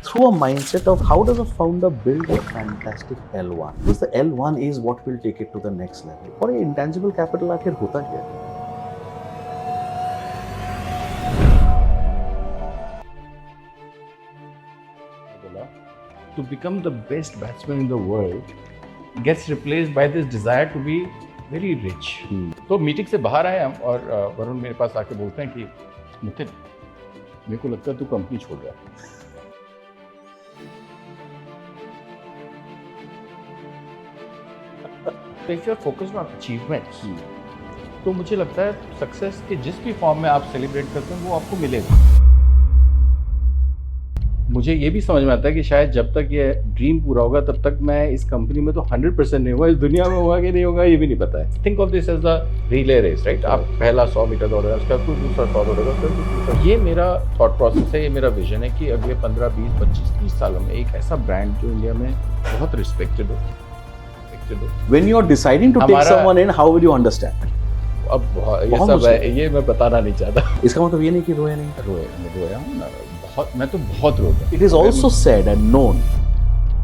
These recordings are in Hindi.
through a mindset of how does a founder build a fantastic L1? Because the L1 is what will take it to the next level. और ये intangible capital आखिर होता क्या है? To become the best batsman in the world gets replaced by this desire to be very rich. तो मीटिंग से बाहर आए हम और वरुण मेरे पास आके बोलते हैं कि नितिन मेरे को लगता है तू कंपनी छोड़ रहा है. तो if you are focused on achievements, तो मुझे लगता है सक्सेस के जिस भी फॉर्म में आप सेलिब्रेट करते हैं वो आपको मिलेगा. मुझे ये भी समझ में आता है कि शायद जब तक ये ड्रीम पूरा होगा तब तक मैं इस कंपनी में तो 100% नहीं होगा, इस दुनिया में होगा कि नहीं होगा ये भी नहीं पता है. Think of this as the relay race, right. आप पहला 100 मीटर दौड़ेगा, उसका कोई दूसरा 100 दौड़ेगा, फिर दूसरा. ये मेरा थॉट प्रोसेस है, ये मेरा विजन है कि अगले 15, 20, 25, 30 सालों में एक ऐसा ब्रांड जो इंडिया में बहुत रिस्पेक्टेड हो. When you are deciding to take someone in, how will you understand? अब ये सब है, ये मैं बताना नहीं चाहता. इसका मतलब ये नहीं कि रोया नहीं. रोया हूँ ना, मैं तो बहुत रोता. It is also said and known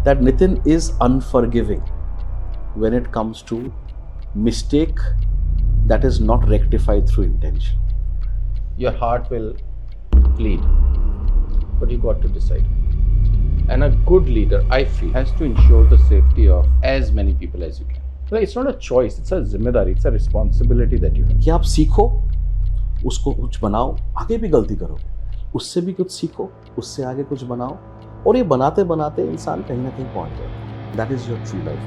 that Nitin is unforgiving when it comes to mistake that is not rectified through intention. Your heart will lead, but you got to decide. And a good leader, I feel, has to ensure the safety of as many people as you can. So it's not a choice, it's a जिम्मेदारी, it's a responsibility that you have. कि आप सीखो, उसको कुछ बनाओ, आगे भी गलती करो, उससे भी कुछ सीखो, उससे आगे कुछ बनाओ, और ये बनाते बनाते इंसान कहीं ना कहीं पहुंच जाए. That is your true life.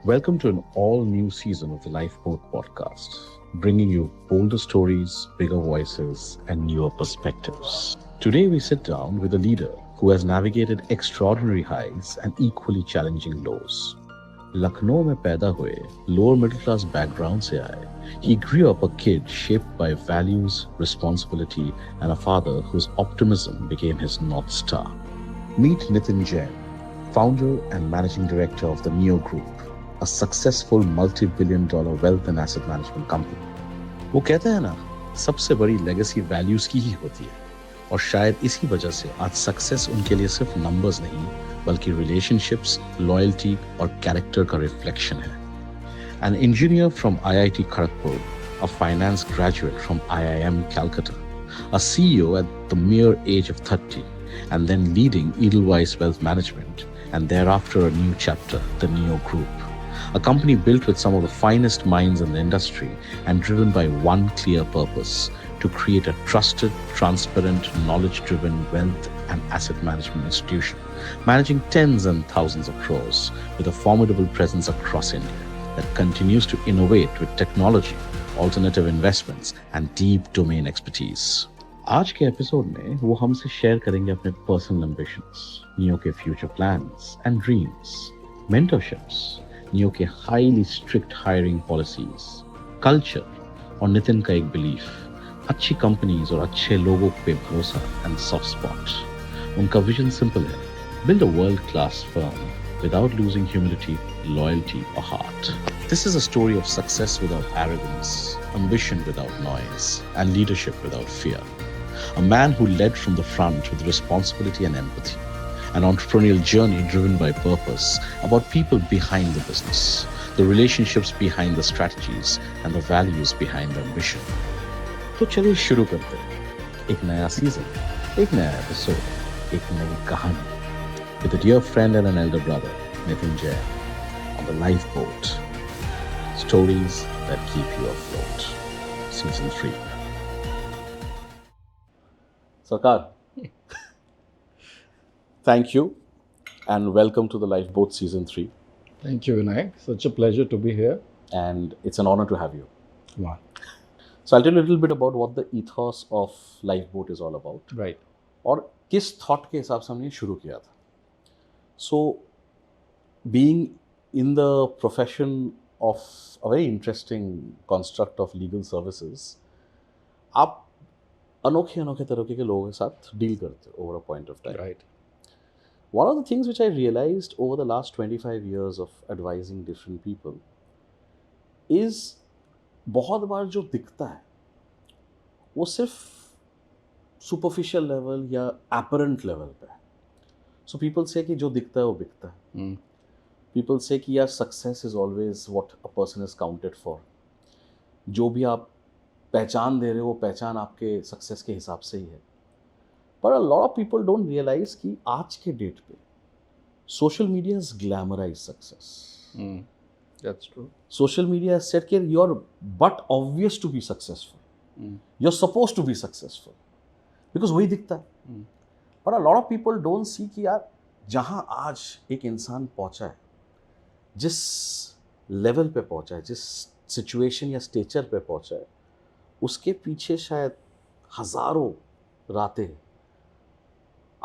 Welcome to an all-new season of the Lifeboat podcast, bringing you bolder stories, bigger voices, and newer perspectives. Today we sit down with a leader who has navigated extraordinary highs and equally challenging lows. Lucknow में पैदा हुए, lower middle class background से आए, he grew up a kid shaped by values, responsibility, and a father whose optimism became his North Star. Meet Nitin Jain, founder and managing director of the Neo Group, a successful multi-billion-dollar wealth and asset management company. वो कहते हैं ना, सबसे बड़ी लेगेसी वैल्यूज की ही होती है, और शायद इसी वजह से आज सक्सेस उनके लिए सिर्फ नंबर्स नहीं बल्कि रिलेशनशिप्स, लॉयल्टी और कैरेक्टर का रिफ्लेक्शन है. An engineer from IIT Kharagpur, a finance graduate from IIM Calcutta, a CEO at the mere age of 30, and then leading Edelweiss Wealth Management, and thereafter a new chapter, the Neo Group. A company built with some of the finest minds in the industry and driven by one clear purpose: to create a trusted, transparent, knowledge-driven wealth and asset management institution, managing tens and thousands of crores with a formidable presence across India that continues to innovate with technology, alternative investments, and deep domain expertise. आज के एपिसोड में वो हमसे शेयर करेंगे अपने पर्सनल एम्बिशंस, नियो के future plans and dreams, mentorships, Neo के highly strict hiring policies, culture और नितिन का एक बिलीफ, अच्छी कंपनीज और अच्छे लोगों पे भरोसा एंड सॉफ्ट स्पॉट. उनका विजन सिंपल है: build a world-class firm without losing humility, loyalty or heart. This is a story of success without arrogance, ambition without noise, and leadership without fear. A man who led from the front with responsibility and empathy. An entrepreneurial journey driven by purpose, about people behind the business, the relationships behind the strategies, and the values behind the ambition. तो चलिए शुरू करते हैं. एक नया सीजन, एक नया एपिसोड, एक नई कहानी. With a dear friend and an elder brother, Nitin Jain, on the Lifeboat. Stories that keep you afloat. Season 3. Sarkar, thank you and welcome to the Lifeboat Season 3. Thank you, Vinayak. Such a pleasure to be here. And it's an honor to have you. Wow. So I'll tell you a little bit about what the ethos of Lifeboat is all about. Right. और किस थॉट के हिसाब से हमने शुरू किया था. So being in the profession of a very interesting construct of legal services, आप अनोखे तरीके के लोगों के साथ डील करते हो over a point of time. Right. One of the things which I realized over the last 25 years of advising different people is बहुत बार जो दिखता है वो सिर्फ सुपरफिशियल लेवल या एपरेंट लेवल पे है. सो पीपल से कि जो दिखता है वो बिकता है. पीपल से कि यार success is always what a person is counted for. जो भी आप पहचान दे रहे हो वो पहचान आपके सक्सेस के हिसाब से ही है. पर a lot of people don't realise कि आज के डेट पे social media has glamorized success. That's true. Social media has said कि you're but obvious to be successful. You're supposed to be successful. Because वही दिखता है. But a lot of people don't see कि यार जहाँ आज एक इंसान पहुँचा है, जिस लेवल पे पहुँचा है, जिस सिचुएशन या स्टेचर पे पहुँचा है, उसके पीछे शायद हजारों रातें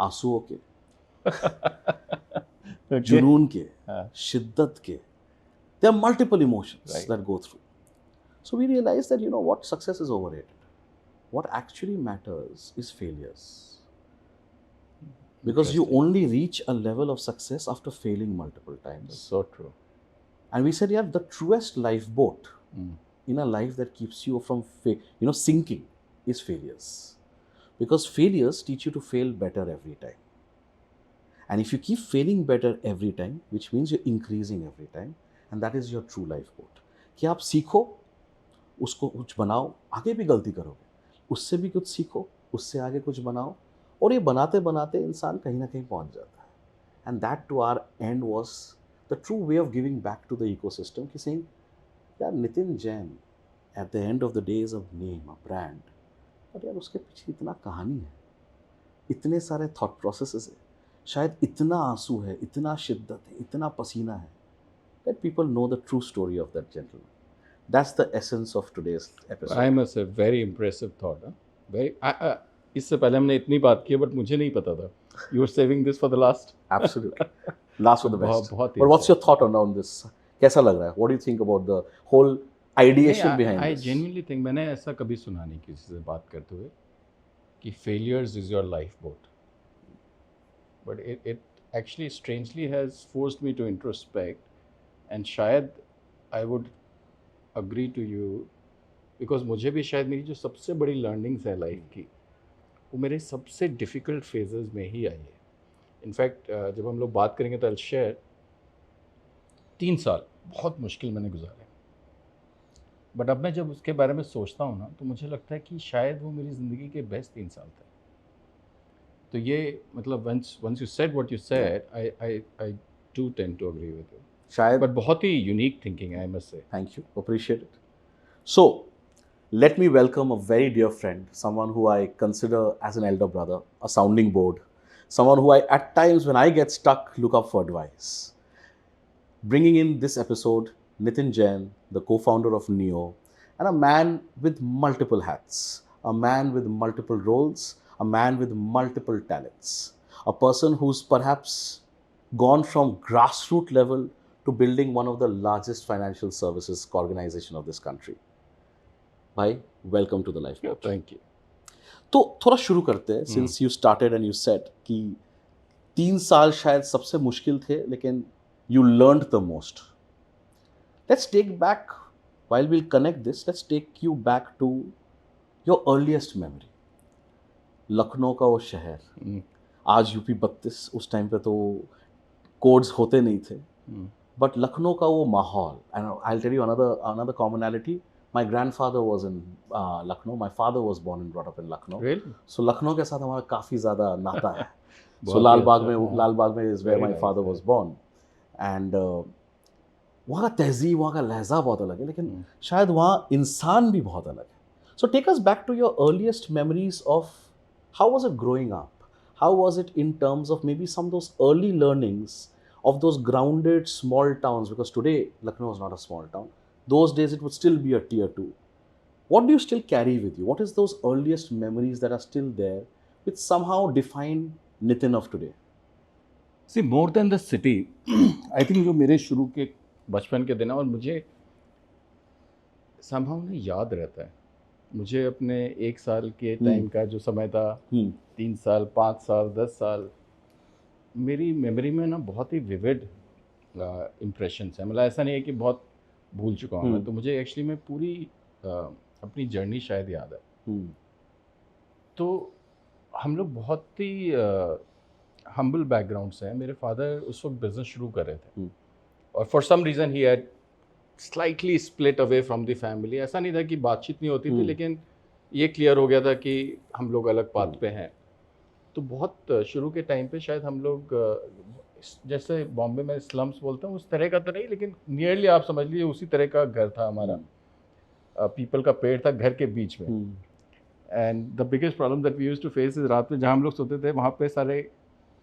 आंसुओं के, जुनून के, शिद्दत के. There are multiple emotions Right. that go through. So we realize that, you know what, success is overrated. What actually matters is failures. Because you only reach a level of success after failing multiple times. So true. And we said, yeah, the truest lifeboat in a life that keeps you from sinking is failures. Because failures teach you to fail better every time. And if you keep failing better every time, which means you're increasing every time, and that is your true lifeboat. कि आप सीखो, उसको कुछ बनाओ, आगे भी गलती करोगे, उससे भी कुछ सीखो, उससे आगे कुछ बनाओ, और ये बनाते बनाते इंसान कहीं ना कहीं पहुंच जाता है. And that to our end was the true way of giving back to the ecosystem. कि saying, यार Nitin Jain at the end of the day is a name, a brand. but यार उसके पीछे इतना कहानी है, इतने सारे thought processes है, शायद इतना आंसू है, इतना शिद्दत है, इतना पसीना है. Let people know the true story of that gentleman. That's the essence of today's episode. I must say, very impressive thought. Very. इससे पहले हमने इतनी बात की, but मुझे नहीं पता था. You were saving this for the last. Absolutely. Last for the best. बहुत But what's your thought on this? कैसा लग रहा है? What do you think about the whole ideation behind I this? genuinely think, मैंने ऐसा कभी सुना नहीं किसी से बात करते हुए कि failures is your lifeboat. But it actually strangely has forced me to introspect, and शायद I would agree to you because मुझे भी शायद मेरी जो सबसे बड़ी learnings है लाइफ की, वो मेरे सबसे डिफ़िकल्ट फेजेस में ही आई है. इनफैक्ट जब हम लोग बात करेंगे तो I'll share 3 साल बहुत मुश्किल मैंने गुजारे. बट अब मैं जब उसके बारे में सोचता हूँ ना, तो मुझे लगता है कि शायद वो मेरी ज़िंदगी के बेस्ट 3 साल थे. तो ये मतलब once you said what you said, I do tend to agree with you. शायद. But बहुत ही यूनिक थिंकिंग है, I must say. Thank you. Appreciate it. So, let me welcome a very dear friend, someone who I consider as an elder brother, a sounding board, someone who I, at times when I get stuck, look up for advice. Bringing in this episode, Nitin Jain, the co-founder of Neo, and a man with multiple hats, a man with multiple roles, a man with multiple talents, a person who's perhaps gone from grassroots level to building one of the largest financial services organization of this country. भाई, welcome to the Lifeboat. Thank you. तो थोड़ा शुरू करते हैं, since you started and you said कि 3 साल शायद सबसे मुश्किल थे, लेकिन you learned the most. Let's take back, while we'll connect this, let's take you back to your earliest memory. Lucknow का वो शहर, आज यूपी 32, उस टाइम पे तो कोड्स होते नहीं थे, बट लखनऊ का वो माहौल. And I will tell you another commonality. My grandfather was in Lucknow. My father was born and brought up in Lucknow. Really? So Lucknow के साथ हमारा काफ़ी ज़्यादा नाता है. So लाल बाग में is where my father was born. And वहाँ का तहज़ीब, वहाँ का लहज़ा बहुत अलग है, लेकिन शायद वहाँ इंसान भी बहुत अलग है. So take us back to your earliest memories of how was it growing up? How was it in terms of maybe some of those early learnings of those grounded small towns? Because today Lucknow is not a small town. Those days it would still be a tier 2. What do you still carry with you? What is those earliest memories that are still there which somehow define Nitin of today? See, more than the city, I think जो मेरे शुरू के बचपन के दिन है, और मुझे somehow ना याद रहता है, मुझे अपने 1 साल के टाइम का जो समय था, 3 साल, 5 साल, 10 साल, मेरी मेमोरी में ना बहुत ही विविड इम्प्रेशंस है. मतलब ऐसा नहीं है कि बहुत भूल चुका हूँ मैं, तो मुझे एक्चुअली में पूरी अपनी जर्नी शायद याद है. तो हम लोग बहुत ही हम्बल बैकग्राउंड से हैं. मेरे फादर उस वक्त बिजनेस शुरू कर रहे थे और for some reason he had slightly split away from the family. ऐसा नहीं था कि बातचीत नहीं होती थी, लेकिन ये क्लियर हो गया था कि हम लोग अलग पाथ पे हैं. तो बहुत शुरू के टाइम पे शायद हम लोग जैसे बॉम्बे में स्लम्स बोलते हैं उस तरह का तो नहीं, लेकिन नियरली आप समझ लीजिए उसी तरह का घर था हमारा. पीपल का पेड़ था घर के बीच में. And the biggest problem that we used to face is रात में जहाँ हम लोग सोते थे वहाँ पे सारे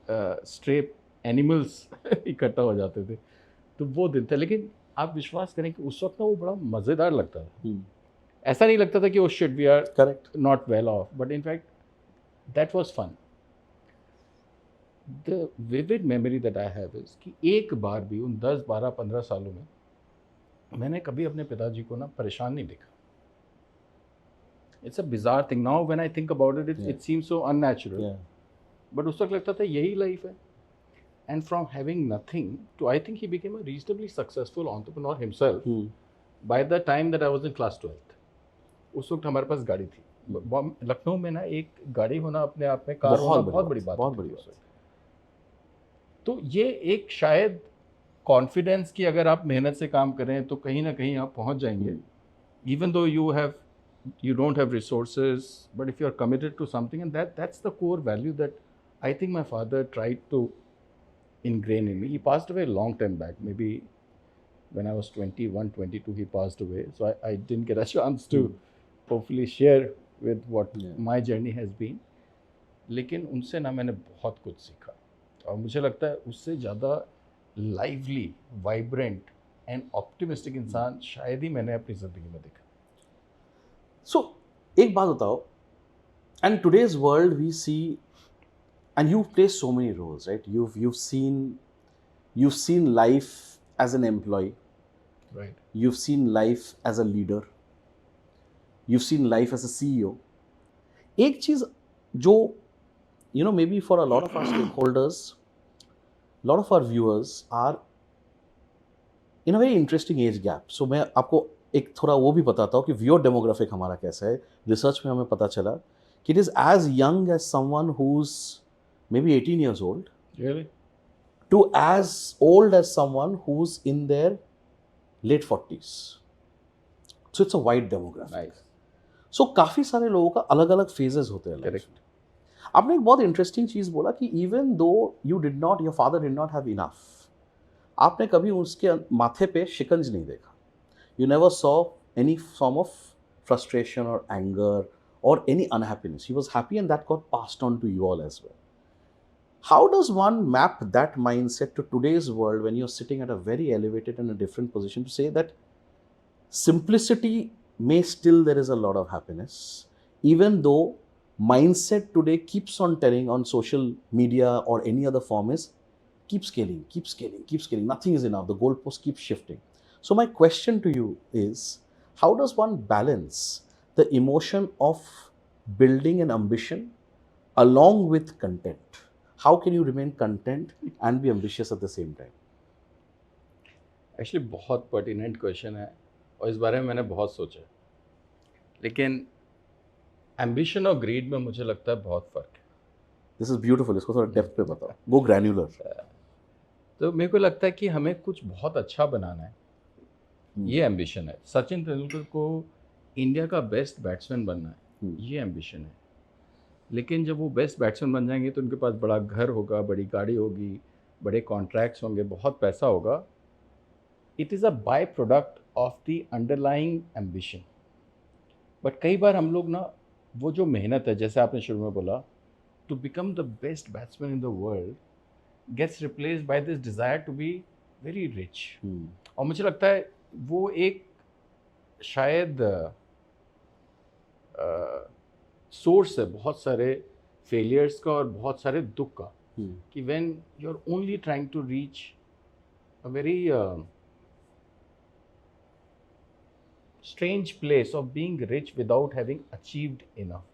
स्ट्रे एनिमल्स इकट्ठा हो जाते थे. तो वो दिन था. लेकिन आप विश्वास करें कि उस वक्त ना वो बड़ा मज़ेदार लगता था. ऐसा नहीं लगता था कि oh shit we are correct not well off, but in fact that was fun. The vivid memory that I have is कि एक बार भी उन 10, 12, 15 सालों में मैंने कभी अपने पिताजी को ना परेशान नहीं देखा. It's a bizarre thing now when I think about it. It seems so unnatural, but उस वक्त लगता था यही लाइफ है. And from having nothing to, I think he became a reasonably successful entrepreneur himself by the time that I was in class 12th. उस वक्त हमारे पास गाड़ी थी. लखनऊ में ना एक गाड़ी होना अपने आप में, कार होना बहुत बड़ी बात, बहुत बड़ी बात. तो ये एक शायद कॉन्फिडेंस कि अगर आप मेहनत से काम करें तो कहीं ना कहीं आप पहुंच जाएंगे. Even though you don't have resources, but if you are committed to something, and that's the core value that I think my father tried to ingrain in me. He passed away a long time back, maybe when I was 21, 22 he passed away, so I didn't get a chance to hopefully share with what my journey has been. लेकिन उनसे ना मैंने बहुत कुछ सीखा और मुझे लगता है उससे ज़्यादा लाइवली, वाइब्रेंट एंड ऑप्टिमिस्टिक इंसान शायद ही मैंने अपनी ज़िंदगी में देखा. सो एक बात बताओ, and today's world we see, and you've played so many roles, right? You've seen life as an employee, right? You've seen life as a leader, you've seen life as a CEO. एक चीज जो maybe for a lot of our stakeholders, a lot of our viewers are in a very interesting age gap. So मैं आपको एक थोड़ा वो भी बताता हूँ कि viewer demographic हमारा कैसा है. रिसर्च में हमें पता चला कि it is as young as someone who's maybe 18 years old, really, to as old as someone who's in their late 40s. So it's a wide demographic. nice. So काफ़ी सारे लोगों का अलग अलग phases होते हैं. Correct. आपने एक बहुत इंटरेस्टिंग चीज़ बोला कि even though your father did not have enough, आपने कभी उसके माथे पे शिकंज नहीं देखा. You never saw any form of frustration or anger or any unhappiness. He was happy and that got passed on to you all as well. How does one map that mindset to today's world when you're sitting at a very elevated and a different position to say that simplicity may still there is a lot of happiness, even though mindset today keeps on telling on social media or any other form is keep scaling, keep scaling, keep scaling. Nothing is enough. The goalpost keeps shifting. So my question to you is, how does one balance the emotion of building an ambition along with content? How can you remain content and be ambitious at the same time? Actually बहुत पर्टिनेंट क्वेश्चन है और इस बारे में मैंने बहुत सोचा. लेकिन एम्बिशन और ग्रीड में मुझे लगता है बहुत फ़र्क है. This is beautiful. इसको थोड़ा डेप्थ पे बताओ. गो ग्रैन्युलर. तो मेरे को लगता है कि हमें कुछ बहुत अच्छा बनाना है. ये एम्बिशन है. सचिन तेंदुलकर को इंडिया का बेस्ट बैट्समैन बनना है. ये एम्बिशन है. लेकिन जब वो बेस्ट बैट्समैन बन जाएंगे तो उनके पास बड़ा घर होगा, बड़ी गाड़ी होगी, बड़े कॉन्ट्रैक्ट्स होंगे, बहुत पैसा होगा. It is a by product of the underlying ambition. But कई बार हम लोग ना वो जो मेहनत है, जैसे आपने शुरू में बोला, to become the best batsman in the world gets replaced by this desire to be very rich. और मुझे लगता है वो एक शायद सोर्स है बहुत सारे फेलियर्स का और बहुत सारे दुख का. कि when you are only trying to reach a very strange place of being rich without having achieved enough.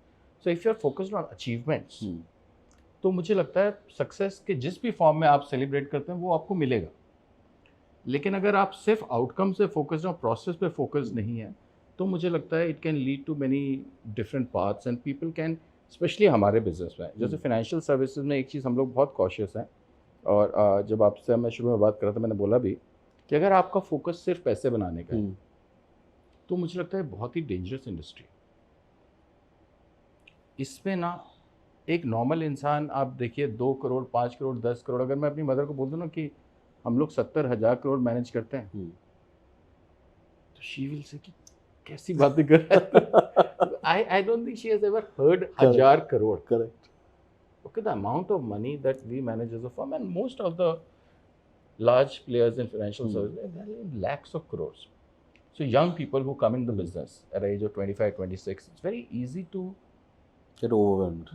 So if you are focused on achievements, तो मुझे लगता है सक्सेस के जिस भी फॉर्म में आप सेलिब्रेट करते हैं वो आपको मिलेगा. लेकिन अगर आप सिर्फ आउटकम से फोकस्ड और प्रोसेस पे फोकस नहीं है तो मुझे लगता है it can lead to many different paths and people can specially हमारे बिजनेस में। जैसे फाइनेंशियल सर्विसेज में एक चीज़ हम लोग बहुत कॉशियस हैं, और जब आपसे मैं शुरू में बात कर रहा था मैंने बोला भी कि अगर आपका फोकस सिर्फ पैसे बनाने का है तो मुझे लगता है बहुत ही डेंजरस इंडस्ट्री। इसमें ना एक नॉर्मल इंसान, आप देखिए 2 करोड़ 5 करोड़ 10 करोड़, अगर मैं अपनी मदर को बोल दूँ ना कि हम लोग 70,000 करोड़ मैनेज करते हैं तो शी विल से कि कैसी बातें कर रहा है। I don't think she has ever heard 1000 crore. Correct. Okay, the amount of money that we manage as a firm, and most of the large players in financial services, they're in lakhs of crores. So young people who come in the business at the age of 25, 26, it's very easy to Get overwhelmed.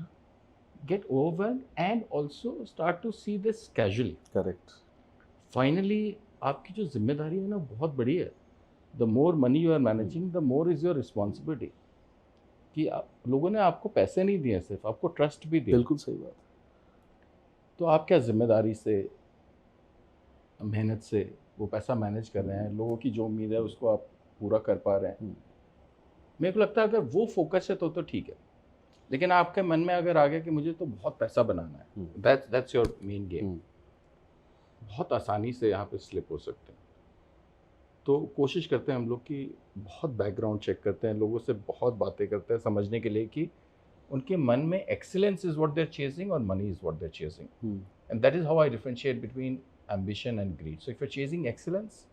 And also start to see this casually. Correct. Finally, आपकी जो जिम्मेदारी है ना बहुत बड़ी है. The more money you are managing, the more is your responsibility. कि लोगों ने आपको पैसे नहीं दिए, सिर्फ आपको ट्रस्ट भी दिया. बिल्कुल सही बात. तो आप क्या जिम्मेदारी से, मेहनत से वो पैसा मैनेज कर रहे हैं, लोगों की जो उम्मीद है उसको आप पूरा कर पा रहे हैं. मेरे को लगता है अगर वो फोकस है तो ठीक है. लेकिन आपके मन में अगर आ गया कि मुझे तो बहुत पैसा बनाना है, दैट्स योर मेन गेम, बहुत आसानी से यहाँ पे स्लिप हो सकते हैं. तो कोशिश करते हैं हम लोग कि बहुत बैकग्राउंड चेक करते हैं, लोगों से बहुत बातें करते हैं समझने के लिए कि उनके मन में excellence is what they are chasing और money is what they are chasing. And that is how I differentiate between ambition and greed. So if you are chasing excellence,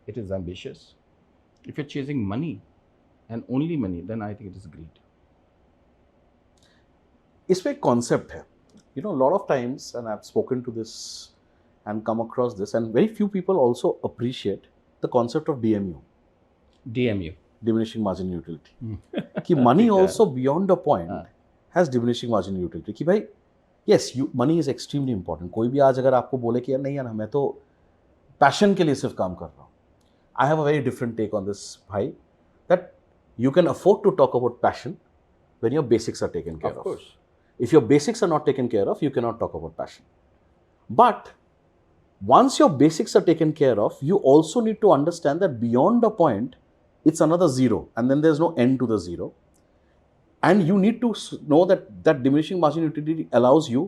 it is ambitious. If you are chasing money and only money, then I think it is greed. इसमें एक कॉन्सेप्ट है, you know, lot of times, and I have spoken to this and come across this, and very few people also appreciate the concept of DMU, diminishing margin utility. कि money also beyond a point has diminishing margin utility. कि भाई yes, money is extremely important. कोई भी आज अगर आपको बोले कि यार नहीं यार मैं तो पैशन के लिए सिर्फ काम कर रहा हूँ, I have a very different take on this, भाई, that you can afford to talk about passion when your basics are taken care of. Of course. If your basics are not taken care of, you cannot talk about passion. But once your basics are taken care of, you also need to understand that beyond a point, it's another zero, and then there's no end to the zero. And you need to know that that diminishing margin utility allows you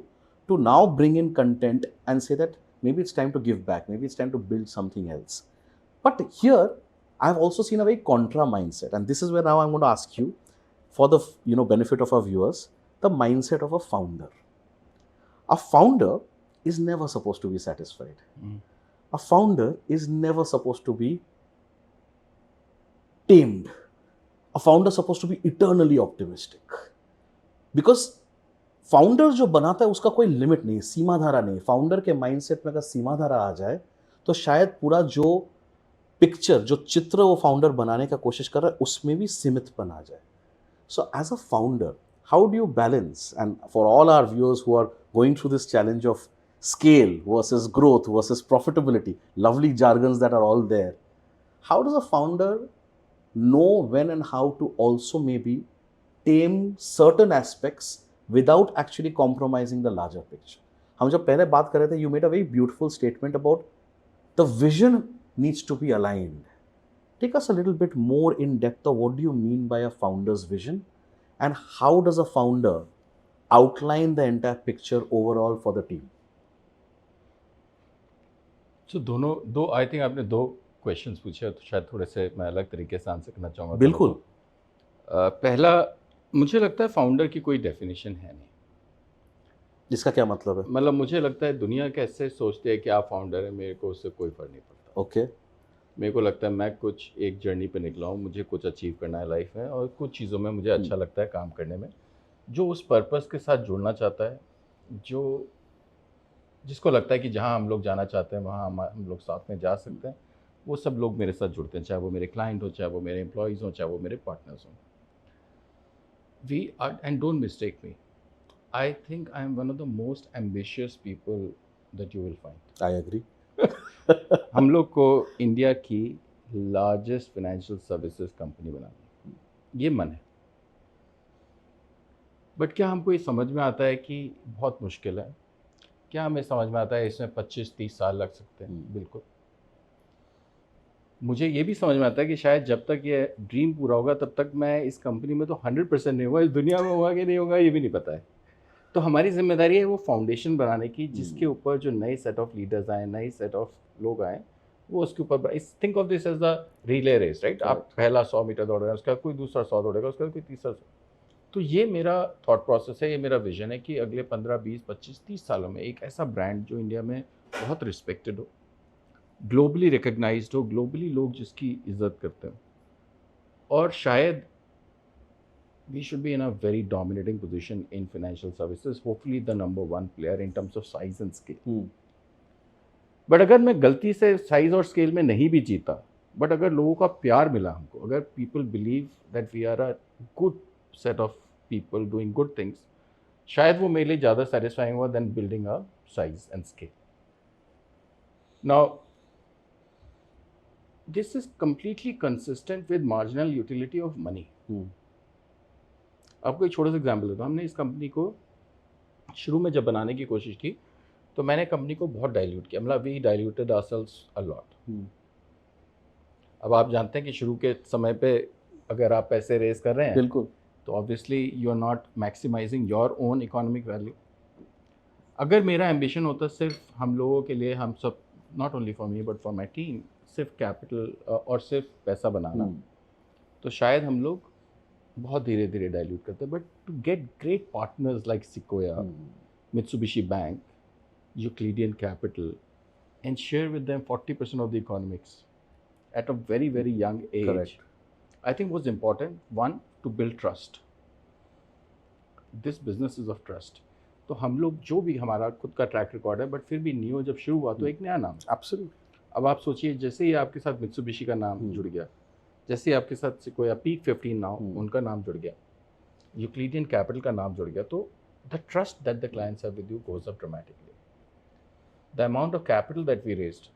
to now bring in content and say that maybe it's time to give back, maybe it's time to build something else. But here, I've also seen a very contra mindset, and this is where now I'm going to ask you, for the benefit of our viewers, the mindset of a founder. A founder is never supposed to be satisfied. A founder is never supposed to be tamed. A founder is supposed to be eternally optimistic. Because founder जो बनाता है उसका कोई लिमिट नहीं, सीमा धारा नहीं. फाउंडर के माइंडसेट में अगर सीमा धारा आ जाए तो शायद पूरा जो पिक्चर, जो चित्र वो फाउंडर बनाने का कोशिश कर रहा है उसमें भी सीमितपन आ जाए. So as a founder, how do you balance, and for all our viewers who are going through this challenge of scale versus growth versus profitability, lovely jargons that are all there, how does a founder know when and how to also maybe tame certain aspects without actually compromising the larger picture? हम जब पहले बात कर रहे थे, you made a very beautiful statement about the vision needs to be aligned. Take us a little bit more in depth of what do you mean by a founder's vision, and how does a founder outline the entire picture overall for the team? So दो आई थिंक आपने 2 क्वेश्चंस पूछे, तो शायद थोड़े से मैं अलग तरीके से आंसर करना चाहूँगा. बिल्कुल. पहला, मुझे लगता है फाउंडर की कोई डेफिनेशन है नहीं. जिसका क्या मतलब है? मतलब मुझे लगता है दुनिया कैसे सोचते हैं कि आप फाउंडर हैं, मेरे को उससे कोई फ़र्क नहीं पड़ता. ओके. मेरे को लगता है मैं कुछ एक जर्नी पे निकला हूँ, मुझे कुछ अचीव करना है लाइफ में, और कुछ चीज़ों में मुझे अच्छा लगता है काम करने में, जो उस पर्पस के साथ जुड़ना चाहता है, जिसको लगता है कि जहाँ हम लोग जाना चाहते हैं वहाँ हम लोग साथ में जा सकते हैं, वो सब लोग मेरे साथ जुड़ते हैं, चाहे वो मेरे क्लाइंट हो, चाहे वो मेरे एम्प्लॉयज़ हों, चाहे वो मेरे पार्टनर्स हों. We are, and don't mistake me, I think I am one of the most ambitious people that you will find. I agree. हम लोग को इंडिया की लार्जेस्ट फाइनेंशियल सर्विसेज कंपनी बनानी, ये मन है. बट क्या हमको ये समझ में आता है कि बहुत मुश्किल है? क्या हमें समझ में आता है इसमें 25-30 साल लग सकते हैं? बिल्कुल. मुझे ये भी समझ में आता है कि शायद जब तक ये ड्रीम पूरा होगा तब तक मैं इस कंपनी में तो 100% नहीं होगा, इस दुनिया में होगा कि नहीं होगा ये भी नहीं पता है। तो हमारी जिम्मेदारी है वो फाउंडेशन बनाने की जिसके ऊपर जो नए सेट ऑफ लीडर्स आए, नए सेट ऑफ लोग आए, वो उसके ऊपर think of this as the relay race, right. आप पहला 100 मीटर दौड़ रहे हैं, उसका कोई दूसरा 100 दौड़ेगा, उसका कोई तीसरा 100। तो ये मेरा थॉट प्रोसेस है, ये मेरा विजन है कि अगले 15, 20, 25, 30 सालों में एक ऐसा ब्रांड जो इंडिया में बहुत रिस्पेक्टेड हो, ग्लोबली रिकग्नाइज्ड हो, ग्लोबली लोग जिसकी इज्जत करते हैं, और शायद we should be in a very dominating position in financial services, hopefully the number one player in terms of size and scale. But अगर मैं गलती से साइज और स्केल में नहीं भी जीता, बट अगर लोगों का प्यार मिला हमको, अगर people believe that we are a good set of people doing good things, शायद वो मेरे लिए ज़्यादा सेटिस्फाइंग हुआ then building a size and scale. Now this is completely consistent with marginal utility of money. आपको एक छोटा सा एग्जाम्पल देता हूँ। हमने इस कंपनी को शुरू में जब बनाने की कोशिश की तो मैंने कंपनी को बहुत डाइल्यूट किया, मतलब we diluted ourselves a lot. अब आप जानते हैं कि शुरू के समय पे अगर आप पैसे रेज कर रहे हैं बिल्कुल, तो obviously you are not maximising your own economic value. अगर मेरा एम्बिशन होता सिर्फ हम लोगों के लिए, हम सब, not only for me but for my team, सिर्फ कैपिटल और सिर्फ पैसा बनाना, तो शायद हम लोग बहुत धीरे धीरे डाइल्यूट करते हैं। But to get great partners like Sequoia, Mitsubishi Bank, Euclidean Capital, and share with them 40% of the economics at a very very young age, I think was important. One, to build trust. This business is of trust. तो हम लोग जो भी, हमारा खुद का ट्रैक रिकॉर्ड है, बट फिर भी नियो जब शुरू हुआ तो एक नया नाम। एब्सोल्युटली। अब आप सोचिए, जैसे ही आपके साथ मित्सुबिशी का नाम जुड़ गया, जैसे आपके साथ सिकोया, पीक 15 नाउ उनका नाम जुड़ गया, यूक्लिडियन कैपिटल का नाम जुड़ गया, तो the trust that the clients have with you goes up dramatically. The amount of capital that we raised,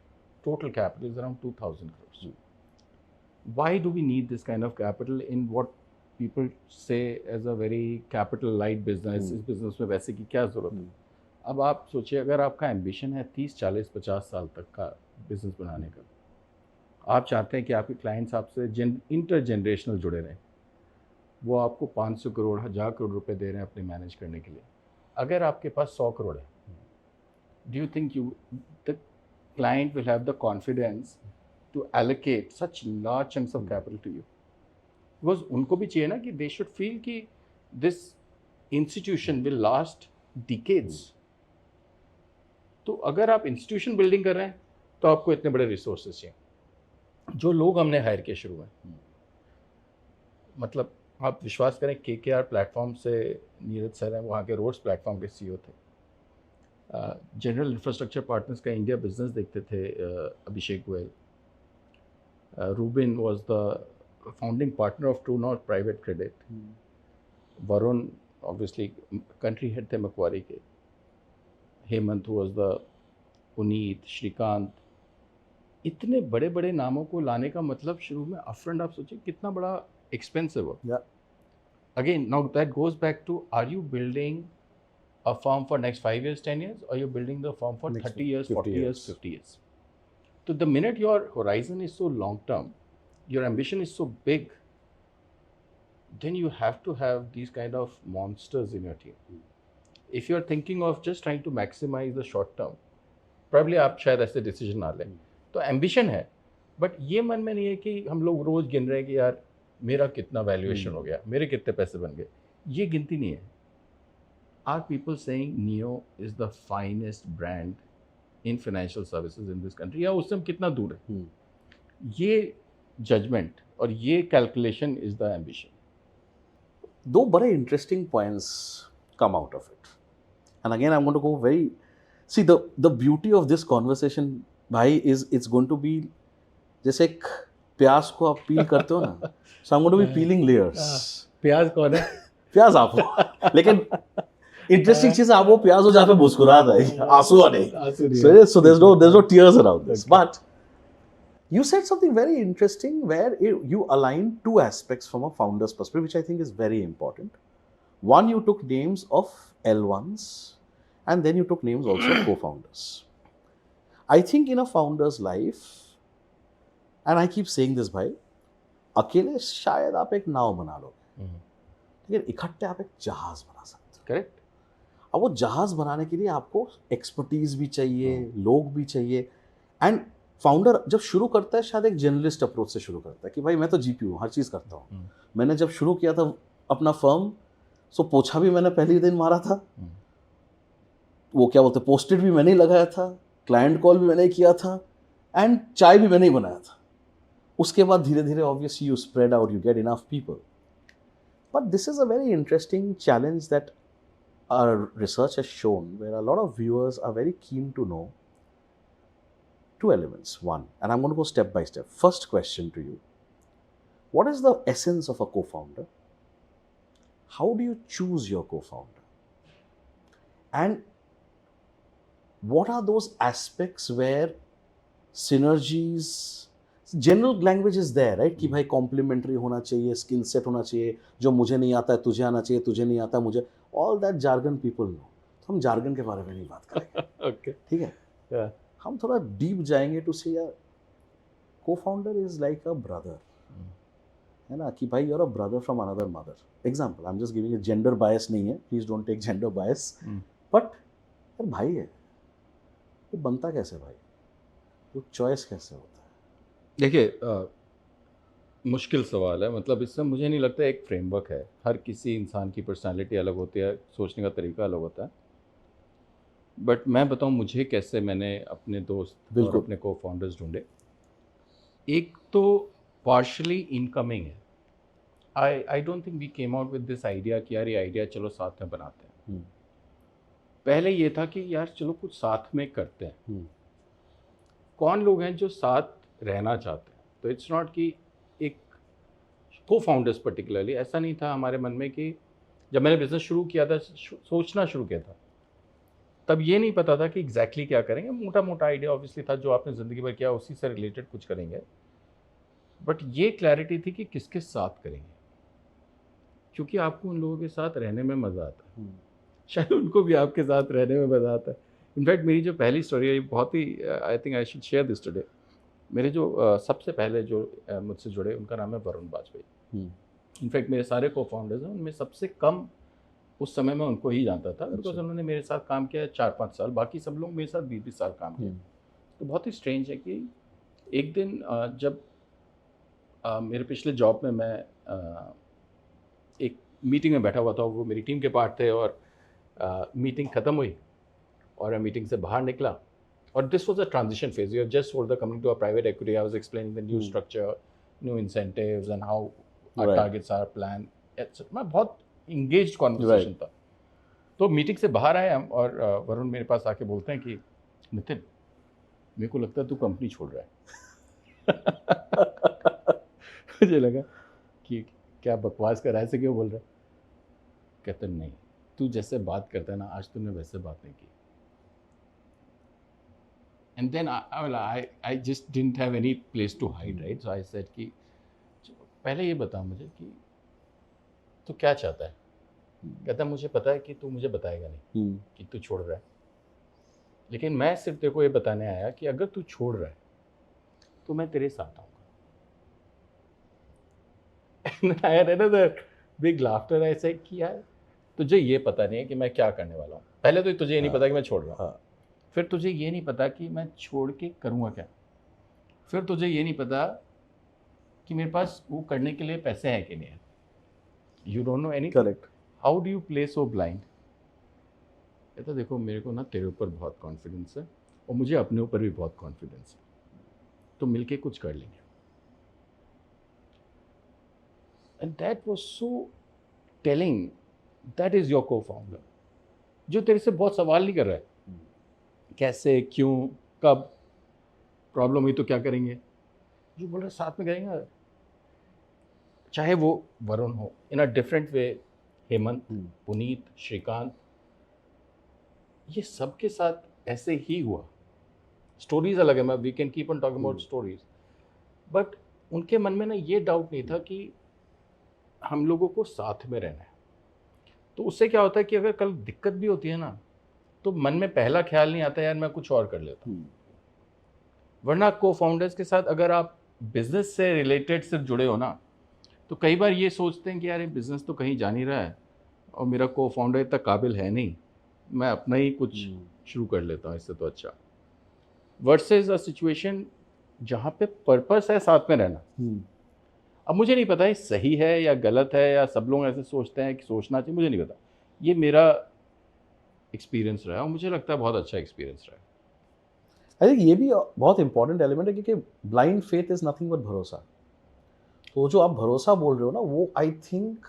total capital is around 2000 crores. Why do we need this kind of capital in what people say as a very capital light business? इस बिजनेस में वैसे की क्या जरूरत है? अब आप सोचिए, अगर आपका एम्बिशन है 30, 40, 50 साल तक का बिजनेस बनाने का, आप चाहते हैं कि आपके क्लाइंट्स आपसे इंटर जनरेशनल जुड़े रहें, वो आपको 500 करोड़, 1000 करोड़ रुपए दे रहे हैं अपने मैनेज करने के लिए। अगर आपके पास 100 करोड़ है, do you think the client will have the confidence to allocate such large chunks of capital to you? Because उनको भी चाहिए ना कि दे शुड फील कि this institution will last decades. तो अगर आप इंस्टीट्यूशन बिल्डिंग कर रहे हैं तो आपको इतने बड़े रिसोर्सेज चाहिए। जो लोग हमने हायर किए शुरू में, मतलब आप विश्वास करें, KKR प्लेटफॉर्म से नीरज सर हैं, वहाँ के रोड्स प्लेटफॉर्म के CEO थे। जनरल इंफ्रास्ट्रक्चर पार्टनर्स का इंडिया बिजनेस देखते थे Abhishek Goyal. Rubin was the founding partner of True North private credit. Varun obviously country head थे मकवारी के। हेमंत वाज द, पुनीत, श्रीकांत, इतने बड़े बड़े नामों को लाने का मतलब शुरू में अपफ्रंट आप सोचिए कितना बड़ा एक्सपेंसिव हो। Again now that goes back to, are you building a firm for next 5 years, 10 years, or you're building the firm for 30 years, 40 years, 50 years? So the minute your horizon is so long term, your ambition is so big, then you have to have these kind of monsters in your team. If you're thinking of just trying to maximize the short term, probably आप शायद ऐसे डिसीजन ना लें। तो एम्बिशन है, बट ये मन में नहीं है कि हम लोग रोज गिन रहे हैं कि यार मेरा कितना वैल्यूएशन हो गया, मेरे कितने पैसे बन गए। ये गिनती नहीं है। Are people saying Neo is the finest brand in financial services in this country, या उससे हम कितना दूर है? ये जजमेंट और ये कैलकुलेशन इज द एम्बिशन। दो बड़े interesting points come out of it, and again I'm going to go very, see the beauty of this conversation भाई is it's going to be जैसे एक प्याज को आप पील करते हो ना, so I'm going to be peeling layers. प्याज कौन है? प्याज आप हो, लेकिन इंटरेस्टिंग चीज आप वो प्याज हो जहाँ पे मुस्कुरा जाए, आंसू नहीं। So there's no tears around this. But you said something very interesting where you align two aspects from a founder's perspective, which I think is very important. One, you took names of L1s, and then you took names also of co-founders. I think in a founder's life, and I keep saying this भाई, अकेले शायद आप एक नाव बना लोगे, लेकिन इकट्ठे आप एक जहाज बना सकते हो। करेक्ट। अब वो जहाज बनाने के लिए आपको एक्सपर्टीज भी चाहिए, लोग भी चाहिए। एंड फाउंडर जब शुरू करता है शायद एक जर्नलिस्ट अप्रोच से शुरू करता है कि भाई मैं तो जीपी हूँ, हर चीज़ करता हूँ। मैंने जब शुरू किया था अपना फर्म, सो पोछा भी मैंने पहले ही दिन मारा था, वो क्या बोलते पोस्टेड भी मैंने ही लगाया था, क्लाइंट कॉल भी मैंने ही किया था, एंड चाय भी मैंने ही बनाया था। उसके बाद धीरे धीरे obviously you spread out, you get enough people. But this is a very interesting challenge that our research has shown, where a lot of viewers are very keen to know two elements. One, and I'm going to go step by step. First question to you: what is the essence of a co-founder? How do you choose your co-founder? And what are those aspects where synergies, general language is there, right, कि भाई कॉम्प्लीमेंट्री होना चाहिए, स्किल सेट होना चाहिए, जो मुझे नहीं आता है तुझे आना चाहिए, तुझे नहीं आता मुझे, all that jargon people know. तो हम जार्गन के बारे में नहीं बात करेंगे। ओके, ठीक है, हम थोड़ा डीप जाएंगे टू से यार co-founder is like a brother, है ना, कि भाई you're a brother from another mother. Example, I am just giving, gender bias नहीं है, please don't take gender bias, but यार भाई है, वो बनता कैसे भाई, वो चॉइस कैसे होता है? देखिए, मुश्किल सवाल है। मतलब इसमें मुझे नहीं लगता एक फ्रेमवर्क है। हर किसी इंसान की पर्सनालिटी अलग होती है, सोचने का तरीका अलग होता है। बट मैं बताऊं मुझे कैसे मैंने अपने दोस्त और अपने को फाउंडर्स ढूंढे। एक तो पार्शली इनकमिंग है। I don't think we came out with this idea कि यार ये आइडिया चलो साथ में बनाते हैं। पहले ये था कि यार चलो कुछ साथ में करते हैं। कौन लोग हैं जो साथ रहना चाहते हैं? तो इट्स नॉट कि एक को फाउंडर्स पर्टिकुलरली, ऐसा नहीं था हमारे मन में कि जब मैंने बिज़नेस शुरू किया था, सोचना शुरू किया था, तब ये नहीं पता था कि एग्जैक्टली क्या करेंगे। मोटा मोटा आइडिया ऑब्वियसली था, जो आपने ज़िंदगी भर किया उसी से रिलेटेड कुछ करेंगे। बट ये क्लैरिटी थी कि किसके साथ करेंगे, क्योंकि आपको उन लोगों के साथ रहने में मज़ा आता है, शायद उनको भी आपके साथ रहने में मज़ा आता है। इनफैक्ट मेरी जो पहली स्टोरी है, ये बहुत ही, I think I should share this today. मेरे जो सबसे पहले जो मुझसे जुड़े, उनका नाम है वरुण वाजपेयी। इनफैक्ट मेरे सारे को फाउंडर्स हैं, उनमें सबसे कम उस समय मैं उनको ही जानता था, बिकॉज उन्होंने मेरे साथ काम किया 4-5 साल, बाकी सब लोग मेरे साथ 20-20 साल काम किया। तो बहुत ही स्ट्रेंज है कि एक दिन जब मेरे पिछले जॉब में मैं एक मीटिंग में बैठा हुआ था, वो मेरी टीम के पार्ट थे, और मीटिंग ख़त्म हुई और मैं मीटिंग से बाहर निकला, और this was a transition phase. You just sold the company to a private equity. I was explaining the new structure, new incentives and how our targets are plan etcetera. मैं बहुत इंगेज्ड कॉन्वर्सेशन था। तो मीटिंग से बाहर आए हम, और वरुण मेरे पास आके बोलते हैं कि नितिन, मेरे को लगता है तू कंपनी छोड़ रहा है। मुझे लगा कि क्या बकवास कर रहा है, ऐसे क्यों बोल रहा है? कहते नहीं, तू जैसे बात करता है ना, आज तूने वैसे बात नहीं की। And then I just didn't have any place to hide, right? So I said कि पहले ये बता मुझे कि तू क्या चाहता है। कहता मुझे पता है कि तू मुझे बताएगा नहीं कि तू छोड़ रहा है, लेकिन मैं सिर्फ तेरे को ये बताने आया कि अगर तू छोड़ रहा है तो मैं तेरे साथ आऊँगा। And I had another big laughter. I said कि यार तुझे ये पता नहीं है कि मैं क्या करने वाला हूँ। पहले तो तुझे ये नहीं पता कि मैं छोड़ रहा हूँ, फिर तुझे ये नहीं पता कि मैं छोड़ के करूँगा क्या, फिर तुझे ये नहीं पता कि मेरे पास वो करने के लिए पैसे हैं कि नहीं है। You don't know anything. Correct. How do you play so blind? कहता देखो, मेरे को ना तेरे ऊपर बहुत कॉन्फिडेंस है और मुझे अपने ऊपर भी बहुत कॉन्फिडेंस है, तो मिलके कुछ कर लेंगे। And that was so telling. That is your co-founder, जो तेरे से बहुत सवाल नहीं कर रहा है, कैसे, क्यों, कब, प्रॉब्लम हुई तो क्या करेंगे, जो बोल रहे साथ में करेंगे। चाहे वो वरुण हो, in a different way Hemant, Puneet, Srikant, ये सब के साथ ऐसे ही हुआ। स्टोरीज अलग है, मैं we can keep on talking about stories, but उनके मन में ना ये डाउट नहीं था कि हम लोगों को साथ में रहना है। तो उससे क्या होता है कि अगर कल दिक्कत भी होती है ना, तो मन में पहला ख्याल नहीं आता यार मैं कुछ और कर लेता हूँ। वरना को फाउंडर्स के साथ अगर आप बिजनेस से रिलेटेड सिर्फ जुड़े हो ना, तो कई बार ये सोचते हैं कि यार ये बिजनेस तो कहीं जा नहीं रहा है और मेरा को फाउंडर इतना काबिल है नहीं, मैं अपना ही कुछ शुरू कर लेता हूँ इससे तो अच्छा। वर्सेस अ सिचुएशन जहाँ पे पर्पस है साथ में रहना। अब मुझे नहीं पता ये सही है या गलत है, या सब लोग ऐसे सोचते हैं कि सोचना चाहिए, मुझे नहीं पता। ये मेरा एक्सपीरियंस रहा है और मुझे लगता है बहुत अच्छा एक्सपीरियंस रहा है। आई थिंक ये भी बहुत इंपॉर्टेंट एलिमेंट है, क्योंकि blind faith is nothing but भरोसा। तो जो आप भरोसा बोल रहे हो ना, वो आई थिंक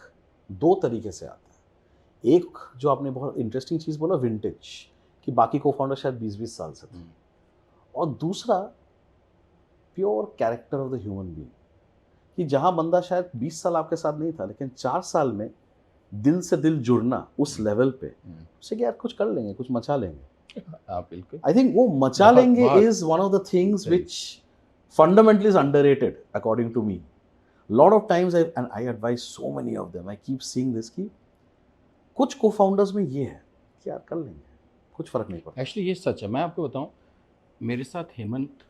दो तरीके से आता है। एक जो आपने बहुत इंटरेस्टिंग चीज़ बोला, विंटेज, कि बाकी को फाउंडर शायद 20-20 साल से थे, और दूसरा pure character of the human being, कि जहाँ बंदा शायद 20 साल आपके साथ नहीं था, लेकिन 4 साल में दिल से दिल जुड़ना उस लेवल पे, उससे कि यार कुछ कर लेंगे, कुछ मचा लेंगे। आप बिल्कुल, आई थिंक वो मचा लेंगे is one of the things which fundamentally is underrated according to me. Lot of times and I advise so many of them, I keep seeing this, कि कुछ को फाउंडर्स में ये है कि यार कर लेंगे, कुछ फर्क नहीं पड़ता। एक्चुअली ये सच है। मैं आपको बताऊं, मेरे साथ Hemant,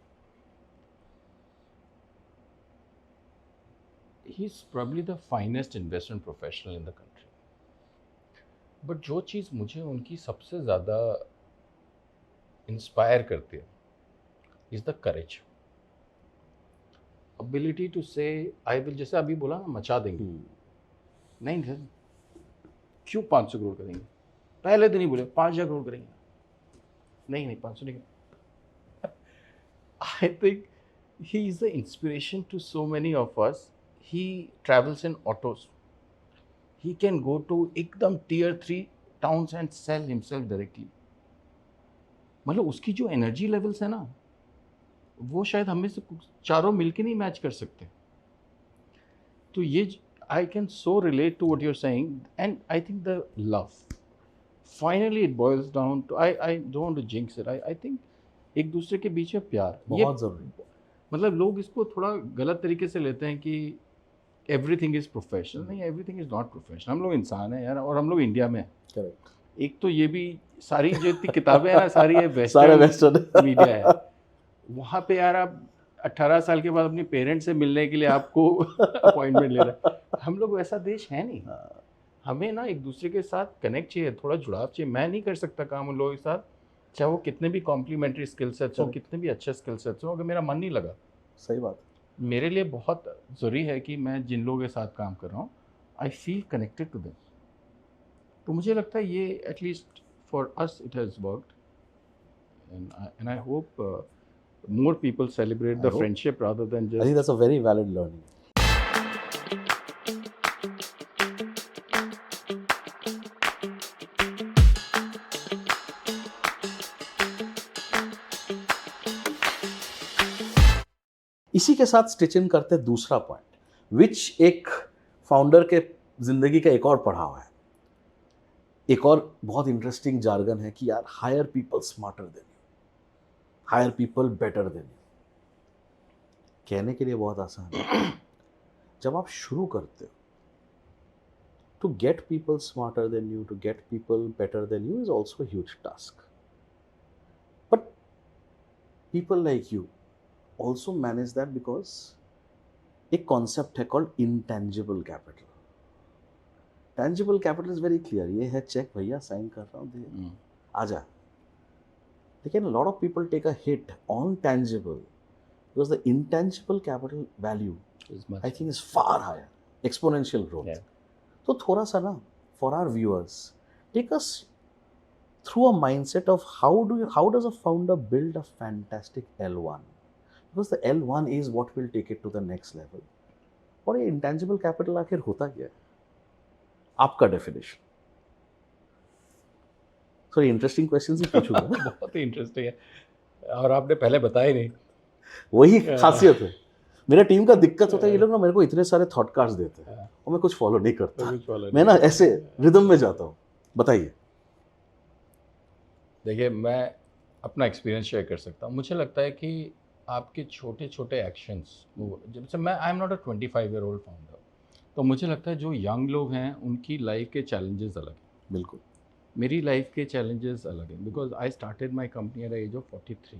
he is probably the finest investment professional in the country, but जो चीज़ मुझे उनकी सबसे ज़्यादा इंस्पायर करती है is the courage, ability to say I will. जैसे अभी बोला ना, मचा देंगे, नहीं सर, क्यों 500 करोड़ करेंगे, पहले दिन ही बोले 5,000 करोड़ करेंगे, नहीं 500 नहीं। I think he is the inspiration to so many of us. He travels in autos, he can go to एकदम tier 3 towns and sell himself directly। मतलब उसकी जो एनर्जी लेवल्स है ना, वो शायद हमें से चारों मिलके नहीं मैच कर सकते। तो ये I can so relate to what you are saying, and I think the love finally it boils down to, I don't want to jinx it, I think एक दूसरे के बीच में प्यार बहुत जरूरी। मतलब लोग इसको थोड़ा गलत तरीके से लेते हैं कि एवरीथिंग इज प्रोफेशनल। नहीं, एवरीथिंग इज नॉट प्रोफेशनल। हम लोग इंसान हैं यार, और हम लोग इंडिया में हैं। करेक्ट। एक तो ये भी सारी जो इतनी किताबें हैं ना, सारी ये सारे वेस्टर्न वेस्टर्न मीडिया है। वहाँ पे यार आप 18 साल के बाद अपनी पेरेंट्स से मिलने के लिए आपको अपॉइंटमेंट ले रहे हैं। हम लोग वैसा देश है नहीं। हमें ना एक दूसरे के साथ कनेक्ट चाहिए, थोड़ा जुड़ाव चाहिए। मैं नहीं कर सकता काम उन लोगों के साथ, चाहे वो कितने भी कॉम्प्लीमेंट्री स्किल सेट्स हो, कितने भी अच्छे स्किल सेट्स हो, अगर मेरा मन नहीं लगा। सही बात। मेरे लिए बहुत ज़रूरी है कि मैं जिन लोगों के साथ काम कर रहा हूँ, I feel connected to them. तो मुझे लगता है ये at least for us it has worked, and I hope more people celebrate the friendship rather than I just think that's a very valid learning. इसी के साथ स्टिच इन करते दूसरा पॉइंट, विच एक फाउंडर के जिंदगी का एक और पड़ाव है। एक और बहुत इंटरेस्टिंग जार्गन है कि यार hire people smarter than you, hire people better than you. कहने के लिए बहुत आसान है, जब आप शुरू करते हो, to get people smarter than you, to get people better than you is also huge task. But people like you also manage that because एक concept है called intangible capital. Tangible capital is very clear, ये है चेक भैया, साइन कर रहा हूँ, दे आजा। लेकिन a lot of people take a hit on tangible because the intangible capital value I think is far higher, exponential growth. Yeah. तो थोड़ा सा ना, for our viewers, take us through a mindset of how does a founder build a fantastic L1? Because the L1 is what will take it to the next level. और ये इंटेंजिबल कैपिटल आखिर होता क्या है, आपका डेफिनेशन? सॉरी, इंटरेस्टिंग क्वेश्चंस ही पूछूंगा। बहुत ही इंटरेस्टिंग है, और आपने पहले बताया नहीं। वही खासियत है। मेरा टीम का दिक्कत होता है, ये लोग ना मेरे को इतने सारे थॉट कार्ड्स देते हैं और मैं कुछ फॉलो नहीं करता। मैं ना ऐसे रिदम में जाता हूँ। बताइए। देखिए, मैं अपना एक्सपीरियंस शेयर कर सकता हूँ। मुझे लगता है कि आपके छोटे छोटे एक्शंस, वो जब से मैं आई am not a 25-year-old founder, तो मुझे लगता है जो यंग लोग हैं उनकी लाइफ के चैलेंजेस अलग हैं। बिल्कुल, मेरी लाइफ के चैलेंजेस अलग हैं, because I started my company at the age of 43।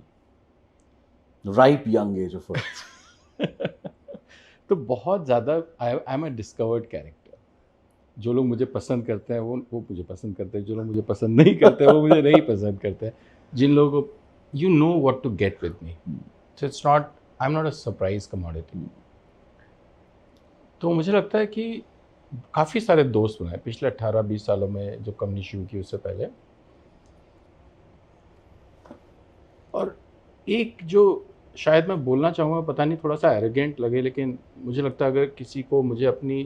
Ripe young age of 40। तो बहुत ज़्यादा I am a discovered character. जो लोग मुझे पसंद करते हैं वो मुझे पसंद करते हैं, जो लोग मुझे पसंद नहीं करते वो मुझे नहीं पसंद करते हैं। जिन लोगों को you know what to get with me, so it's not, I am not a surprise commodity. तो मुझे लगता है कि काफ़ी सारे दोस्त बनाए पिछले 18-20 सालों में, जो कंपनी शुरू की उससे पहले। और एक जो शायद मैं बोलना चाहूँगा, पता नहीं थोड़ा सा एरोगेंट लगे, लेकिन मुझे लगता है अगर किसी को मुझे अपनी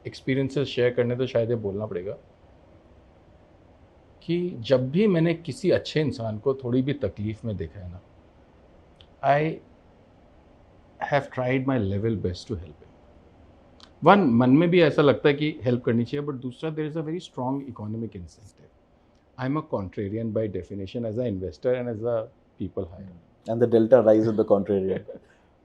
एक्सपीरियंसेस शेयर करने तो शायद ये बोलना पड़ेगा कि जब भी मैंने किसी अच्छे इंसान को थोड़ी भी तकलीफ़ में देखा है ना, I have tried my level best to help him. One, मन में भी ऐसा लगता है कि हेल्प करनी चाहिए, बट दूसरा, there is a very strong economic incentive. I am a contrarian by definition as a investor and as a people hirer, And the delta rise with the contrarian.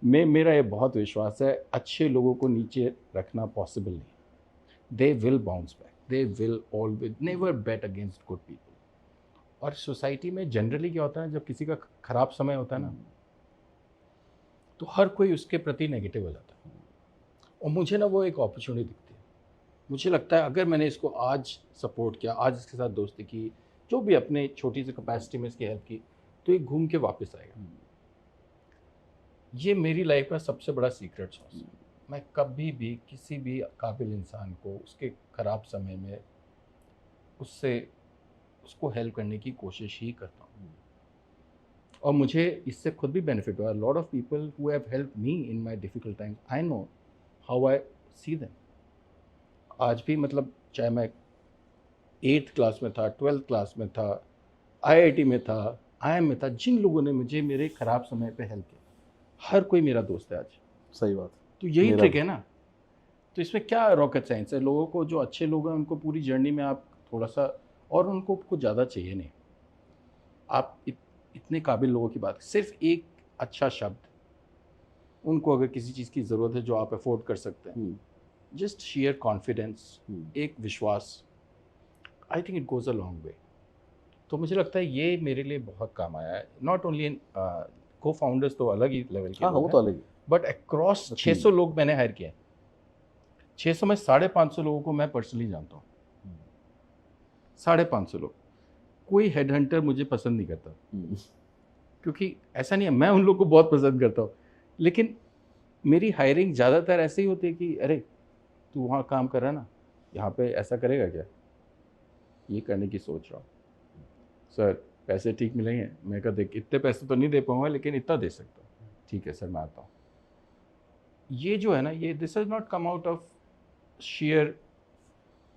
मेरा ये बहुत विश्वास है, अच्छे लोगों को नीचे रखना पॉसिबल नहीं। They will bounce back, they will always, never bet against good people. और सोसाइटी में जनरली क्या होता है, जब किसी का खराब समय होता है ना, तो हर कोई उसके प्रति नेगेटिव हो जाता है। और मुझे ना वो एक अपॉर्चुनिटी दिखती है। मुझे लगता है अगर मैंने इसको आज सपोर्ट किया, आज इसके साथ दोस्ती की, जो भी अपने छोटी सी कैपेसिटी में इसकी हेल्प की, तो ये घूम के वापस आएगा। ये मेरी लाइफ का सबसे बड़ा सीक्रेट सॉस है। मैं कभी भी किसी भी काबिल इंसान को उसके ख़राब समय में उसको हेल्प करने की कोशिश ही करता हूँ। और मुझे इससे खुद भी बेनिफिट हुआ। Lot of people who have help me in my difficult times, I know how I see them. आज भी मतलब चाहे मैं 8th क्लास में था, 12th क्लास में था, IIT में था, IIM में था, जिन लोगों ने मुझे मेरे ख़राब समय पे हेल्प किया, हर कोई मेरा दोस्त है आज। सही बात। तो यही मेरा ट्रिक है ना। तो इसमें क्या रॉकेट साइंस है। लोगों को, जो अच्छे लोग हैं, उनको पूरी जर्नी में आप थोड़ा सा, और उनको कुछ ज़्यादा चाहिए नहीं। आप इतने काबिल लोगों की बात, सिर्फ एक अच्छा शब्द, उनको अगर किसी चीज़ की ज़रूरत है जो आप अफोर्ड कर सकते हैं, जस्ट शेयर कॉन्फिडेंस, एक विश्वास, आई think it goes a long way. तो मुझे लगता है ये मेरे लिए बहुत काम आया है। नॉट ओनली इन को फाउंडर्स तो अलग ही लेवल के हाँ, वो लोग तो हैं, अलग ही। बट अक्रॉस 600 लोग मैंने हायर किए हैं। 600 में 550 लोगों को मैं पर्सनली जानता हूँ। 550 लोग। कोई हेडहंटर मुझे पसंद नहीं करता, क्योंकि ऐसा नहीं है, मैं उन लोगों को बहुत पसंद करता हूँ, लेकिन मेरी हायरिंग ज़्यादातर ऐसे ही होती है कि अरे तू वहाँ काम कर रहा है ना, यहाँ पे ऐसा करेगा क्या, ये करने की सोच रहा हूँ सर, पैसे ठीक मिलेंगे। मैं कहा देख, इतने पैसे तो नहीं दे पाऊँगा, लेकिन इतना दे सकता हूँ। ठीक है सर, मैं आता हूँ। ये जो है ना, ये this has not come out of share,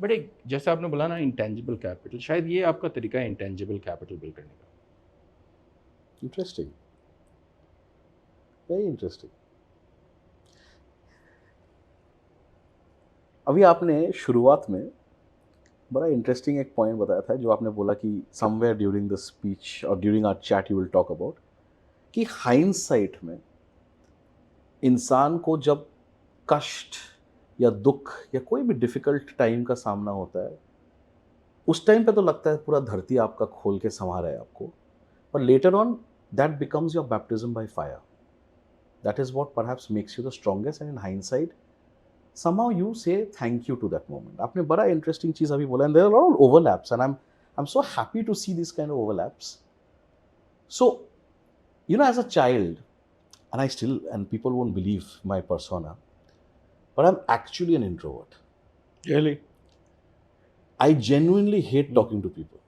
but एक, जैसे आपने बोला ना, इंटेंजिबल कैपिटल, शायद ये आपका तरीका है इंटेंजिबल कैपिटल बिल्ड करने का। Interesting, very interesting. अभी आपने शुरुआत में बड़ा इंटरेस्टिंग एक पॉइंट बताया था, जो आपने बोला कि समवेयर ड्यूरिंग द स्पीच और during our chat you will talk about, कि हाइंडसाइट में इंसान को जब कष्ट या दुख या कोई भी डिफिकल्ट टाइम का सामना होता है, उस टाइम पे तो लगता है पूरा धरती आपका खोल के संवारा है आपको, पर later on that becomes your baptism by fire. That is what perhaps makes you the strongest, and in hindsight somehow you say thank you to that moment. आपने बड़ा इंटरेस्टिंग चीज़ अभी बोला, and there are a lot of overlaps, and I'm so happy to see this kind of overlaps. So, you know, as a child, and people won't believe my persona, but I'm actually an introvert. Really? I genuinely hate talking to people.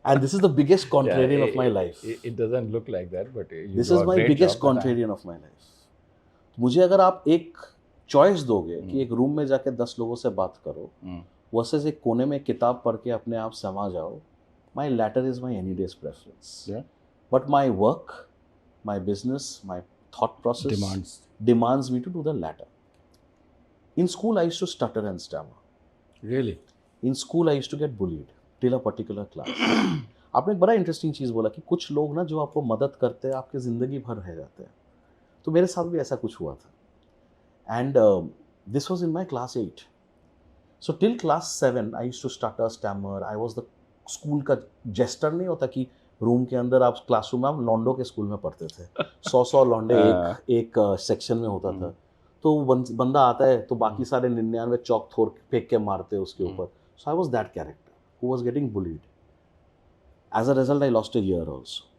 And this is the biggest contrarian of my life. It doesn't look like that, but This is my biggest contrarian of my life. मुझे अगर आप एक चॉइस दोगे कि एक रूम में जाके 10 लोगों से बात करो, वर्सेस एक कोने में किताब पढ़ के अपने आप समा जाओ, my latter is my any days preference. But my work, my business, my thought process demands me to do the latter. In school, I used to stutter and stammer. Really? In school, I used to get bullied till a particular class. आपने एक बड़ा इंटरेस्टिंग चीज़ बोला कि कुछ लोग ना जो आपको मदद करते हैं, आपके ज़िंदगी भर रह जाते हैं। तो मेरे साथ भी ऐसा कुछ हुआ था, and this was in my class 8. So till class 7 I used to stutter, stammer. I was the school का जेस्टर नहीं होता कि रूम के अंदर आप क्लासरूम में आप लॉन्डो के स्कूल में पढ़ते थे, 100 लॉन्डे एक सेक्शन में होता था। तो बंदा आता है तो बाकी सारे 99 चौक थोर फेंक के मारते हैं उसके ऊपर। So I was that character who was getting bullied. As a result I lost a year also.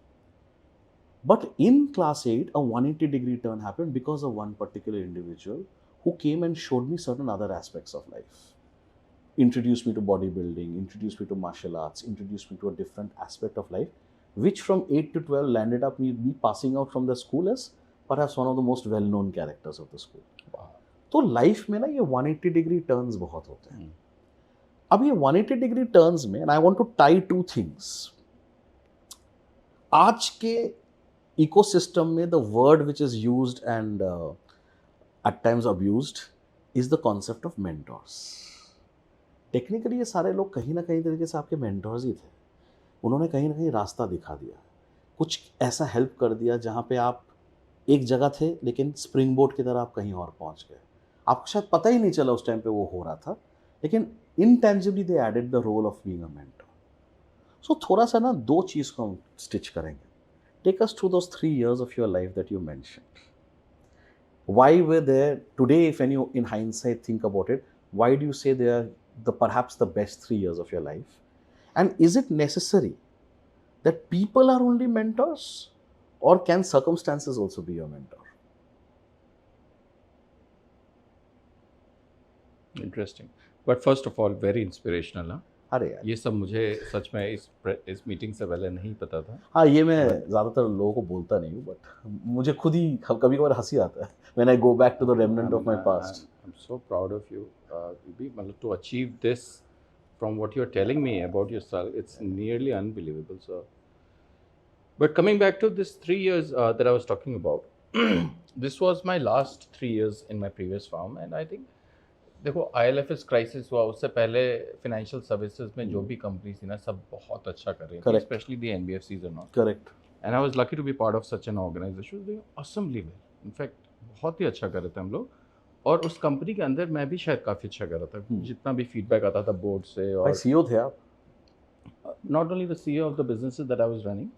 But in class 8, a 180-degree turn happened because of one particular individual who came and showed me certain other aspects of life. Introduced me to bodybuilding, introduced me to martial arts, introduced me to a different aspect of life, which from 8 to 12 landed up me passing out from the school as perhaps one of the most well-known characters of the school. Wow. तो लाइफ में ना ये 180-degree turns बहुत होते हैं। अब ये 180-degree turns में, and I want to tie two things. आज के ecosystem में the word which is used and at times abused is the concept of mentors. Technically ये सारे लोग कहीं ना कहीं तरीके से आपके मेंटर्स ही थे। उन्होंने कहीं ना कहीं रास्ता दिखा दिया, कुछ ऐसा हेल्प कर दिया जहाँ पे आप एक जगह थे लेकिन स्प्रिंग बोर्ड की तरह आप कहीं और पहुँच गए। आपको शायद पता ही नहीं चला उस टाइम पे वो हो रहा था, लेकिन intangibly they added the role of being a mentor. So थोड़ा सा ना दो चीज़ को हम स्टिच करेंगे। Take us through those 3 years of your life that you mentioned. Why were there today, if any, in hindsight, think about it, why do you say they are perhaps the best 3 years of your life? And is it necessary that people are only mentors, or can circumstances also be your mentor? Interesting. But first of all, very inspirational. Huh? अरे यार, ये सब मुझे सच में इस मीटिंग से पहले नहीं पता था। हाँ, ये मैं ज़्यादातर लोगों को बोलता नहीं हूँ, बट मुझे खुद ही कभी कभार हंसी आता है when I go back to the remnant of my past. I'm so proud of you. मतलब to achieve this from what you're telling me about yourself, it's nearly unbelievable, sir. But coming back to this 3 years that I was talking about, this was my last 3 years in my previous firm, and I think देखो IL&FS क्राइसिस हुआ, उससे पहले फाइनेंशियल सर्विसेज में जो भी कंपनीज थी ना, सब बहुत अच्छा कर रही थी, स्पेशली द NBFCs और not. Correct. And I was lucky to be part of such an organisation doing awesomely well. In fact बहुत ही अच्छा कर रहे थे हम लोग, और उस कंपनी के अंदर मैं भी शायद काफ़ी अच्छा कर रहा था। जितना भी फीडबैक आता था बोर्ड से, और CEO थे आप? Not only the CEO of the businesses that I was running,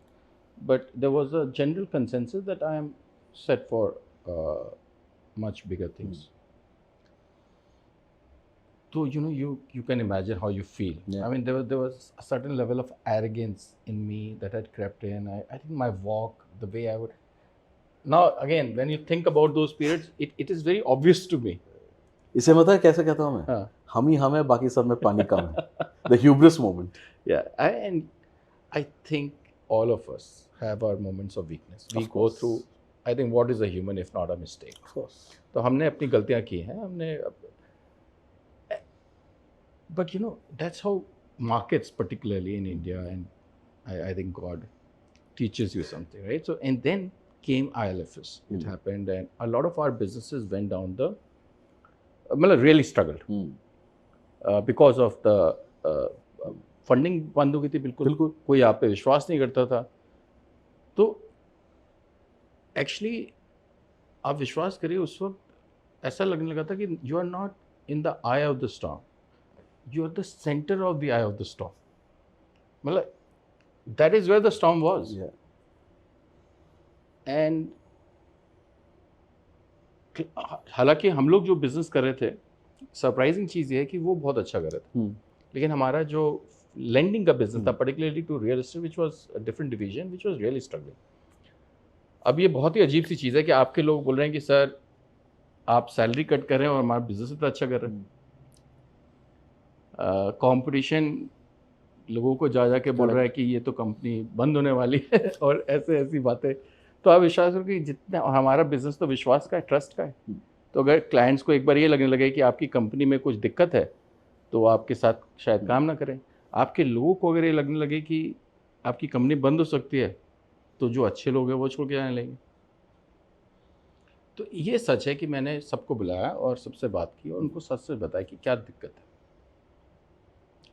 but there was a general consensus that I am set for much bigger things. So you can imagine how you feel. Yeah. I mean, there was a certain level of arrogance in me that had crept in. I think my walk, the way I would. Now again, when you think about those periods, it is very obvious to me. इसे मतलब कैसे कहता हूँ मैं? हम ही हम है, बाकी सब में पानी कम है. The hubris moment. Yeah, and I think all of us have our moments of weakness. We go through. I think what is a human if not a mistake? Of course. तो हमने अपनी गलतियाँ की हैं, हमने. But that's how markets, particularly in India, and I think God teaches you something, right? So, and then came IL&FS. It happened, and a lot of our businesses went down the, really struggled because of the funding बंद हो गई थी बिल्कुल, कोई आप पे विश्वास नहीं करता था. तो एक्चुअली आप विश्वास करिए, उस वक्त ऐसा लगने लगा था कि you are not in the eye of the storm. You are the center of the eye of the storm. मतलब that is where the storm was. Yeah. And हालांकि हम लोग जो बिजनेस कर रहे थे, सरप्राइजिंग चीज़ ये है कि वो बहुत अच्छा कर रहे थे, लेकिन हमारा जो लेंडिंग का बिजनेस था, particularly to real estate, which was a different division, which was really struggling. अब ये बहुत ही अजीब सी चीज़ है कि आपके लोग बोल रहे हैं कि सर आप सैलरी कट कर रहे हैं और हमारा बिजनेस इतना अच्छा कर रहे हैं. कंपटीशन लोगों को जा के बोल रहा है कि ये तो कंपनी बंद होने वाली है और ऐसी बातें. तो आप विश्वास करो कि जितना हमारा बिजनेस तो विश्वास का है, ट्रस्ट का है. तो अगर क्लाइंट्स को एक बार ये लगने लगे कि आपकी कंपनी में कुछ दिक्कत है, तो वो आपके साथ शायद काम ना करें. आपके लोगों को अगर ये लगने लगे कि आपकी कंपनी बंद हो सकती है, तो जो अच्छे लोग हैं वो छोड़ के जाने लगेंगे. तो ये सच है कि मैंने सबको बुलाया और सबसे बात की और उनको सच सच बताया कि क्या दिक्कत है.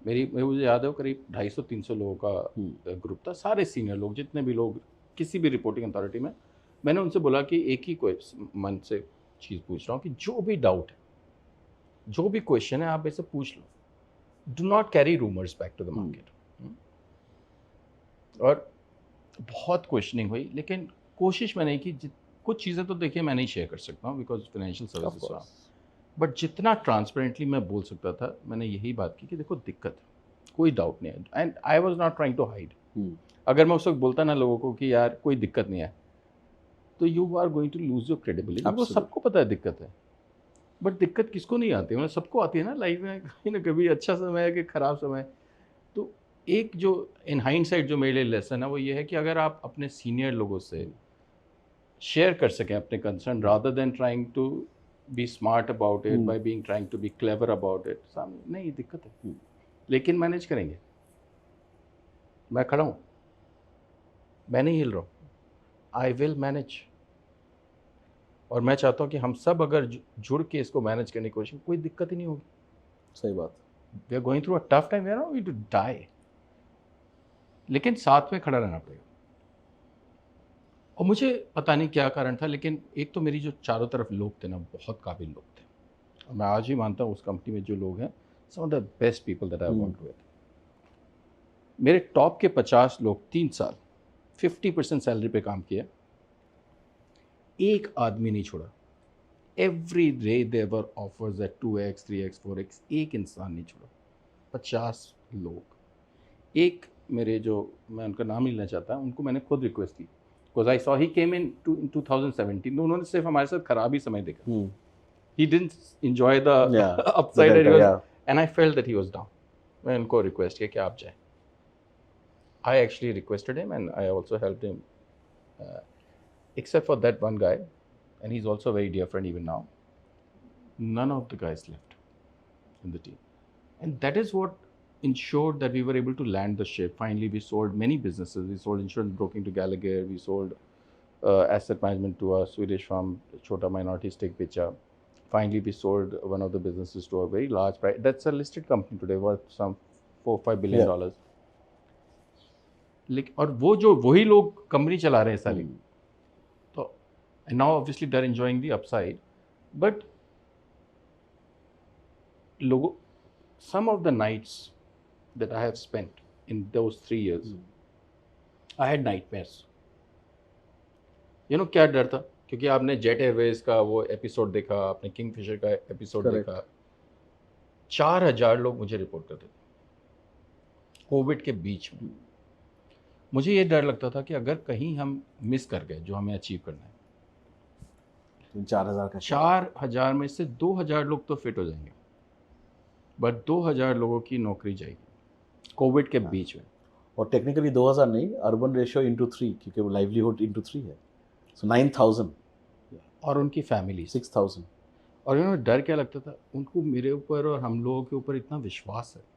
मुझे याद है करीब 250-300 लोगों का ग्रुप था, सारे सीनियर लोग, जितने भी लोग किसी भी रिपोर्टिंग अथॉरिटी में. मैंने उनसे बोला कि एक ही कोई मन से चीज़ पूछ रहा हूँ कि जो भी डाउट है, जो भी क्वेश्चन है, आप ऐसे पूछ लो. Do not carry rumours back to the market. और बहुत क्वेश्चनिंग हुई, लेकिन कोशिश मैंने की। कुछ चीज़ें तो देखिए मैं नहीं शेयर कर सकता हूँ because financial Of services, course. But जितना ट्रांसपेरेंटली मैं बोल सकता था मैंने यही बात की कि देखो दिक्कत है, कोई डाउट नहीं है, and I was not trying to hide. Hmm. अगर मैं उस वक्त बोलता ना लोगों को कि यार कोई दिक्कत नहीं है, तो you are going to lose your credibility. वो Absolutely. सबको पता है दिक्कत है, बट दिक्कत किसको नहीं आती, मतलब सबको आती है ना लाइफ में, कहीं ना कभी अच्छा समय है कि खराब समय। तो एक जो इन हाइंडसाइट जो मेरे लिए लेसन है वो ये है कि अगर आप अपने सीनियर लोगों से शेयर कर सकें अपने concern, rather than trying to be smart about it by being trying to be clever about it, सामने नहीं दिक्कत है लेकिन मैनेज करेंगे। मैं खड़ा हूँ, मैं नहीं हिल रहा हूँ, आई विल मैनेज। और मैं चाहता हूँ कि हम सब अगर जुड़ के इसको मैनेज करने की कोशिश, कोई दिक्कत ही नहीं होगी। सही बात. We are going through a tough time, we are not going to die, लेकिन साथ में खड़ा रहना पड़ेगा। और मुझे पता नहीं क्या कारण था, लेकिन एक तो मेरी जो चारों तरफ लोग थे ना, बहुत काबिल लोग थे, और मैं आज ही मानता हूँ उस कंपनी में जो लोग हैं, some of the best people that I worked with. मेरे टॉप के 50 लोग 3 साल 50% सैलरी पे काम किया, एक आदमी नहीं छोड़ा। Every day their offers at 2x 3x 4x, एक इंसान नहीं छोड़ा। 50 लोग। एक मेरे जो, मैं उनका नाम नहीं लेना चाहता, उनको मैंने खुद रिक्वेस्ट की, बिकॉज आई सॉ ही केम इन 2017, तो उन्होंने सिर्फ हमारे साथ खराब ही समय देखा। Hmm. He didn't enjoy the Yeah. upside, The and he delta, was, yeah. and I felt that he was down. मैं उनको रिक्वेस्ट किया कि आप जाएं। I actually requested him and I also helped him, except for that one guy, and he's also a very dear friend even now. None of the guys left in the team, and that is what ensured that we were able to land the ship. Finally, we sold many businesses. We sold insurance broking to Gallagher. We sold asset management to a Swedish firm, Chota minority stake becha. Finally, we sold one of the businesses to a very large price. That's a listed company today, worth some $4-5 billion. Yeah. लेकिन और वो जो वही लोग कंपनी चला रहे हैं सारी, तो now obviously they are enjoying the upside, but लोगों, some of the nights that I have spent in those 3 years, I had nightmares. You know क्या डर था? क्योंकि आपने जेट एयरवेज का वो एपिसोड देखा, आपने किंगफिशर का एपिसोड देखा, 4000 लोग मुझे रिपोर्ट करते थे कोविड के बीच में। मुझे ये डर लगता था कि अगर कहीं हम मिस कर गए जो हमें अचीव करना है, 4000 का 4000 में से 2000 लोग तो फिट हो जाएंगे, बट 2000 लोगों की नौकरी जाएगी कोविड के बीच में। और टेक्निकली 2000 नहीं, अर्बन रेशियो इंटू 3, क्योंकि वो लाइवलीहुड इंटू 3 है, सो 9000 और उनकी फैमिली 6000। और यू नो डर क्या लगता था उनको, मेरे ऊपर और हम लोगों के ऊपर इतना विश्वास है।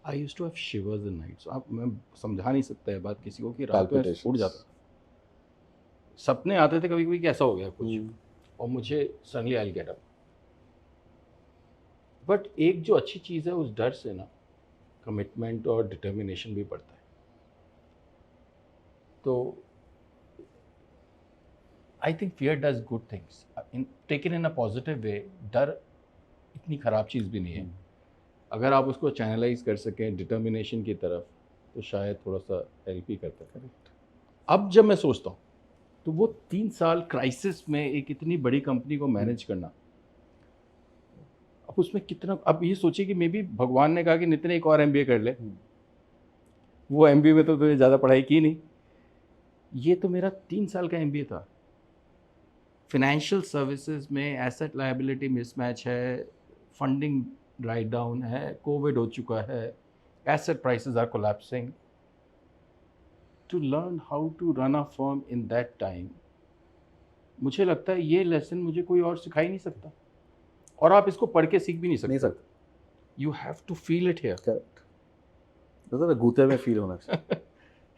I used to have shivers in nights. आप, मैं समझा नहीं सकता है बात किसी को कि रात में उठ जाता था, सपने आते थे कभी कभी कि ऐसा हो गया कुछ, और मुझे suddenly I will get up. But एक जो अच्छी चीज़ है उस डर से ना, कमिटमेंट और डिटर्मिनेशन भी बढ़ता है। तो I think fear does good things, taken in a positive way. डर इतनी ख़राब चीज़ भी नहीं है, अगर आप उसको चैनलाइज कर सकें डिटर्मिनेशन की तरफ, तो शायद थोड़ा सा हेल्प ही करता है। अब जब मैं सोचता हूँ तो वो 3 साल क्राइसिस में एक इतनी बड़ी कंपनी को मैनेज करना, अब उसमें कितना, अब ये सोचिए कि मे बी भगवान ने कहा कि नितिन एक और MBA कर ले, वो MBA में तो तुमने ज़्यादा पढ़ाई की नहीं, ये तो मेरा 3 साल का MBA था। फाइनेंशियल सर्विसेज में एसेट लायबिलिटी मिसमैच है, फंडिंग राइट डाउन है, कोविड हो चुका है, asset prices are collapsing. To learn how to run a firm in that time, मुझे लगता है ये लेसन मुझे कोई और सिखा ही नहीं सकता, और आप इसको पढ़ के सीख भी नहीं सकते। You have to feel it here. Correct, तो गूते में फील होना चाहिए।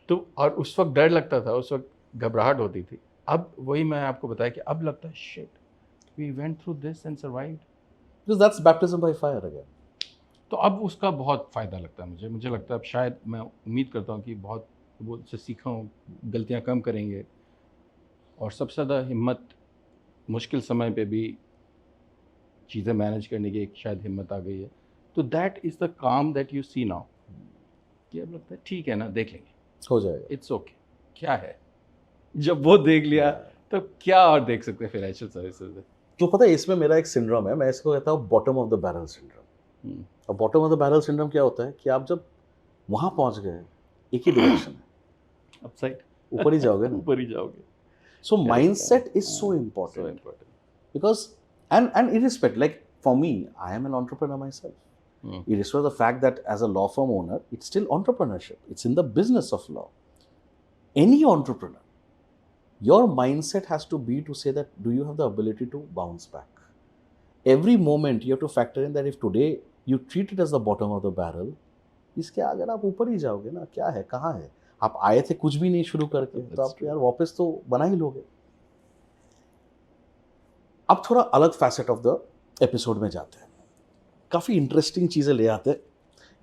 तो और उस वक्त डर लगता था, उस वक्त घबराहट होती थी। अब वही मैं आपको बताया कि अब लगता है shit, we went through this and survived. Because that's baptism by fire again. तो अब उसका बहुत फ़ायदा लगता है मुझे। मुझे लगता है अब शायद, मैं उम्मीद करता हूँ कि बहुत वो से सीखा हूँ, गलतियाँ कम करेंगे, और सबसे ज़्यादा हिम्मत, मुश्किल समय पे भी चीज़ें मैनेज करने की एक शायद हिम्मत आ गई है। तो दैट इज़ द काम दैट यू सी नाउ, कि अब लगता है ठीक है ना, देख लेंगे। हो जाएगा। इट्स ओके क्या है, जब वो देख लिया तो क्या और देख सकते हैं फाइनेंशियल सर्विसेज में। तो पता है इसमें मेरा एक सिंड्रोम है, मैं इसको कहता हूँ bottom of the barrel syndrome. और bottom of the barrel syndrome क्या होता है कि आप जब वहाँ पहुँच गए, एक ही डायरेक्शन है, अपसाइड ऊपर ही जाओगे ना। ऊपर ही जाओगे। So mindset is so important. So important. Because and irrespective, like for me, I am an entrepreneur myself. Irrespective of the fact that as a law firm owner, it's still entrepreneurship. It's in the business of law. Any entrepreneur, your mindset has to be to say that do you have the ability to bounce back? Every moment you have to factor in that if today you treat it as the bottom of the barrel, इसके अगर आप ऊपर ही जाओगे ना, क्या है, कहाँ है, आप आए थे कुछ भी नहीं शुरू करके, तो आप यार वापस तो बना ही लोगे। अब थोड़ा अलग फैसेट ऑफ द एपिसोड में जाते हैं, काफ़ी इंटरेस्टिंग चीज़ें ले आते हैं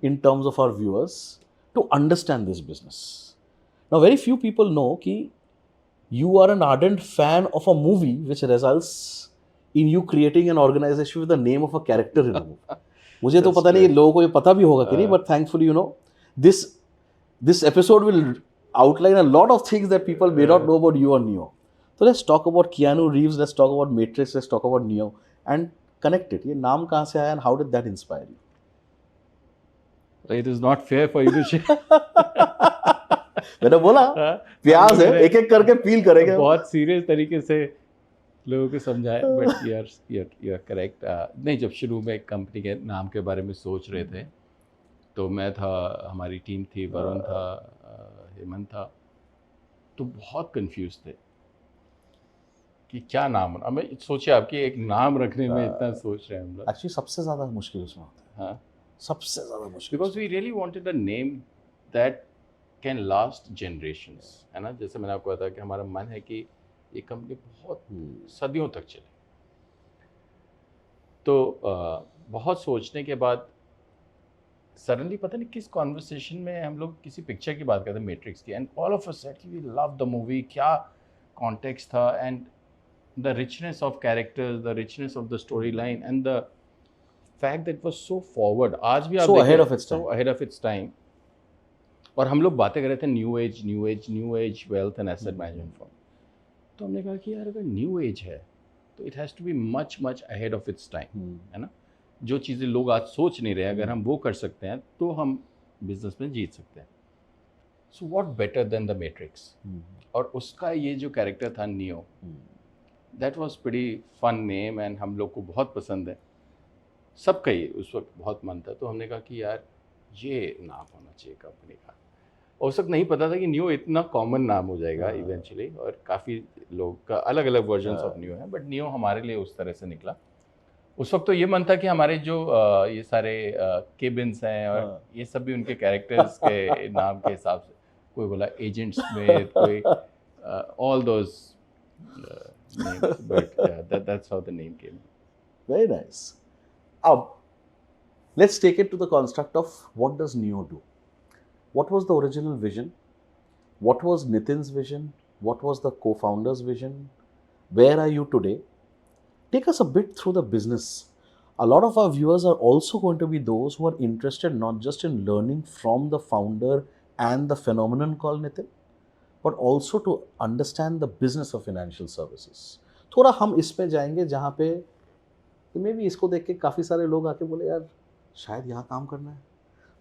in terms of our viewers to understand this business. Now very few people know कि you are an ardent fan of a movie which results in you creating an organisation with the name of a character in a movie. मुझे तो पता नहीं लोगों को ये पता भी होगा कि नहीं, but thankfully you know this episode will outline a lot of things that people may not know about you or Neo. So let's talk about Keanu Reeves, let's talk about Matrix, let's talk about Neo and connect it. ये नाम कहाँ से आया and how did that inspire you? It is not fair for you to share. मैंने बोला प्याज है, एक एक करके पील करेंगे। बहुत सीरियस तरीके से लोगों को समझाए, बट यू आर करेक्ट। नहीं, जब शुरू में कंपनी के नाम के बारे में सोच रहे थे तो मैं था, हमारी टीम थी, वरुण था, हेमंत था, तो बहुत कंफ्यूज थे कि क्या नाम। अब मैं सोचिए आपकी एक नाम रखने में इतना सोच रहे हैं हम लोग। एक्चुअली सबसे ज़्यादा मुश्किल उसमें होता है। हाँ, सबसे ज़्यादा मुश्किल, because we really wanted a name that can last generations, है ना। जैसे मैंने आपको बताया कि हमारा मन है कि ये कंपनी बहुत सदियों तक चले। तो बहुत सोचने के बाद सडनली पता नहीं किस कॉन्वर्सेशन में हम लोग किसी पिक्चर की बात करते हैं, मैट्रिक्स की, and all of a sudden we love the movie. क्या कॉन्टेक्स्ट था, and the richness of characters, the richness of the story line, and the fact that was so forward. आज भी आप So देखें, ahead of its time. so ahead of its time। और हम लोग बातें कर रहे थे new age wealth and asset management form. तो हमने कहा कि यार अगर न्यू एज है तो it has to be much ahead of its time, है ना। जो चीज़ें लोग आज सोच नहीं रहे, अगर हम वो कर सकते हैं तो हम बिजनेस में जीत सकते हैं। So what better than the Matrix. और उसका ये जो कैरेक्टर था Neo, that was pretty fun name, and हम लोग को बहुत पसंद है, सबका ही उस वक्त बहुत मन था। तो हमने कहा कि यार ये नाम होना चाहिए कंपनी का। उस वक्त नहीं पता था कि नियो इतना कॉमन नाम हो जाएगा इवेंचुअली, और काफ़ी लोग का अलग अलग वर्जन्स ऑफ नियो है, बट नियो हमारे लिए उस तरह से निकला। उस वक्त तो ये मन था कि हमारे जो ये सारे केबिन्स हैं और ये सब भी उनके कैरेक्टर्स के नाम के हिसाब से, कोई बोला एजेंट्स में, कोई all those names, but that's how the name came. Very nice. Let's take it to the construct of what does Neo do? What was the original vision? What was Nitin's vision? What was the co-founder's vision? Where are you today? Take us a bit through the business. A lot of our viewers are also going to be those who are interested not just in learning from the founder and the phenomenon called Nitin, but also to understand the business of financial services. थोड़ा हम इस पे जाएंगे जहाँ पे मे बी इसको देख के काफ़ी सारे लोग आके बोले यार शायद यहाँ काम करना है,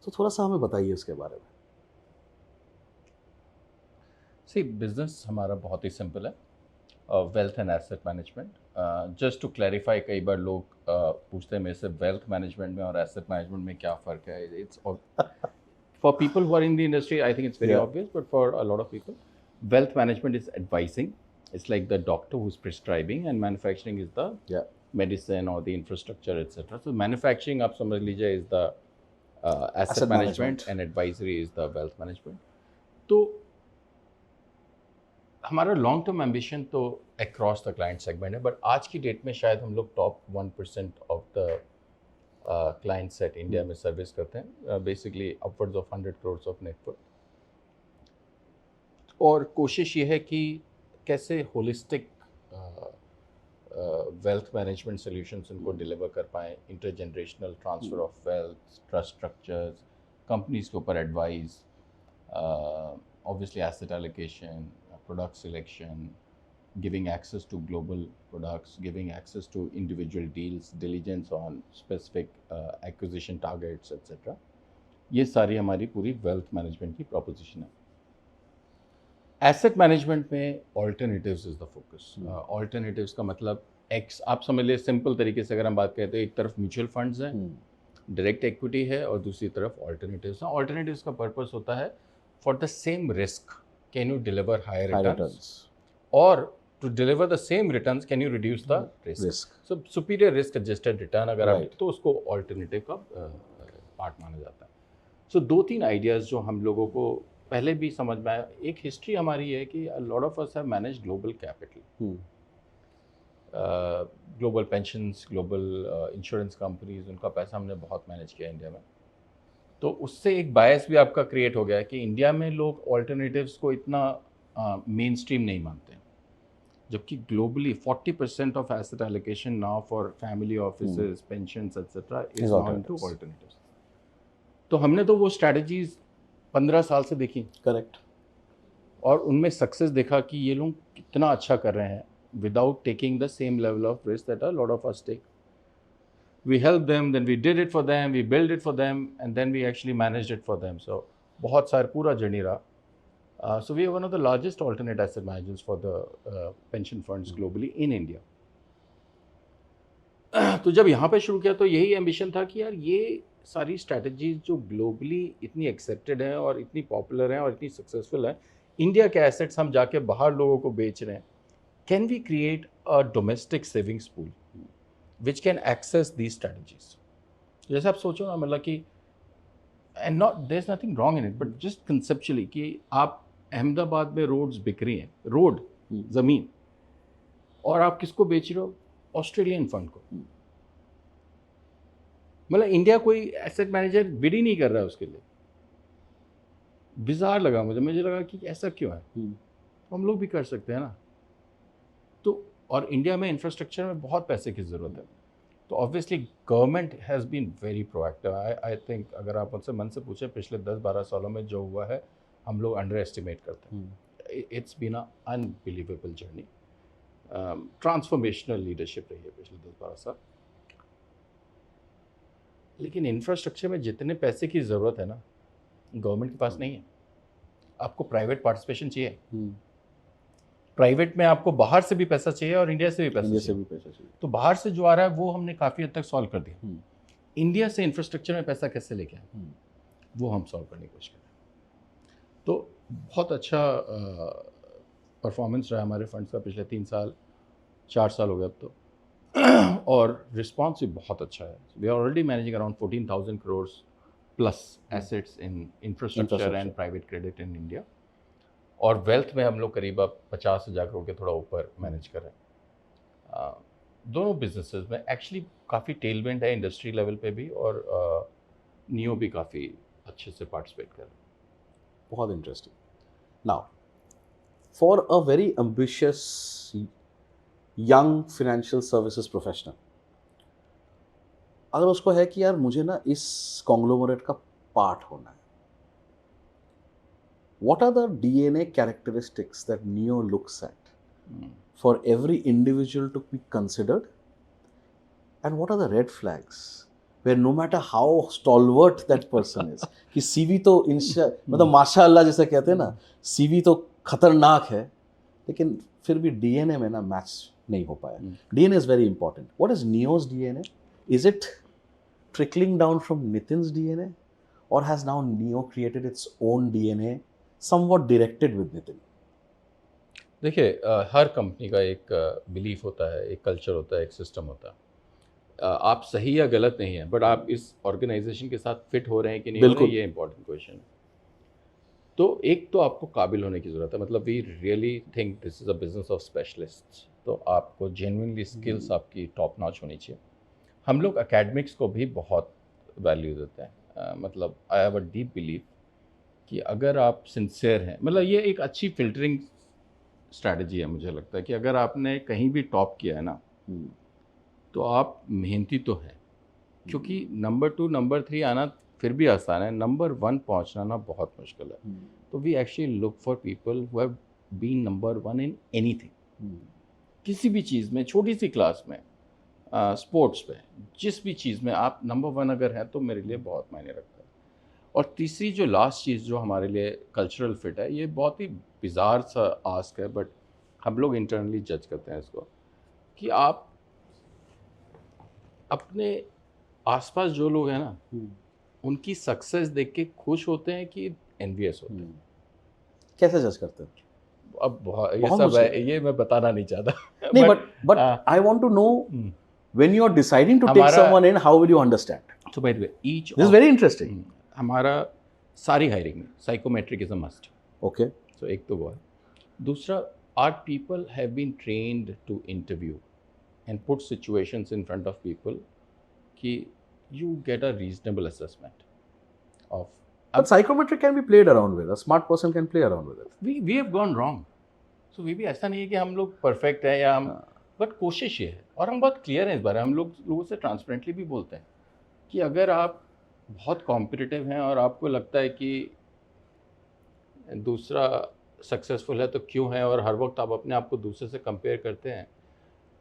तो थोड़ा सा हमें बताइए इसके बारे में। सी, बिजनेस हमारा बहुत ही सिंपल है, wealth and asset management. Just to clarify, कई बार लोग पूछते हैं मेरे से वेल्थ मैनेजमेंट में और एसेट मैनेजमेंट में क्या फ़र्क है। It's for people who are in the industry I think it's very obvious, but for a lot of people wealth management is advising. It's like the doctor who's prescribing, and manufacturing is the medicine or the infrastructure, etc. So manufacturing, आप समझ लीजिए, is the asset management, and advisory is the wealth management. तो हमारा लॉन्ग टर्म एम्बिशन तो अक्रॉस द क्लाइंट सेगमेंट है, बट आज की डेट में शायद हम लोग top 1% of the client set India में सर्विस करते हैं, basically upwards of 100 crores of network. और कोशिश ये है कि कैसे होलिस्टिक वेल्थ मैनेजमेंट सॉल्यूशंस उनको डिलीवर कर पाएँ, intergenerational transfer of wealth, trust structures, companies के ऊपर advice, obviously asset allocation, product selection, giving access to global products, giving access to individual deals, diligence on specific acquisition targets, etc. ये सारी हमारी पूरी वेल्थ मैनेजमेंट की प्रोपोजिशन है. एसेट मैनेजमेंट में alternatives is the focus. Alternatives का मतलब एक्स, आप समझ लीजिए सिंपल तरीके से अगर हम बात करें तो एक तरफ म्यूचुअल फंड्स हैं, डायरेक्ट इक्विटी है, और दूसरी तरफ ऑल्टरनेटिव्स हैं. ऑल्टरनेटिव्स का पर्पस होता है for the same risk can you deliver higher returns, और to deliver the same returns can you reduce the risk. So superior risk adjusted return अगर आप, तो उसको ऑल्टरनेटिव का पार्ट माना जाता है. सो 2-3 आइडियाज़ जो हम लोगों को पहले भी समझ में आया. एक हिस्ट्री हमारी है कि lot of us have manage global capital, global pensions, global insurance companies, उनका पैसा हमने बहुत मैनेज किया इंडिया में. तो उससे एक बायस भी आपका क्रिएट हो गया है कि इंडिया में लोग ऑल्टरनेटिव्स को इतना मेन स्ट्रीम नहीं मानते, जबकि globally 40% of asset allocation now for family offices, pensions etcetera is now into alternatives. तो हमने तो वो स्ट्रैटेजीज 15 साल से देखी, करेक्ट, और उनमें सक्सेस देखा कि ये लोग कितना अच्छा कर रहे हैं without taking the same level of risk that a lot of us take. We helped them, then we did it for them, we built it for them, and then we actually managed it for them. So बहुत सारा पूरा जर्नी रहा. So we are one of the largest alternate asset managers for the pension funds globally in India. तो जब यहाँ पे शुरू किया तो यही एम्बिशन था कि यार ये सारी स्ट्रैटेजीज जो ग्लोबली इतनी एक्सेप्टेड हैं और इतनी पॉपुलर हैं और इतनी सक्सेसफुल हैं, इंडिया के एसेट्स हम जाके बाहर लोगों को बेच रहे हैं. Can we create a domestic savings pool which can access these strategies? जैसे आप सोचो ना, मतलब कि and not there's nothing wrong in it, but just conceptually कि आप अहमदाबाद में रोड्स बिक रही हैं, रोड ज़मीन, और आप किसको बेच रहे हो? ऑस्ट्रेलियन फंड को. मतलब इंडिया कोई एसेट मैनेजर बिड ही नहीं कर रहा है उसके लिए. बिजार लगा मुझे लगा कि ऐसा क्यों है. तो हम लोग भी कर सकते हैं ना. तो और इंडिया में इंफ्रास्ट्रक्चर में बहुत पैसे की ज़रूरत है. तो obviously government has been very proactive. I think अगर आप मुझसे मन से पूछें पिछले 10-12 सालों में जो हुआ है, हम लोग अंडर एस्टिमेट करते हैं. It's been a unbelievable journey. Transformational leadership रही है पिछले 10-12 साल. लेकिन इंफ्रास्ट्रक्चर में जितने पैसे की ज़रूरत है ना, गवर्नमेंट के पास नहीं है. आपको प्राइवेट पार्टिसिपेशन चाहिए. प्राइवेट में आपको बाहर से भी पैसा चाहिए और इंडिया से भी पैसा चाहिए. तो बाहर से जो आ रहा है वो हमने काफ़ी हद तक सॉल्व कर दिया. इंडिया से इंफ्रास्ट्रक्चर में पैसा कैसे लेके आए, वो हम सॉल्व करने की कोशिश कर रहे हैं. तो बहुत अच्छा परफॉर्मेंस रहा हमारे फंड्स का पिछले 3-4 साल हो गए अब तो. और रिस्पॉन्स भी बहुत अच्छा है. We are already managing around 14,000 crores plus assets in infrastructure and private credit in India. और वेल्थ में हम लोग करीब अब 50,000 करोड़ के थोड़ा ऊपर मैनेज कर रहे हैं. दोनों बिजनेसेस में एक्चुअली काफ़ी टेलमेंट है इंडस्ट्री लेवल पे भी, और नियो भी काफ़ी अच्छे से पार्टिसिपेट कर रहे हैं. बहुत interesting. Now for a very ambitious young financial services professional, अगर उसको है कि यार मुझे ना इस कॉन्ग्लोमरेट का पार्ट होना है, what are the DNA characteristics that Neo looks at for every individual to be considered, and what are the red flags where no matter how stalwart that person is, कि CV तो मतलब माशाअल्लाह जैसा कहते हैं ना, CV तो खतरनाक है, लेकिन फिर भी DNA में ना मैच नहीं हो पाया. DNA is very important. What is Neo's DNA? Is it trickling down from Nitin's DNA, or has now Neo created its own DNA somewhat directed with Nitin? देखिए, हर कंपनी का एक बिलीफ होता है, एक कल्चर होता है, एक सिस्टम होता है. आप सही या गलत नहीं है, बट आप इस ऑर्गेनाइजेशन के साथ फिट हो रहे हैं कि नहीं हो रहे हैं, ये इंपॉर्टेंट क्वेश्चन है. तो एक तो आपको काबिल होने की ज़रूरत है. मतलब we really think this is a business of specialist. तो आपको जेन्युइनली स्किल्स आपकी टॉप नॉच होनी चाहिए. हम लोग एकेडमिक्स को भी बहुत वैल्यू देते हैं. मतलब I have a deep belief कि अगर आप सिंसियर हैं, मतलब ये एक अच्छी फिल्टरिंग स्ट्रैटेजी है. मुझे लगता है कि अगर आपने कहीं भी टॉप किया है ना, तो आप मेहनती तो हैं, क्योंकि नंबर 2 नंबर 3 आना फिर भी आसान है, नंबर 1 पहुंचना ना बहुत मुश्किल है। तो we actually look for people who have been number 1 in anything, किसी भी चीज़ में, छोटी सी क्लास में, स्पोर्ट्स में, जिस भी चीज़ में आप नंबर 1 अगर हैं तो मेरे लिए बहुत मायने रखता है। और तीसरी जो लास्ट चीज़ जो हमारे लिए कल्चरल फिट है, ये बहुत ही बिजार सा आस्क है, बट हम लोग इंटरनली जज करते हैं इसको, कि आप अपने आसपास जो लोग हैं ना, उनकी सक्सेस देख के खुश होते हैं कि एनवियस होते हैं। कैसे जज करते हैं? अब ये बहुत सब मुश्किल है, ये मैं बताना नहीं चाहता। नहीं, but I want to know when you are deciding to take हमारा- someone in, how will you understand? So by the way, each This is very interesting. हमारा सारी हायरिंग में psychometric is a must. Okay. So एक तो वो है। दूसरा, are people have been trained to interview and put situations in front of people कि you get a reasonable assessment of. But psychometric can be played around with. A smart person can play around with it. We have gone wrong. So we भी ऐसा नहीं है कि हम लोग परफेक्ट हैं या हम, बट कोशिश ये है, और हम बहुत क्लियर हैं इस बारे में, हम लोगों से ट्रांसपेरेंटली भी बोलते हैं कि अगर आप बहुत कॉम्पिटिटिव हैं और आपको लगता है कि दूसरा सक्सेसफुल है तो क्यों है, और हर वक्त आप अपने आप को दूसरे से कंपेयर करते हैं,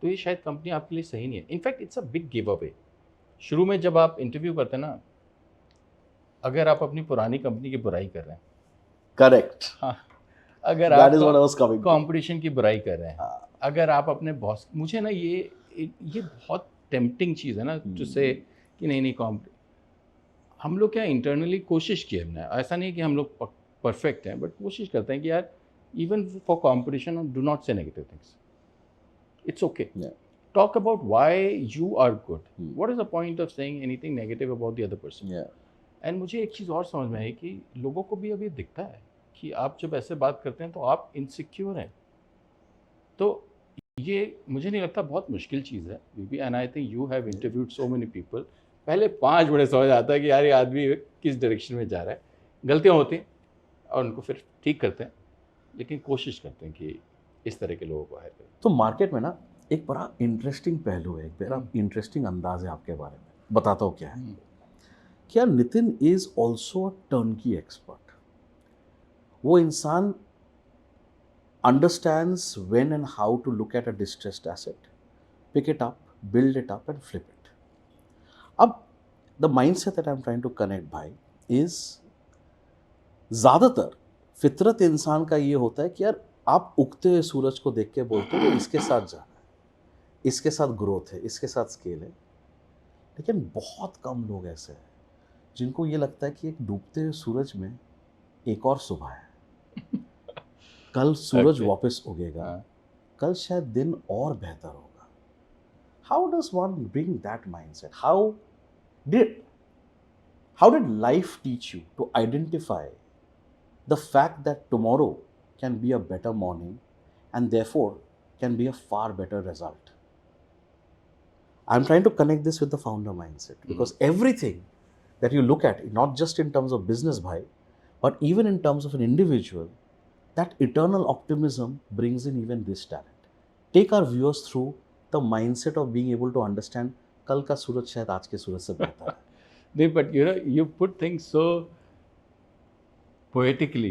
तो ये शायद कंपनी आपके लिए सही नहीं है। In fact it's a big give away. शुरू में जब आप इंटरव्यू करते हैं ना, अगर आप अपनी पुरानी कंपनी की बुराई कर रहे हैं, Correct. हाँ, अगर That is what I आप was coming to. कंपटीशन की बुराई कर रहे हैं, अगर आप अपने बॉस, मुझे ना ये बहुत टेम्पटिंग चीज़ है ना टू से कि नहीं हम लोग क्या इंटरनली कोशिश की हमने, ऐसा नहीं कि हम लोग परफेक्ट हैं, बट कोशिश करते हैं कि यार even for competition do not say negative things, it's okay, Yeah. Talk about why you are good, what is the point of saying anything negative about the other person. Yeah. And मुझे एक चीज़ और समझ में आई कि लोगों को भी अभी दिखता है कि आप जब ऐसे बात करते हैं तो आप इनसिक्योर हैं। तो ये मुझे नहीं लगता बहुत मुश्किल चीज़ है बीबी, and I think you have interviewed so many people. पहले 5 मिनट समझ आता है कि यार ये आदमी किस डायरेक्शन में जा रहा है, गलतियाँ होती हैं और उनको फिर ठीक करते हैं, लेकिन कोशिश करते हैं कि इस तरह के लोगों को हायर करें। तो मार्केट में ना एक बड़ा इंटरेस्टिंग पहलू है, एक बड़ा इंटरेस्टिंग अंदाज है आपके बारे में, बताता हूँ क्या है। क्या Nitin is also a turnkey expert. वो इंसान understands when and how to look at a distressed asset, pick it up, build it up and flip it. अब the mindset that I am trying to connect भाई इज, ज़्यादातर फितरत इंसान का ये होता है कि यार आप उगते हुए सूरज को देख के बोलते हो इसके साथ जाना है, इसके साथ ग्रोथ है, इसके साथ स्केल है। लेकिन बहुत कम लोग ऐसे हैं जिनको ये लगता है कि एक डूबते हुए सूरज में एक और सुबह है, कल सूरज Okay. वापस उगेगा, कल शायद दिन और बेहतर होगा। How does one bring that mindset? How did life teach you to identify the fact that tomorrow can be a better morning and therefore can be a far better result? I'm trying to connect this with the founder mindset because everything that you look at, not just in terms of business, bhai, but even in terms of an individual, that eternal optimism brings in even this talent. Take our viewers through the mindset of being able to understand कल का सूरज शायद आज के सूरज से बेहतर है। नहीं, but you put things so poetically,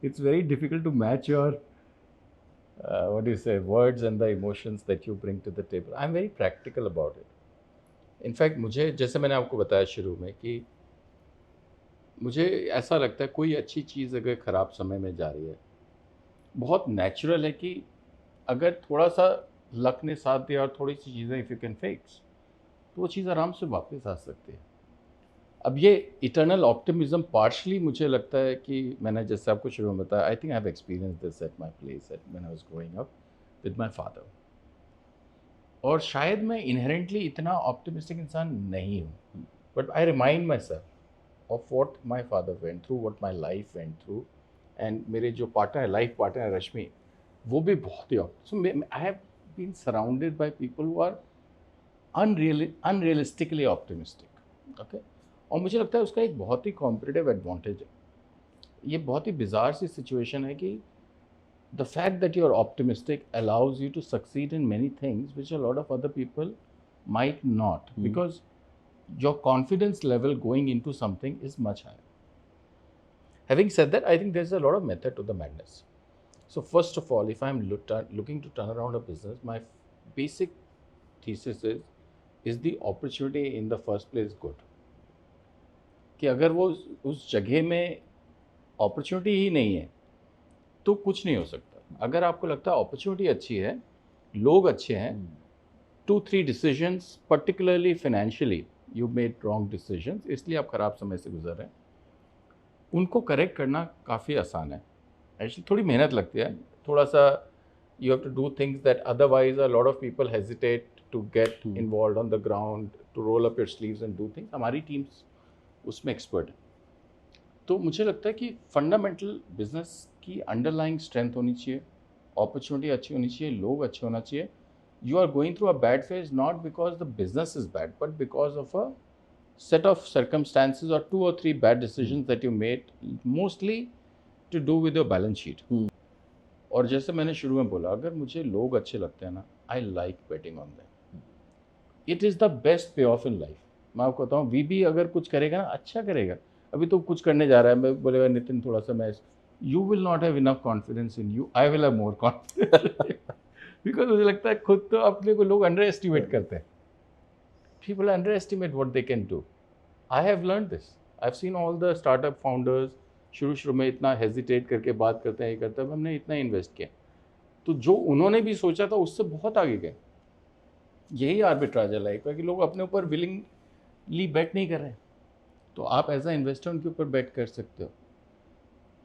it's very difficult to match your what do you say, words and the emotions that you bring to the table. I'm very practical about it. In fact, मुझे, जैसे मैंने आपको बताया शुरू में, कि मुझे ऐसा लगता है कोई अच्छी चीज़ अगर ख़राब समय में जा रही है, बहुत नेचुरल है कि अगर थोड़ा सा लक ने साथ दिया और थोड़ी सी चीज़ें इफ़ यू कैन फिक्स, तो वो चीज़ आराम से वापस आ सकती है। अब ये इटर्नल ऑप्टिमिज्म पार्शली मुझे लगता है कि मैंने जैसे आपको शुरू में बताया, आई think I have experience this at my place when I was growing up with my father. और शायद मैं इनहेरेंटली इतना ऑप्टिमिस्टिक इंसान नहीं हूँ, but I remind my self of what my father went through, what my life went through, and मेरे जो पार्टनर है, लाइफ पार्टनर है रश्मि, वो भी बहुत ही so I have been surrounded by people who are unrealistically optimistic. Okay, और मुझे लगता है उसका एक बहुत ही कॉम्पिटिटिव एडवांटेज है। ये बहुत ही बिजार सी सिचुएशन है कि the fact that you are optimistic allows you to succeed in many things which a lot of other people might not, because your confidence level going into something is much higher. Having said that, I think there's a lot of method to the madness. So first of all, if I'm looking to turn around a business, my basic thesis is the opportunity in the first place good? कि अगर वो उस जगह में अपॉर्चुनिटी ही नहीं है तो कुछ नहीं हो सकता. अगर आपको लगता है अपॉर्चुनिटी अच्छी है, लोग अच्छे हैं, 2-3 decisions particularly financially you made wrong decisions, इसलिए आप ख़राब समय से गुजर रहे हैं, उनको करेक्ट करना काफ़ी आसान है. एक्चुअली थोड़ी मेहनत लगती है, थोड़ा सा you have to do things that otherwise a lot of people hesitate to get involve on the ground, to roll up your sleeves and do things. हमारी टीम्स उसमें एक्सपर्ट है. तो मुझे लगता है कि फंडामेंटल बिजनेस की अंडरलाइंग स्ट्रेंथ होनी चाहिए, अपॉर्चुनिटी अच्छी होनी चाहिए, लोग अच्छे होना चाहिए. You are going through a bad phase not because the business is bad but because of a set of circumstances or 2 or 3 bad decisions that you made, mostly to do with your balance sheet. और जैसे मैंने शुरू में बोला, अगर मुझे लोग अच्छे लगते हैं ना, I like betting on them. It is the best payoff in life. मैं आपको बताऊँ, वी भी अगर कुछ करेगा ना, अच्छा करेगा. अभी तो कुछ करने जा रहा है, मैं बोलेगा नितिन थोड़ा सा मैं, you will not have enough confidence in you, I will have more confidence. Because मुझे लगता है खुद तो अपने को लोग अंडर एस्टिमेट करते हैं. People underestimate what they can do. I have learned this. I've seen all the startup founders शुरू में इतना hesitate करके बात करते हैं, ये करते हैं, हमने इतना इन्वेस्ट किया, तो जो उन्होंने भी सोचा था उससे बहुत आगे गए. यही आर्बिट्राज है लाइफ का, कि लोग अपने ऊपर विलिंगली बेट नहीं कर रहे हैं, तो आप एज अ इन्वेस्टर उनके ऊपर बेट कर सकते हो.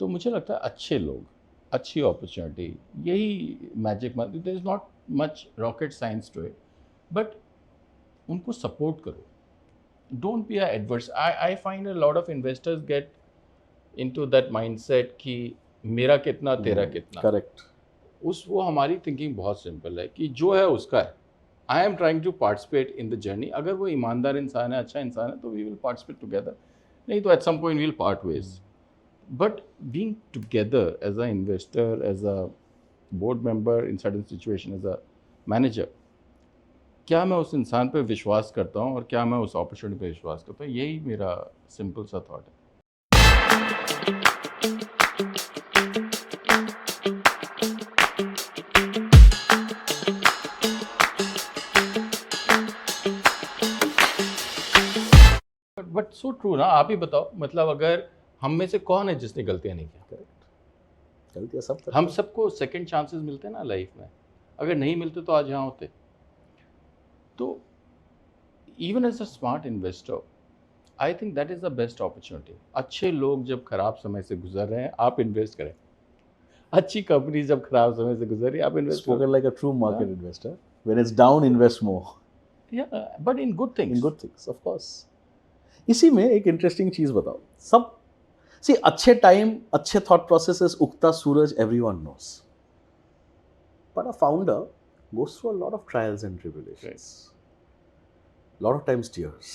तो मुझे लगता है अच्छे लोग, अच्छी अपॉर्चुनिटी, यही magic. There is not much rocket science to it, but उनको सपोर्ट करो. Don't be a adverse. I find a lot of investors get into that mindset कि मेरा कितना तेरा कितना. करेक्ट. वो हमारी थिंकिंग बहुत सिंपल है कि जो है उसका है. I am trying to participate in the journey. अगर वो ईमानदार इंसान है, अच्छा इंसान है, तो वी विल पार्टिसिपेट टुगेदर. नहीं तो at some point we will part ways. But being together as a investor, as a board member, in certain situation as a manager, क्या मैं उस इंसान पे विश्वास करता हूँ और क्या मैं उस अपॉर्चुनिटी पे विश्वास करता हूँ, यही मेरा सिंपल सा थॉट है. बट सो ट्रू ना. आप ही बताओ, मतलब अगर हम में से कौन है जिसने गलतियाँ नहीं की? करेक्ट. गलतियाँ सब करते हम हैं. सबको सेकंड चांसेस मिलते हैं ना लाइफ में. अगर नहीं मिलते तो आज यहाँ होते. तो even as a smart investor, I think that is the best opportunity. अच्छे लोग जब खराब समय से गुजर रहे हैं, आप इन्वेस्ट करें. अच्छी कंपनी जब खराब समय से गुजर रही है, आप इन्वेस्ट करें. Spoken like a true market investor. When it's down, invest more. Yeah, but in good things. In good things, of course. इसी में एक इंटरेस्टिंग चीज बताओ. सब अच्छे टाइम, अच्छे थॉट प्रोसेसेस, उगता सूरज, everyone knows. But a founder goes through a lot of trials and tribulations. Lot of times tears.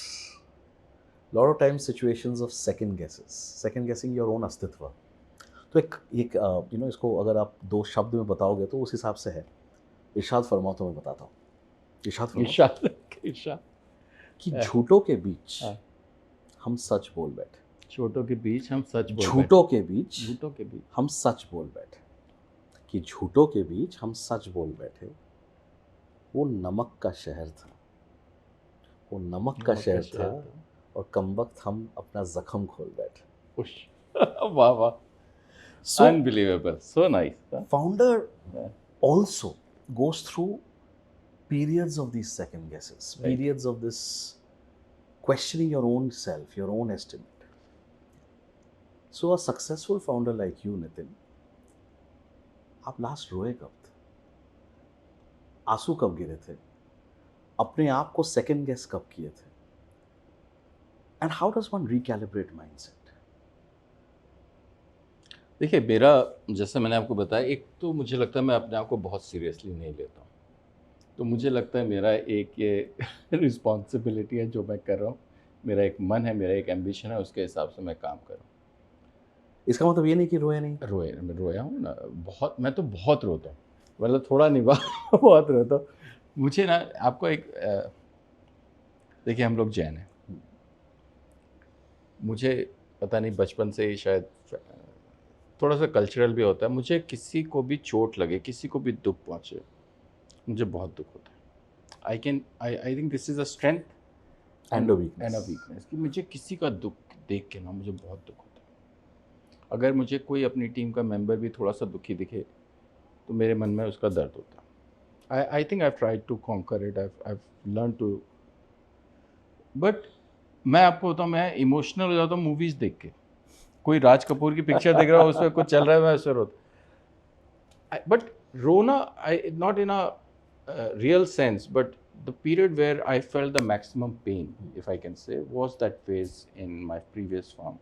Lot of times situations of second guessing your own अस्तित्व. तो एक इसको अगर आप 2 शब्द में बताओगे तो उस हिसाब से है. इरशाद फरमाओ तो मैं बताता हूँ. इरशाद कि झूठों के बीच हम सच बोल बैठे. झूठों के बीच हम सच बोल झूठों के बीच हम सच बोल बैठे. कि झूठों के बीच हम सच बोल बैठे. वो नमक का शहर था. वो नमक का शहर था और कमबख्त हम अपना जख्म खोल बैठे. वाह वाह. So unbelievable, so nice. Founder also goes through periods of these second guesses, right. Periods of this questioning your own self, your own estimate. So a successful founder like you, Nitin, आप लास्ट रोए कब थे? आंसू कब गिरे थे? अपने आप को सेकंड गेस कब किए थे? And how does one recalibrate mindset? देखिए, मेरा जैसे मैंने आपको बताया, एक तो मुझे लगता है मैं अपने आप को बहुत सीरियसली नहीं लेता हूँ. तो मुझे लगता है मेरा एक ये रिस्पॉन्सिबिलिटी है जो मैं कर रहा हूँ. मेरा एक मन है, मेरा एक एम्बिशन है, उसके हिसाब से मैं काम कर रहा हूँ. इसका मतलब ये नहीं कि रोया नहीं? मैं रोया हूँ ना बहुत. मैं तो बहुत रोता हूँ, मतलब थोड़ा नहीं बहुत रोता हूँ. मुझे ना आपको एक देखिए, हम लोग जैन हैं, मुझे पता नहीं बचपन से ही शायद थोड़ा सा कल्चरल भी होता है, मुझे किसी को भी चोट लगे, किसी को भी दुख पहुँचे, मुझे बहुत दुख होता है। I think this is a strength And a weakness. And a weakness कि मुझे किसी का दुख देख के ना मुझे बहुत दुख होता है। अगर मुझे कोई अपनी टीम का मेंबर भी थोड़ा सा दुखी दिखे तो मेरे मन में उसका दर्द होता है। I think I tried to conquer it, I learn to, but मैं आपको बताऊँ, मैं इमोशनल हो जाता हूँ मूवीज़ देख के। कोई राज कपूर की पिक्चर देख रहा हूँ, उसमें कुछ चल रहा है, मैं उससे रोता। बट रोना, I not in a real sense, but the period where I felt the maximum pain, if I can say, was that phase in my previous farm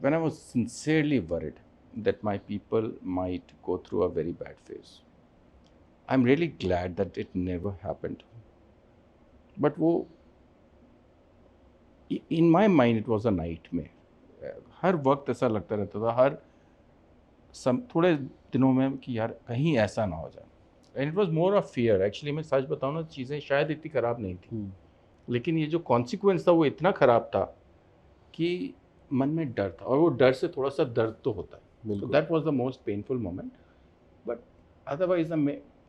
when I was sincerely worried that my people might go through a very bad phase. I'm really glad that it never happened. But wo, in my mind it was a nightmare. हर वक्त ऐसा लगता रहता था, हर थोड़े दिनों में कि यार कहीं ऐसा ना हो जाए। And it was more of fear actually. मैं सच बताऊँ ना, चीज़ें शायद इतनी ख़राब नहीं थी, लेकिन ये जो कॉन्सिक्वेंस था वो इतना ख़राब था कि मन में डर था, और वो डर से थोड़ा सा दर्द तो होता है। तो that was the most painful moment. But otherwise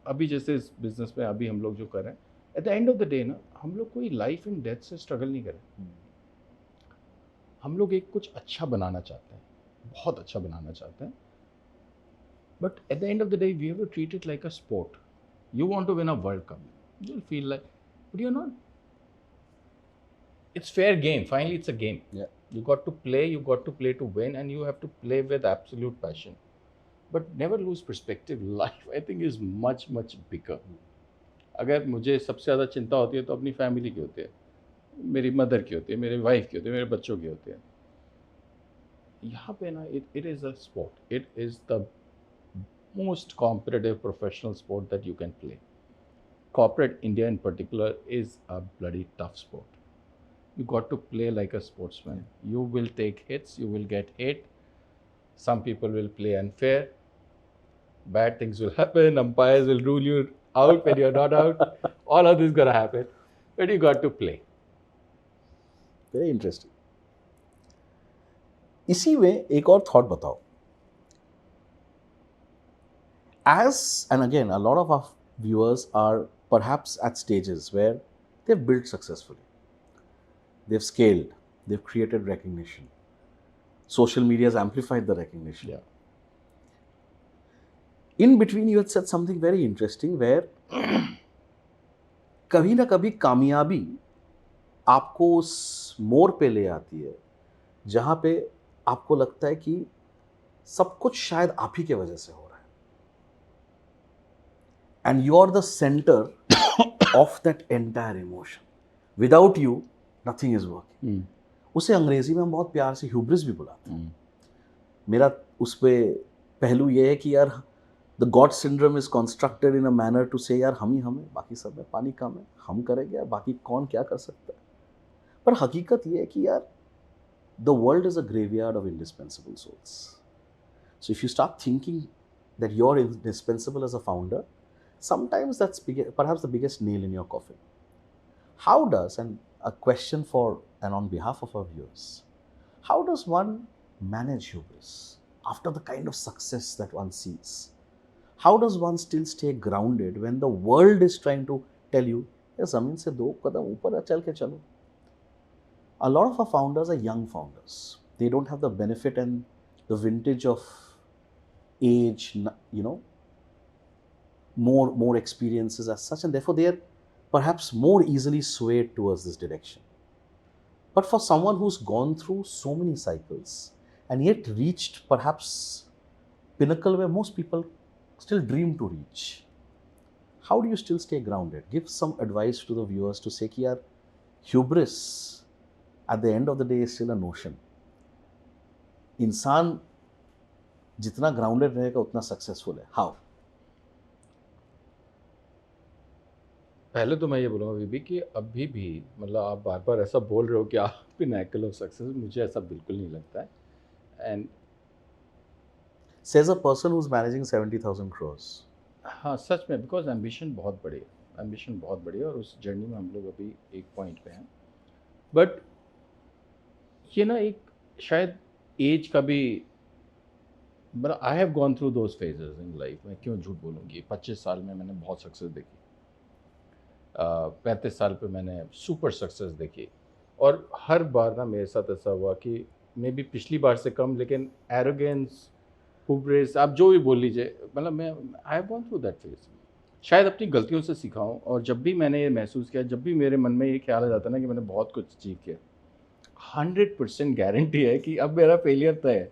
अभी जैसे इस बिजनेस में अभी हम लोग जो कर रहे हैं, at the end of the day ना, हम लोग कोई लाइफ एंड डेथ से स्ट्रगल नहीं कर रहे। हम लोग एक कुछ अच्छा बनाना चाहते हैं, बहुत अच्छा बनाना चाहते हैं। But at the end of the day, we have to treat it like a sport. You want to win a World Cup, you'll feel like, but you're not. It's fair game. Finally, it's a game. Yeah. You got to play to win, and you have to play with absolute passion. But never lose perspective. Life, I think, is much, much bigger. अगर मुझे सबसे ज़्यादा चिंता होती है तो अपनी फैमिली की होती है, मेरी मदर की होती है, मेरी वाइफ की होती है, मेरे बच्चों की होती है। यहाँ पे ना, it is a sport. It is the most competitive professional sport that you can play. Corporate India in particular is a bloody tough sport. You got to play like a sportsman. You will take hits, you will get hit. Some people will play unfair. Bad things will happen. Umpires will rule you out when you're not out. All of this is gonna happen. But you got to play. Very interesting. इसी में एक और थॉट बताओ। As, and again, a lot of our viewers are perhaps at stages where they've built successfully, they've scaled, they've created recognition, social media has amplified the recognition. Yeah. In between, you had said something very interesting where कभी ना कभी कामयाबी आपको उस मोड़ पे ले आती है जहाँ पे आपको लगता है कि सब कुछ शायद आप ही के वजह से हो रहा है, and you are the center of that entire emotion. Without you, nothing is working. उसे अंग्रेजी में हम बहुत प्यार से ह्यूब्रिस भी बुलाते हैं। मेरा उस पे पहलू ये है कि यार the God syndrome is constructed in a manner to say यार हम ही हम है, बाकी सब में पानी कम है, हम करेंगे यार, बाकी कौन क्या कर सकता है। पर हकीकत ये है कि यार the world is a graveyard of indispensable souls. So if you start thinking that you are indispensable as a founder, sometimes that's perhaps the biggest nail in your coffin. How does, and a question for and on behalf of our viewers, how does one manage hubris after the kind of success that one sees? How does one still stay grounded when the world is trying to tell you, "Ye zameen se 2 kadam upar chal ke chalo"? A lot of our founders are young founders. They don't have the benefit and the vintage of age, more experiences as such, and therefore they are perhaps more easily swayed towards this direction. But for someone who's gone through so many cycles and yet reached perhaps pinnacle where most people still dream to reach, how do you still stay grounded? Give some advice to the viewers to say कि यार hubris at the end of the day is still a notion. इंसान जितना grounded रहेगा उतना successful है. How? पहले तो मैं ये बोलूँगा बीबी कि अभी भी, मतलब आप बार बार ऐसा बोल रहे हो कि आप पिनैकल ऑफ सक्सेस, मुझे ऐसा बिल्कुल नहीं लगता है। And says a person who's managing 70,000 crores. हाँ, सच में, बिकॉज एम्बिशन बहुत बड़ी है, एम्बिशन बहुत बड़ी है, और उस जर्नी में हम लोग अभी एक पॉइंट पे हैं। बट ये ना एक शायद एज का भी, मतलब I have gone through those phases in life. मैं क्यों झूठ बोलूँगी, 25 साल में मैंने बहुत सक्सेस देखी, 35 साल पे मैंने सुपर सक्सेस देखी, और हर बार ना मेरे साथ ऐसा हुआ कि मे बी पिछली बार से कम, लेकिन एरोगेंस, हुब्रिस, आप जो भी बोल लीजिए, मतलब मैं I have gone through that phase. शायद अपनी गलतियों से सीखा हूँ, और जब भी मैंने ये महसूस किया, जब भी मेरे मन में ये ख्याल आ जाता है ना कि मैंने बहुत कुछ अचीव किया, 100% गारंटी है कि अब मेरा फेलियर तय है।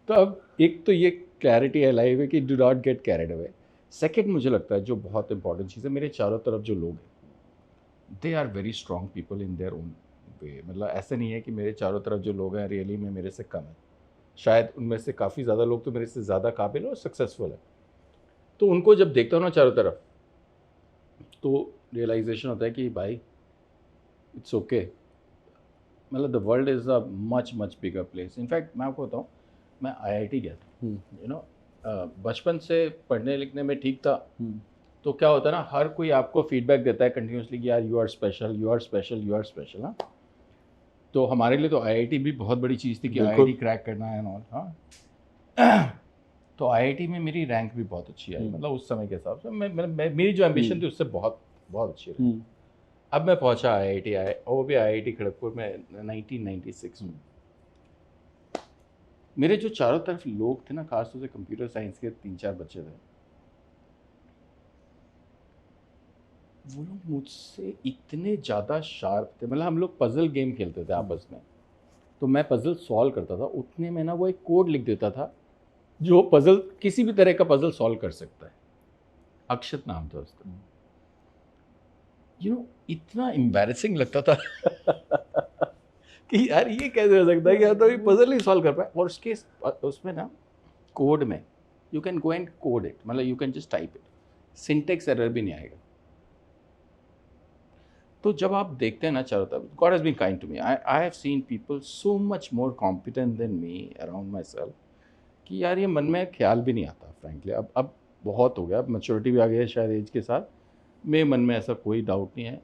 तो अब एक तो ये क्लैरिटी है लाइफ में कि do not get carried away. Second, मुझे लगता है जो बहुत इंपॉर्टेंट चीज़ है, मेरे चारों तरफ जो लोग हैं, they are very strong people in their own way. मतलब ऐसा नहीं है कि मेरे चारों तरफ जो लोग हैं रियली में मेरे से कम है, शायद उनमें से काफ़ी ज़्यादा लोग तो मेरे से ज़्यादा काबिल और सक्सेसफुल है। तो उनको जब देखता हूँ ना चारों तरफ, तो रियलाइजेशन होता है कि भाई इट्स ओके, मतलब the world is a much much bigger place. In fact मैं आपको बताऊँ, मैं IIT गया था, यू नो, बचपन से पढ़ने लिखने में ठीक था। तो क्या होता है ना, हर कोई आपको फीडबैक देता है कंटिन्यूसली कि यार you are special, you are special, you are special. हाँ, तो हमारे लिए तो IIT भी बहुत बड़ी चीज़ थी कि बिल्कुल। IIT क्रैक करना है और हाँ। तो IIT में मेरी रैंक भी बहुत अच्छी आई, मतलब उस समय के हिसाब से मेरी जो एम्बिशन थी उससे बहुत बहुत अच्छी रही। अब मैं पहुंचा IIT, और वो भी IIT खड़गपुर में 1996 में। मेरे जो चारों तरफ लोग थे ना, खासतौर से कंप्यूटर साइंस के 3-4 बच्चे थे, वो लोग मुझसे इतने ज़्यादा शार्प थे। मतलब हम लोग पजल गेम खेलते थे आपस में, तो मैं पजल सॉल्व करता था, उतने में ना वो एक कोड लिख देता था जो पजल, किसी भी तरह का पजल सॉल्व कर सकता है। अक्षत नाम था उसका। यू नो, इतना एम्बैरेसिंग लगता था कि यार ये कैसे हो सकता है कि आप तो ये पजल नहीं सॉल्व कर पाए। और उसके उसमें ना कोड में you can go and code it, मतलब you can just type it, syntax error भी नहीं आएगा। तो जब आप देखते हैं ना चारों तरफ, God has been kind to me, I have seen people so much more competent than me around myself, कि यार ये मन में ख्याल भी नहीं आता फ्रैंकली। अब बहुत हो गया, अब मैच्योरिटी भी आ गई है शायद एज के साथ, मेरे मन में ऐसा कोई डाउट नहीं है।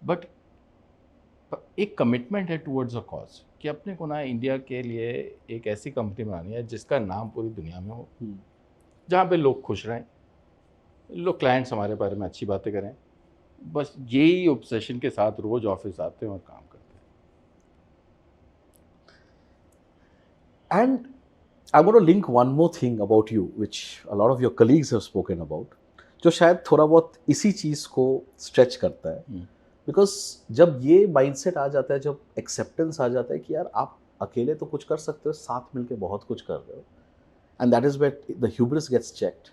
बट एक कमिटमेंट है टुवर्ड्स अ कॉज, कि अपने को ना इंडिया के लिए एक ऐसी कंपनी बनानी है जिसका नाम पूरी दुनिया में हो, जहाँ पे लोग खुश रहें, लोग क्लाइंट्स हमारे बारे में अच्छी बातें करें। बस यही ऑब्सेशन के साथ रोज ऑफिस आते हैं और काम करते हैं। And I'm going to link one more thing about you, which a lot of your colleagues have spoken about, जो शायद थोड़ा बहुत इसी चीज़ को स्ट्रेच करता है। बिकॉज जब ये माइंडसेट आ जाता है, जब एक्सेप्टेंस आ जाता है कि यार आप अकेले तो कुछ कर सकते हो, साथ मिलके बहुत कुछ कर रहे हो, and that is where the hubris gets checked.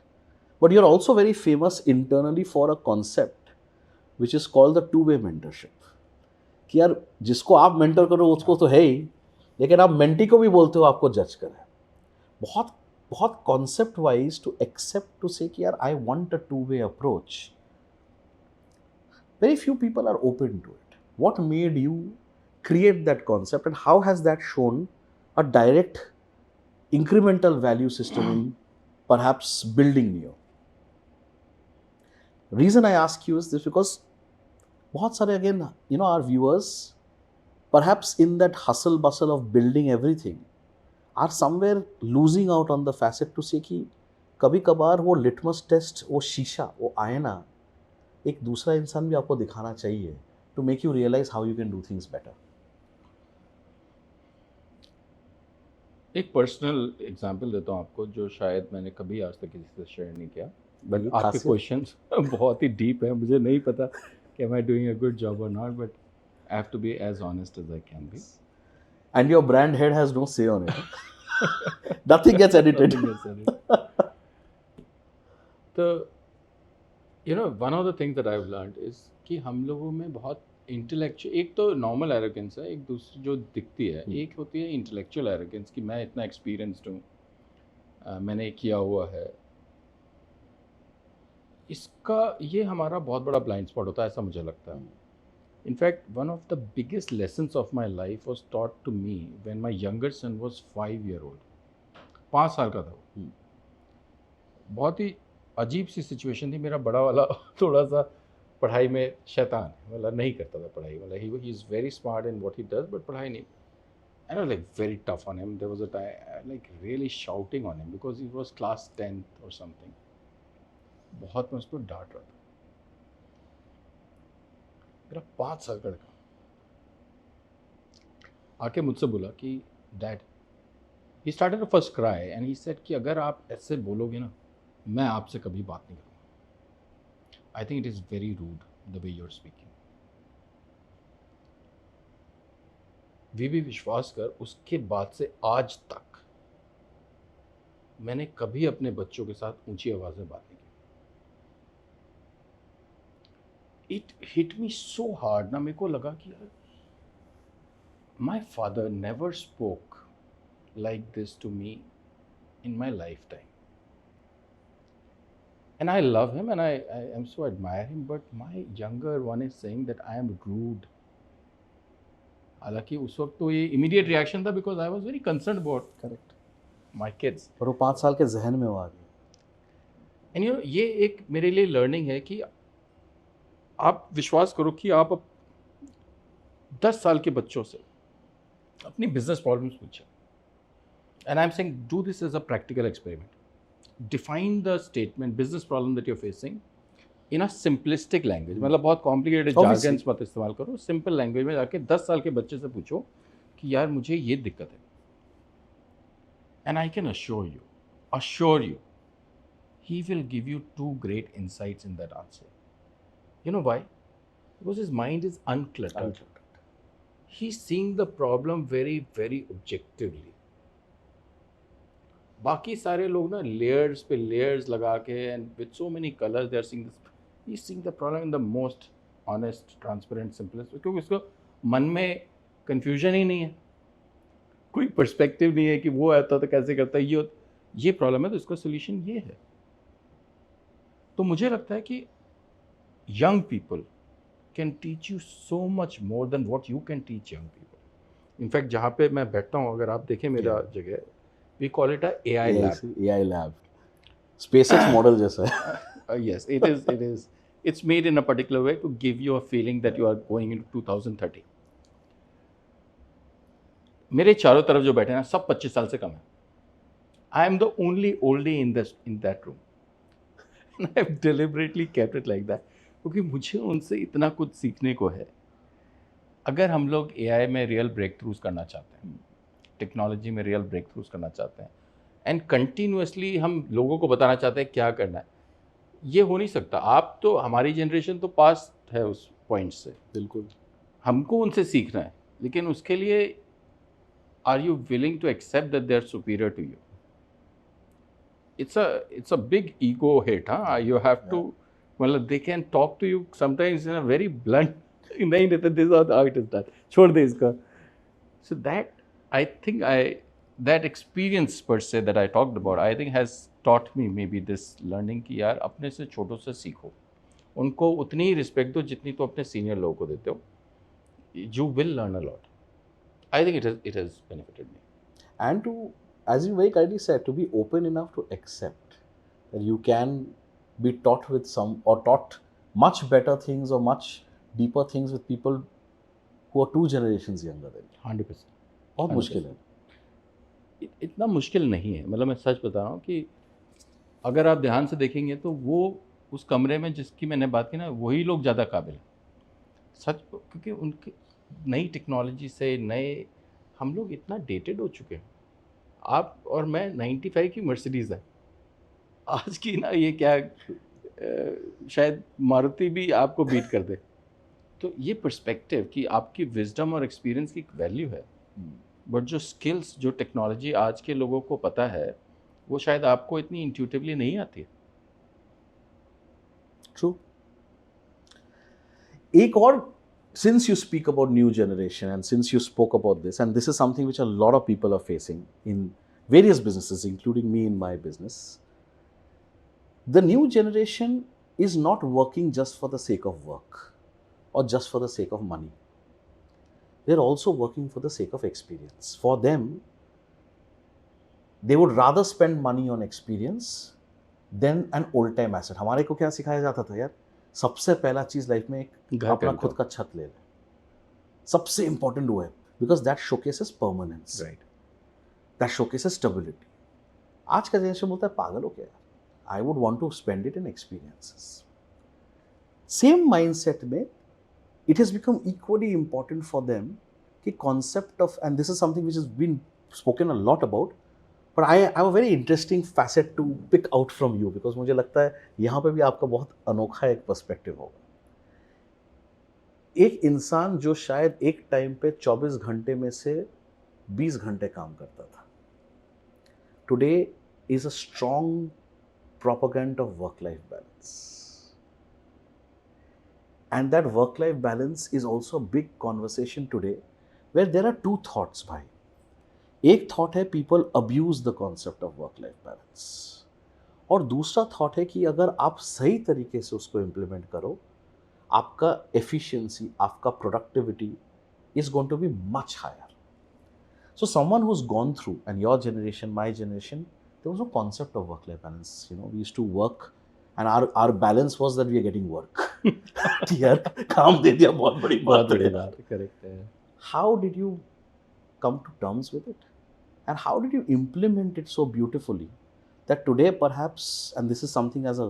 But you are also very famous internally for a concept which is called the 2-way mentorship, कि यार जिसको आप मेंटर करो उसको तो है ही, लेकिन आप मेंटी को भी बोलते हो आपको जज करें। बहुत बहुत concept wise to accept to say कि यार I want a 2-way approach, very few people are open to it. What made you create that concept, and how has that shown a direct incremental value system in perhaps building Neo? Reason I ask you is this because bahut sare, again, you know, our viewers perhaps in that hustle bustle of building everything are somewhere losing out on the facet to say कि कभी कभार वो litmus test, वो शीशा, वो आईना एक दूसरा इंसान भी आपको दिखाना चाहिए to make you realise how you can do things better. एक पर्सनल एग्जांपल देता हूँ आपको, जो शायद मैंने कभी आज तक किसी से शेयर नहीं किया, बट आपके क्वेश्चंस बहुत ही डीप है। मुझे नहीं पता कि am I doing a good job or not, but I have to be as honest as I can be. And your brand head has no say on it. Nothing gets edited. तो you know, one of the things that I have learned is कि हम लोगों में बहुत इंटेलेक्चुअल, एक तो नॉर्मल एरोगेंस है, एक दूसरी जो दिखती है, एक होती है इंटेलेक्चुअल एरोगेंस कि मैं इतना एक्सपीरियंस्ड हूँ, मैंने किया हुआ है। इसका ये हमारा बहुत बड़ा ब्लाइंड स्पॉट होता है, ऐसा मुझे लगता है। In fact one of the biggest lessons of my life was taught to me when my younger son was 5 year old, 5 साल का था वो। बहुत ही अजीब सी सिचुएशन थी। मेरा बड़ा वाला थोड़ा सा पढ़ाई में शैतान है, मतलब नहीं करता था पढ़ाई, मतलब he is very smart in what he does, but पढ़ाई नहीं। And I was like very tough on him. There was a time like really shouting on him because he was class 10th or something. बहुत मैं उसको डांट रहा था. मेरा 5 साल का लड़का आके मुझसे बोला कि dad, he started to first cry and he said कि अगर आप ऐसे बोलोगे ना, मैं आपसे कभी बात नहीं करूँगा. I think it is very rude the way you are speaking. भी विश्वास कर, उसके बाद से आज तक मैंने कभी अपने बच्चों के साथ ऊंची आवाज़ में बात नहीं की. It hit me so hard ना, मेरे को लगा कि यार my father never spoke like this to me in my lifetime. And I love him and I am so admire him, but my younger one is saying that I am rude. हालांकि उस वक्त तो ये इमीडिएट रिएक्शन था because I was very concern about correct. My kids. और वो 5 साल के जहन में वो आ गया. एंड यू नो ये एक मेरे लिए लर्निंग है कि आप विश्वास करो कि आप 10 साल के बच्चों से अपनी बिजनेस प्रॉब्लम्स पूछें. And I am saying do this as a practical experiment. Define the statement business problem that you are facing in a simplistic language. मतलब बहुत कॉम्प्लिकेटेड जार्गन्स मत इस्तेमाल करो. सिंपल लैंग्वेज में जाके 10 साल के बच्चे से पूछो कि यार मुझे ये दिक्कत है. And I can assure you he will give you 2 great insights in that answer. You know why? Because his mind is uncluttered. He's seeing the problem very, very objectively. बाकी सारे लोग ना layers पे layers लगा के and with so many colors they are seeing this. He's seeing the problem in the most honest, transparent, simplest. क्योंकि उसको मन में confusion ही नहीं है, कोई perspective नहीं है कि वो आता तो कैसे करता है. ये problem है तो इसका solution ये है. तो मुझे लगता है कि young people can teach you so much more than what you can teach young people. In fact, जहाँ पे मैं बैठता हूँ, अगर आप देखें मेरा जगह, we call it a AI lab. AI lab. SpaceX model जैसा है. Yes, it is. It's made in a particular way to give you a feeling that you are going into 2030. मेरे चारों तरफ जो बैठे हैं ना, सब 25 साल से कम है. I am the only oldie in that room. And I have deliberately kept it like that. क्योंकि मुझे उनसे इतना कुछ सीखने को है. अगर हम लोग AI में रियल ब्रेक थ्रूज करना चाहते हैं, टेक्नोलॉजी में रियल ब्रेक थ्रूज करना चाहते हैं, एंड कंटिन्यूसली हम लोगों को बताना चाहते हैं क्या करना है, ये हो नहीं सकता. आप तो, हमारी जनरेशन तो पास है उस पॉइंट से. बिल्कुल. हमको उनसे सीखना है, लेकिन उसके लिए are you willing to accept that they are superior to you. It's a big ego hit, huh? You have to, well, they can talk to you sometimes in a very blunt, नहीं रहता, this is how it is done, छोड़ दे इसका. So that, I think that experience per se that I talked about, I think has taught me maybe this learning कि यार अपने से छोटों से सीखो, उनको उतनी ही रिस्पेक्ट दो जितनी तो अपने सीनियर लोगों को देते हो. You will learn a lot. I think it has benefited me. And to, as you very correctly said, to be open enough to accept that you can be taught with some, or taught much better things or much deeper things with people who are 2 generations younger than you. 100%. बहुत मुश्किल है. इतना मुश्किल नहीं है. मतलब मैं सच बता रहा हूँ कि अगर आप ध्यान से देखेंगे तो वो उस कमरे में जिसकी मैंने बात की ना, वही लोग ज़्यादा काबिल हैं. सच, क्योंकि उनकी नई टेक्नोलॉजी से हम लोग इतना डेटेड हो चुके हैं. आप और मैं 95 की मर्सिडीज़ है, आज की ना ये क्या शायद मारुति भी आपको बीट कर दे. तो ये पर्सपेक्टिव कि आपकी विजडम और एक्सपीरियंस की वैल्यू है, बट जो स्किल्स, जो टेक्नोलॉजी आज के लोगों को पता है, वो शायद आपको इतनी इंट्यूटिवली नहीं आती है. True. एक और, since you speak about new generation and since you spoke about this, and this is something which a lot of people are facing in various businesses, including me in my business, the new generation is not working just for the sake of work or just for the sake of money. They're also working for the sake of experience. For them, they would rather spend money on experience than an old time asset. हमारे को क्या सिखाया जाता था यार, सबसे पहला चीज लाइफ में एक अपना खुद का छत ले ले, सबसे इंपॉर्टेंट वो है. because that showcases permanence, Right. that showcases stability. आज का जनरेशन बोलता है पागल हो क्या, I would want to spend it in experiences. Same mindset में it has become equally important for them कि concept of, and this is something which has been spoken a lot about, but I have a very interesting facet to pick out from you because मुझे लगता है यहाँ पे भी आपका बहुत अनोखा एक पर्सपेक्टिव होगा. एक इंसान जो शायद एक टाइम पे 24 घंटे में से 20 घंटे काम करता था, today is a strong propaganda of work life balance. And that work-life balance is also a big conversation today where there are two thoughts भाई. एक thought है people abuse the concept of work-life balance, और दूसरा thought है कि अगर आप सही तरीके से उसको implement करो, आपका efficiency, आपका productivity is going to be much higher. So someone who's gone through, and your generation, my generation, there was no concept of work-life balance. You know, we used to work and our balance was that we are getting work. यार काम दे दिया, बहुत बड़ी बात है. करेक्ट है. How did you come to terms with it, and how did you implement it so beautifully that today perhaps, and this is something as a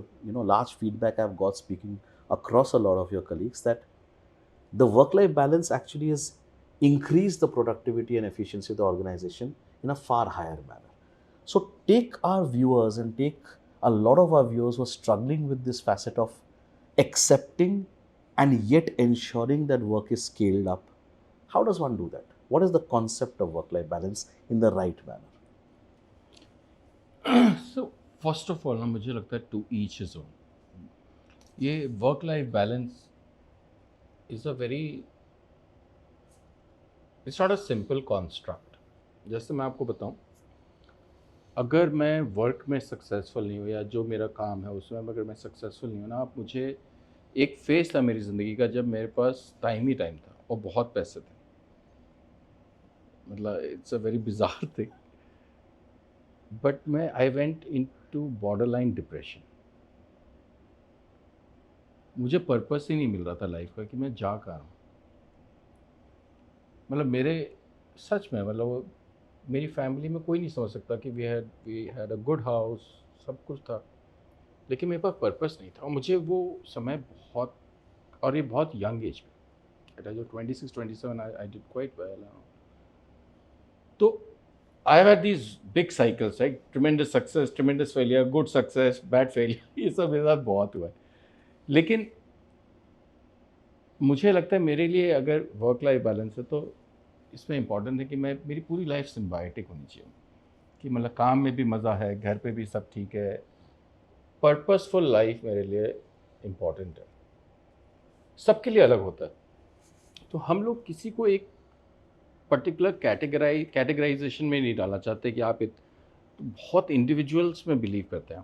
large feedback I've got speaking across a lot of your colleagues, that the work-life balance actually has increased the productivity and efficiency of the organization in a far higher manner. So take our viewers and take a lot of our viewers who are struggling with this facet of accepting and yet ensuring that work is scaled up. How does one do that? What is the concept of work-life balance in the right manner? So first of all ना मुझे लगता है to each his own. ये work life balance is a very, it's not a simple construct. जैसे मैं आपको बताऊं, अगर मैं वर्क में सक्सेसफुल नहीं हूँ या जो मेरा काम है उसमें अगर मैं सक्सेसफुल नहीं हूँ ना, आप मुझे एक फेज था मेरी ज़िंदगी का जब मेरे पास टाइम ही टाइम था और बहुत पैसे थे. मतलब it's a very bizarre thing, but मैं I went into borderline depression. मुझे पर्पस ही नहीं मिल रहा था लाइफ का कि मैं जा कहाँ हूँ. मतलब मेरे सच में, मतलब मेरी फैमिली में कोई नहीं समझ सकता कि we had a good house, सब कुछ था, लेकिन मेरे पास पर्पस नहीं था. और मुझे वो समय बहुत, और ये बहुत यंग एज में, एट जो 26-27 आई डिड क्वाइट वेल. तो I have had these big cycles, right, tremendous success, tremendous failure, good success, bad failure, ये सब मेरे साथ बहुत हुआ है. लेकिन मुझे लगता है मेरे लिए अगर वर्क लाइफ बैलेंस है तो इसमें इम्पॉर्टेंट है कि मैं, मेरी पूरी लाइफ सिम्बायोटिक होनी चाहिए, कि मतलब काम में भी मज़ा है, घर पे भी सब ठीक है. पर्पसफुल लाइफ मेरे लिए इम्पॉर्टेंट है. सबके लिए अलग होता है. तो हम लोग किसी को एक पर्टिकुलर कैटेगराइजेशन में नहीं डालना चाहते कि आप तो बहुत इंडिविजुअल्स में बिलीव करते हैं.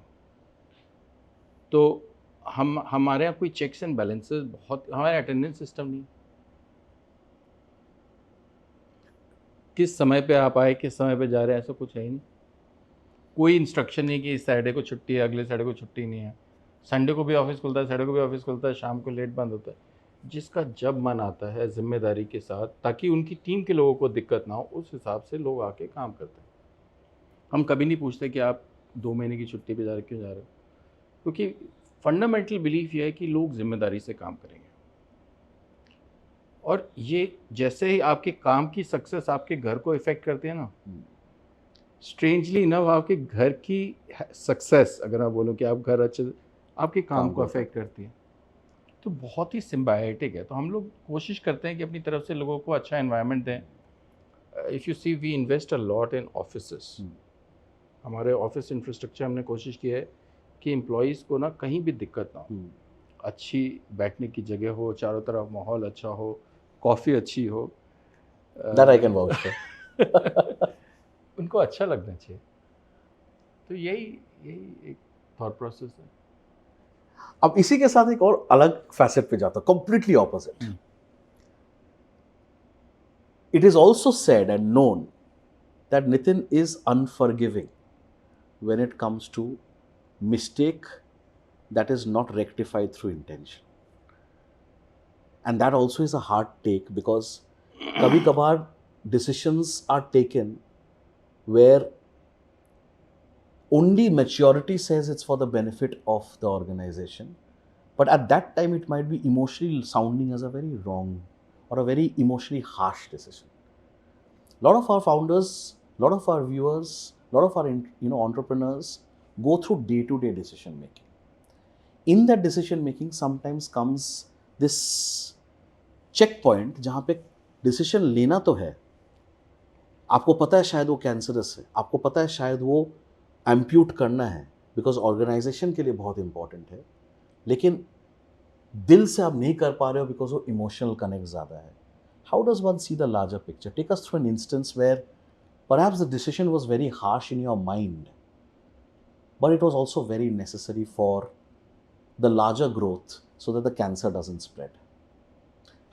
तो हमारे यहाँ कोई चेक्स एंड बैलेंसेस बहुत, हमारे अटेंडेंस सिस्टम नहीं, किस समय पे आप आए, किस समय पे जा रहे हैं, ऐसा कुछ है ही नहीं. कोई इंस्ट्रक्शन नहीं कि इस सैटरडे को छुट्टी है, अगले सैटरडे को छुट्टी नहीं है. संडे को भी ऑफिस खुलता है, सैटरडे को भी ऑफिस खुलता है, शाम को लेट बंद होता है. जिसका जब मन आता है जिम्मेदारी के साथ, ताकि उनकी टीम के लोगों को दिक्कत ना हो, उस हिसाब से लोग आके काम करते हैं. हम कभी नहीं पूछते कि आप 2 महीने की छुट्टी पे जा रहे, क्यों जा रहे हो, क्योंकि फंडामेंटल बिलीफ ये है कि लोग जिम्मेदारी से काम करेंगे. और ये जैसे ही आपके काम की सक्सेस आपके घर को इफ़ेक्ट करते हैं ना, स्ट्रेंजली इनफ आपके घर की सक्सेस, अगर आप बोलो कि आप घर अच्छे, आपके काम को अफेक्ट करती है. तो बहुत ही सिम्बायोटिक है. तो हम लोग कोशिश करते हैं कि अपनी तरफ से लोगों को अच्छा एनवायरनमेंट दें. If you see, we invest a lot in offices. हमारे ऑफिस इंफ्रास्ट्रक्चर हमने कोशिश की है कि एम्प्लॉयज़ को ना कहीं भी दिक्कत ना हो. अच्छी बैठने की जगह हो, चारों तरफ माहौल अच्छा हो, कॉफ़ी अच्छी हो. That I can vouch for. उनको अच्छा लगना चाहिए. तो यही एक थॉट प्रोसेस है. अब इसी के साथ एक और अलग फैसेट पे जाता, completely opposite. It is also said and known that Nitin is unforgiving when it comes to mistake that is not rectified through intention. And that also is a hard take, because कभी कभार decisions are taken where only maturity says it's for the benefit of the organization, but at that time it might be emotionally sounding as a very wrong or a very emotionally harsh decision. A lot of our founders, a lot of our viewers, a lot of our entrepreneurs go through day-to-day decision making. In that decision making sometimes comes this checkpoint जहाँ पे डिसीजन लेना तो है, आपको पता है शायद वो कैंसरस है, आपको पता है शायद वो एम्प्यूट करना है बिकॉज ऑर्गेनाइजेशन के लिए बहुत इंपॉर्टेंट है, लेकिन दिल से आप नहीं कर पा रहे हो बिकॉज वो इमोशनल कनेक्ट ज़्यादा है. How does one see the larger picture? Take us through an instance where perhaps the decision was very harsh in your mind, but it was also very necessary for the larger growth so that the cancer doesn't spread.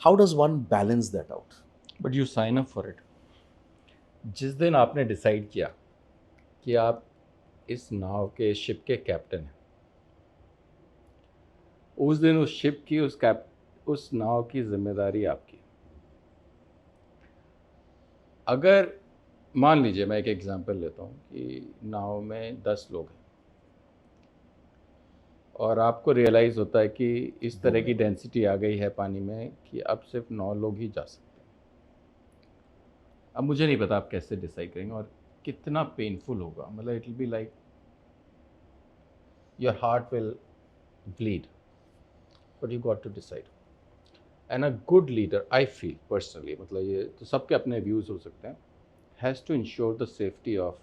How does one balance that out? But you sign up for it. जिस दिन आपने डिसाइड किया कि आप इस नाव के शिप के कैप्टन हैं, उस दिन उस शिप की उस नाव की जिम्मेदारी आपकी. अगर मान लीजिए, मैं एक एग्जांपल लेता हूँ कि नाव में 10 लोग हैं और आपको रियलाइज़ होता है कि इस तरह की डेंसिटी आ गई है पानी में कि अब सिर्फ 9 लोग ही जा सकते हैं. अब मुझे नहीं पता आप कैसे डिसाइड करेंगे और कितना पेनफुल होगा. मतलब it will be like your heart will bleed, but you got to decide. And a good leader, I feel personally, मतलब ये तो सबके अपने व्यूज़ हो सकते हैं, has to ensure the safety of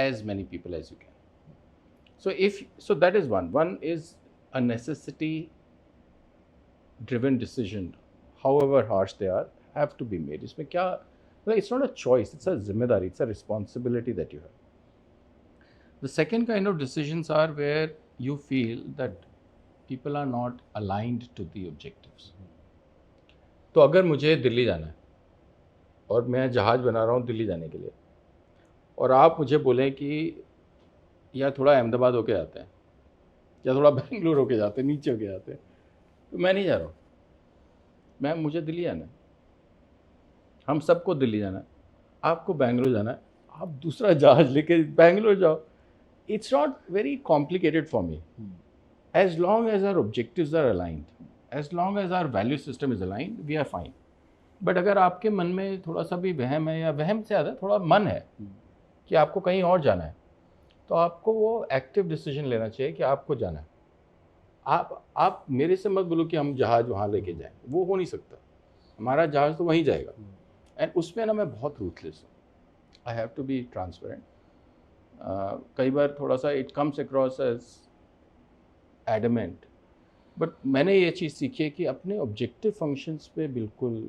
as many people as you can. So that is one is a necessity driven decision, however harsh they are, have to be made. इसमें क्या, like, it's not a choice, it's a zimmedari, it's a responsibility that you have. The second kind of decisions are where you feel that people are not aligned to the objectives. तो अगर मुझे दिल्ली जाना है और मैं जहाज़ बना रहा हूँ दिल्ली जाने के लिए, और आप मुझे बोलें कि या थोड़ा अहमदाबाद होके जाते हैं या थोड़ा बेंगलुरु होके जाते हैं, नीचे होके जाते हैं, तो मैं नहीं जा रहा हूँ. मुझे दिल्ली जाना है, हम सबको दिल्ली जाना है, आपको बेंगलुरु जाना है, आप दूसरा जहाज़ लेके बेंगलुरु जाओ. It's not very complicated for me, as long as our objectives are aligned, as long as our value system is aligned, we are fine. But अगर आपके मन में थोड़ा सा भी वहम है, या वहम से ज़्यादा थोड़ा मन है कि आपको कहीं और जाना है, तो आपको वो एक्टिव डिसीजन लेना चाहिए कि आपको जाना है. आप मेरे से मत बोलो कि हम जहाज़ वहाँ लेके जाएं, वो हो नहीं सकता. हमारा जहाज़ तो वहीं जाएगा. एंड उसमें ना मैं बहुत रूथलेस हूँ. I have to be transparent. कई बार थोड़ा सा it comes across as adamant, but मैंने ये चीज़ सीखी है कि अपने ऑब्जेक्टिव फंक्शंस पे बिल्कुल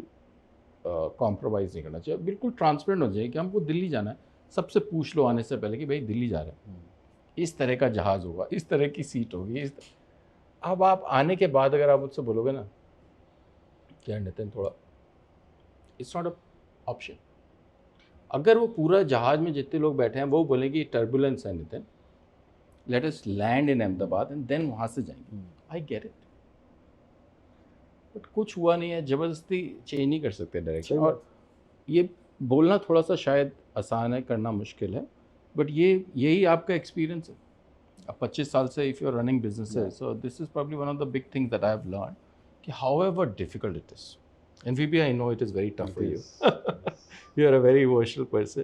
कॉम्प्रोमाइज़ नहीं करना चाहिए. बिल्कुल ट्रांसपेरेंट हो जाए कि हमको दिल्ली जाना है, सबसे पूछ लो आने से पहले कि भाई दिल्ली जा रहे हैं, इस तरह का जहाज़ होगा, इस तरह की सीट होगी, अब आप आने के बाद अगर आप मुझसे बोलोगे ना क्या नितिन थोड़ा, इट्स नॉट अ ऑप्शन. अगर वो पूरा जहाज़ में जितने लोग बैठे हैं वो बोलेंगे टर्बुलेंस है Nitin, let us land in Ahmedabad and then वहाँ से जाएंगे, आई गेट इट. बट कुछ हुआ नहीं है, ज़बरदस्ती चेंज नहीं कर सकते डायरेक्शन. और ये बोलना थोड़ा सा शायद आसान है, करना मुश्किल है, बट यही आपका एक्सपीरियंस है. अब 25 साल से if you are running businesses, so this is probably one of the big things that I have learn कि however difficult it is, and we be I know it is very tough for you, you are a very emotional person,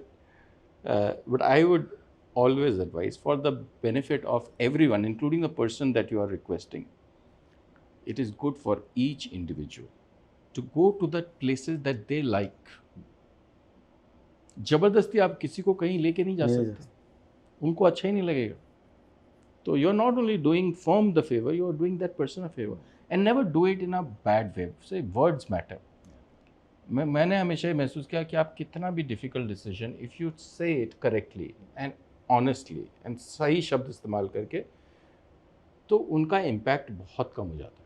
but I would always advise, for the benefit of everyone, including the person that you are requesting, it is good for each individual to go to the places that they like. जबरदस्ती आप किसी को कहीं लेके नहीं जा सकते, उनको अच्छा ही नहीं लगेगा. तो you are not only doing firm the favour, you are doing that person a favour. And never do it in a bad way. Say words matter. मैंने हमेशा ये महसूस किया कि आप कितना भी डिफ़िकल्ट डिसीजन, इफ़ यू से it correctly and honestly and सही शब्द इस्तेमाल करके, तो उनका इम्पैक्ट बहुत कम हो जाता है.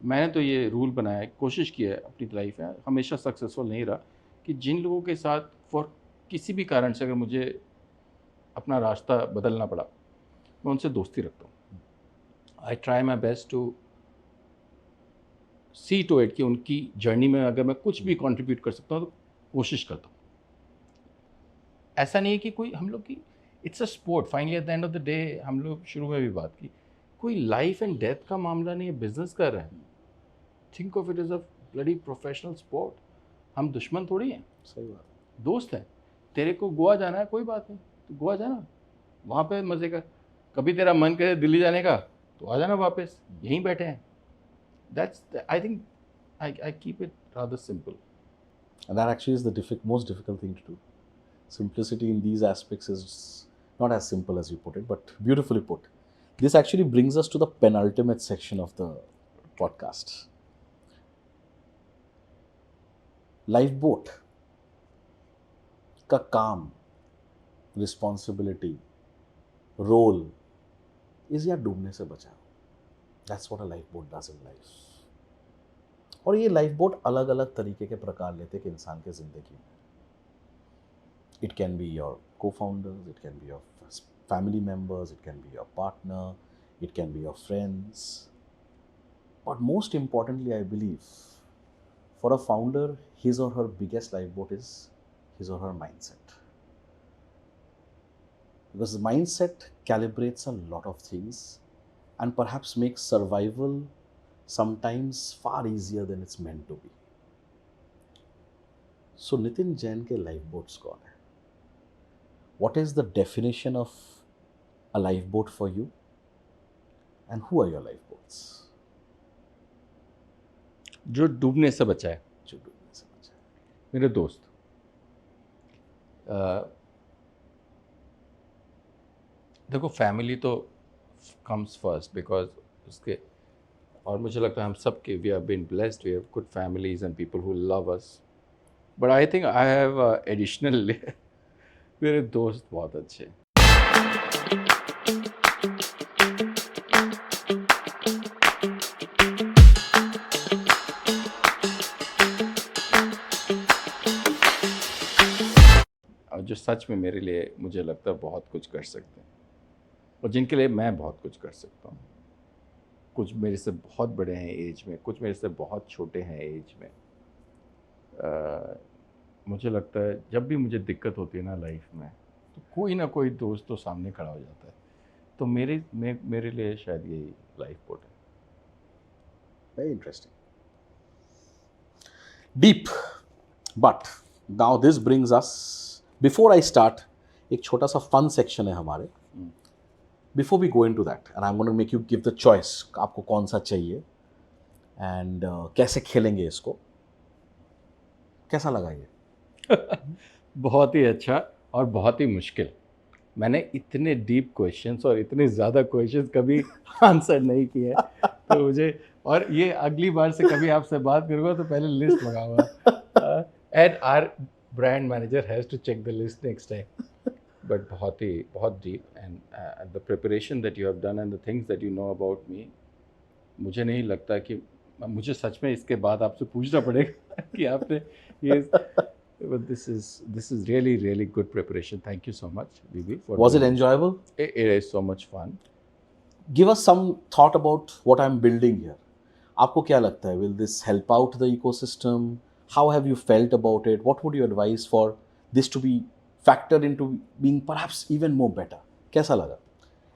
मैंने तो ये रूल बनाया है, कोशिश की है अपनी लाइफ में, हमेशा सक्सेसफुल नहीं रहा, कि जिन लोगों के साथ फॉर किसी भी कारण से अगर मुझे अपना रास्ता बदलना पड़ा, मैं उनसे दोस्ती रखता हूँ. I try my best to see to it कि उनकी जर्नी में अगर मैं कुछ भी कंट्रीब्यूट कर सकता हूँ तो कोशिश करता हूँ। ऐसा नहीं है कि कोई हम लोग की it's a sport, finally at the end of the day हम लोग शुरू में भी बात की, कोई लाइफ एंड डेथ का मामला नहीं है, बिजनेस कर रहे हैं। Think of it is a bloody professional sport. हम दुश्मन थोड़ी हैं, सही बात। दोस्त हैं। तेरे को गोवा जाना है, कोई बात नहीं, तो गोवा जाना, वहाँ पे मज़े कर। कभी तेरा मन करे दिल्ली जाने का तो आ जाना वापस, यहीं बैठे हैं। That's I think I keep it rather simple. And that actually is the most difficult thing to do. Simplicity in these aspects is not as simple as you put it, but beautifully put. This actually brings us to the penultimate section of the podcast. Lifeboat का काम, responsibility, role is या डूबने से बचाओ. That's what a lifeboat does in life. और ये लाइफ बोट अलग अलग तरीके के प्रकार लेते हैं कि इंसान के ज़िंदगी में. It can be your cofounders, it can be your family members, it can be your partner, it can be your friends. But most importantly I believe for a founder his और her biggest lifeboat is his और her mindset. Because mindset calibrates a lot of things and perhaps makes survival sometimes far easier than it's meant to be. So Nitin Jain के lifeboats कौन है? What is the definition of a lifeboat for you? And who are your lifeboats? जो डूबने से बचाए, जो डूबने से बचाए. मेरे दोस्त। देखो फैमिली तो comes first because उसके, और मुझे लगता है हम सब के we have been blessed, we have good families and people who love us, but I think I have additional मेरे दोस्त बहुत अच्छे हैं. और जो सच में मेरे लिए मुझे लगता है बहुत कुछ कर सकते हैं, और जिनके लिए मैं बहुत कुछ कर सकता हूँ. कुछ मेरे से बहुत बड़े हैं एज में, कुछ मेरे से बहुत छोटे हैं एज में. मुझे लगता है जब भी मुझे दिक्कत होती है ना लाइफ में, तो कोई ना कोई दोस्त तो सामने खड़ा हो जाता है. तो मेरे लिए शायद यही लाइफ बोट है. Very interesting. Deep. But now this brings us, before I start, एक छोटा सा fun section है हमारे. Before we go into that, and I'm going to make you give the choice, आपको कौन सा चाहिए and कैसे खेलेंगे इसको. कैसा लगा ये? बहुत ही अच्छा और बहुत ही मुश्किल. मैंने इतने डीप क्वेश्चंस और इतने ज़्यादा क्वेश्चंस कभी आंसर नहीं किए, तो मुझे, और ये अगली बार से कभी आपसे बात करूँगा तो पहले लिस्ट मंगाऊंगा. And our brand manager has to check the list next time. But बहुत deep and the preparation that you have done and the things that you know about me, मुझे नहीं लगता कि मुझे सच में इसके बाद आपसे पूछना पड़ेगा कि आपने ये. But this is really good preparation. Thank you so much, Bibi. Was it enjoyable? It is so much fun. Give us some thought about what I'm building here. आपको क्या लगता है? Will this help out the ecosystem? How have you felt about it? What would you advise for this to be factored into being perhaps even more better? कैसा लगा?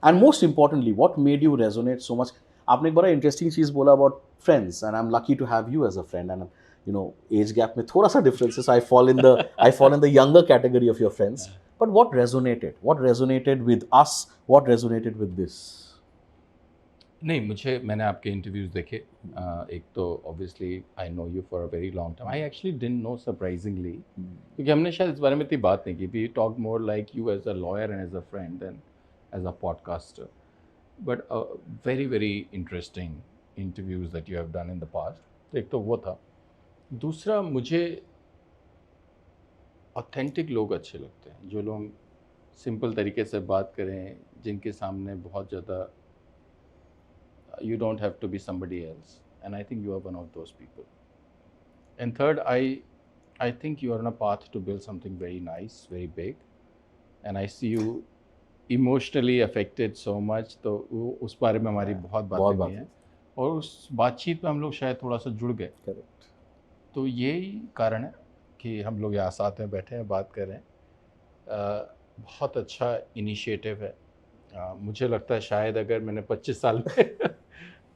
And most importantly, what made you resonate so much? आपने एक बड़ा इंटरेस्टिंग चीज़ बोला about friends, and I'm lucky to have you as a friend. And you know, age gap में थोड़ा सा difference है, so I fall in the younger category of your friends. But what resonated? What resonated with us? What resonated with this? नहीं, मैंने आपके इंटरव्यूज़ देखे. एक तो obviously I know you for a very long time. I actually didn't know surprisingly, क्योंकि हमने शायद इस बारे में इतनी बात नहीं की. We talk more like you as a lawyer and as a friend than as a podcaster. But very interesting interviews that you have done in the past. तो एक तो वो था. दूसरा, मुझे ऑथेंटिक लोग अच्छे लगते हैं, जो लोग सिंपल तरीके से बात करें, जिनके सामने बहुत ज़्यादा you don't have to be somebody else, and I think you are one of those people. And third, I think you are on a path to build something very nice, very big, and I see you emotionally affected so much. तो उस बारे में हमारी बहुत बातें हैं, और उस बातचीत में हम लोग शायद थोड़ा सा जुड़ गए। करेक्ट। तो यही कारण है कि हम लोग यहाँ साथ में बैठे हैं, बात कर रहे हैं। बहुत अच्छा इनिशिएटिव है। मुझे लगता है शायद अगर मैंने 25 साल में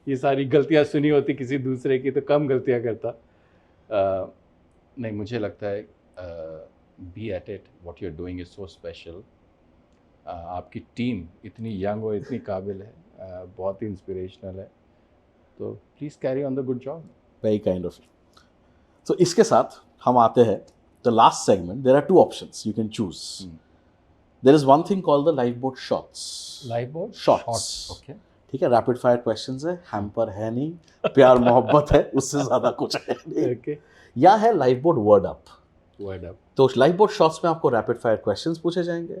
ये सारी गलतियाँ सुनी होती किसी दूसरे की तो कम गलतियाँ करता। नहीं, मुझे लगता है be at it, what you are doing is so special. आपकी टीम इतनी यंग और इतनी काबिल है, बहुत ही इंस्पिरेशनल है। तो please carry on the good job. Very kind of you. तो इसके साथ हम आते हैं the last segment. There are two options you can choose. There is one thing called the life boat shots. Life boat shots, okay. ठीक है, रैपिड फायर क्वेश्चंस है, हैम्पर है नहीं, प्यार मोहब्बत है, उससे ज्यादा कुछ है नहीं। ओके, या है life boat word up. Word up. तो लाइफ बोट शॉट्स में आपको रैपिड फायर क्वेश्चंस पूछे जाएंगे,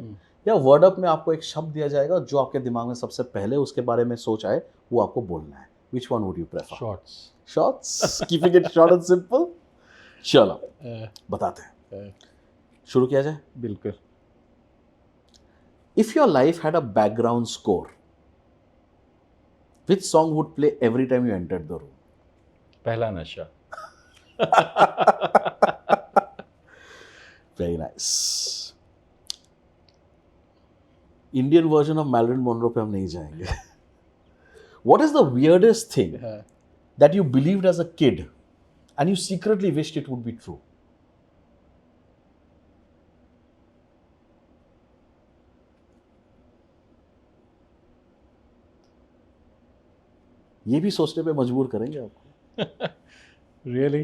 या वर्ड अप में आपको एक शब्द दिया जाएगा जो आपके दिमाग में सबसे पहले उसके बारे में सोच आए वो आपको बोलना है। Which one would you prefer? Shorts. Shots, keeping it short and simple. चलो बताते हैं, शुरू किया जाए। बिल्कुल। If your life had a background score, which song would play every time you entered the room? पहला नशा। Very nice. Indian version of Marilyn Monroe पे हम नहीं जाएंगे। What is the weirdest thing that you believed as a kid and you secretly wished it would be true? ये भी सोचने पे मजबूर करेंगे आपको। रियली?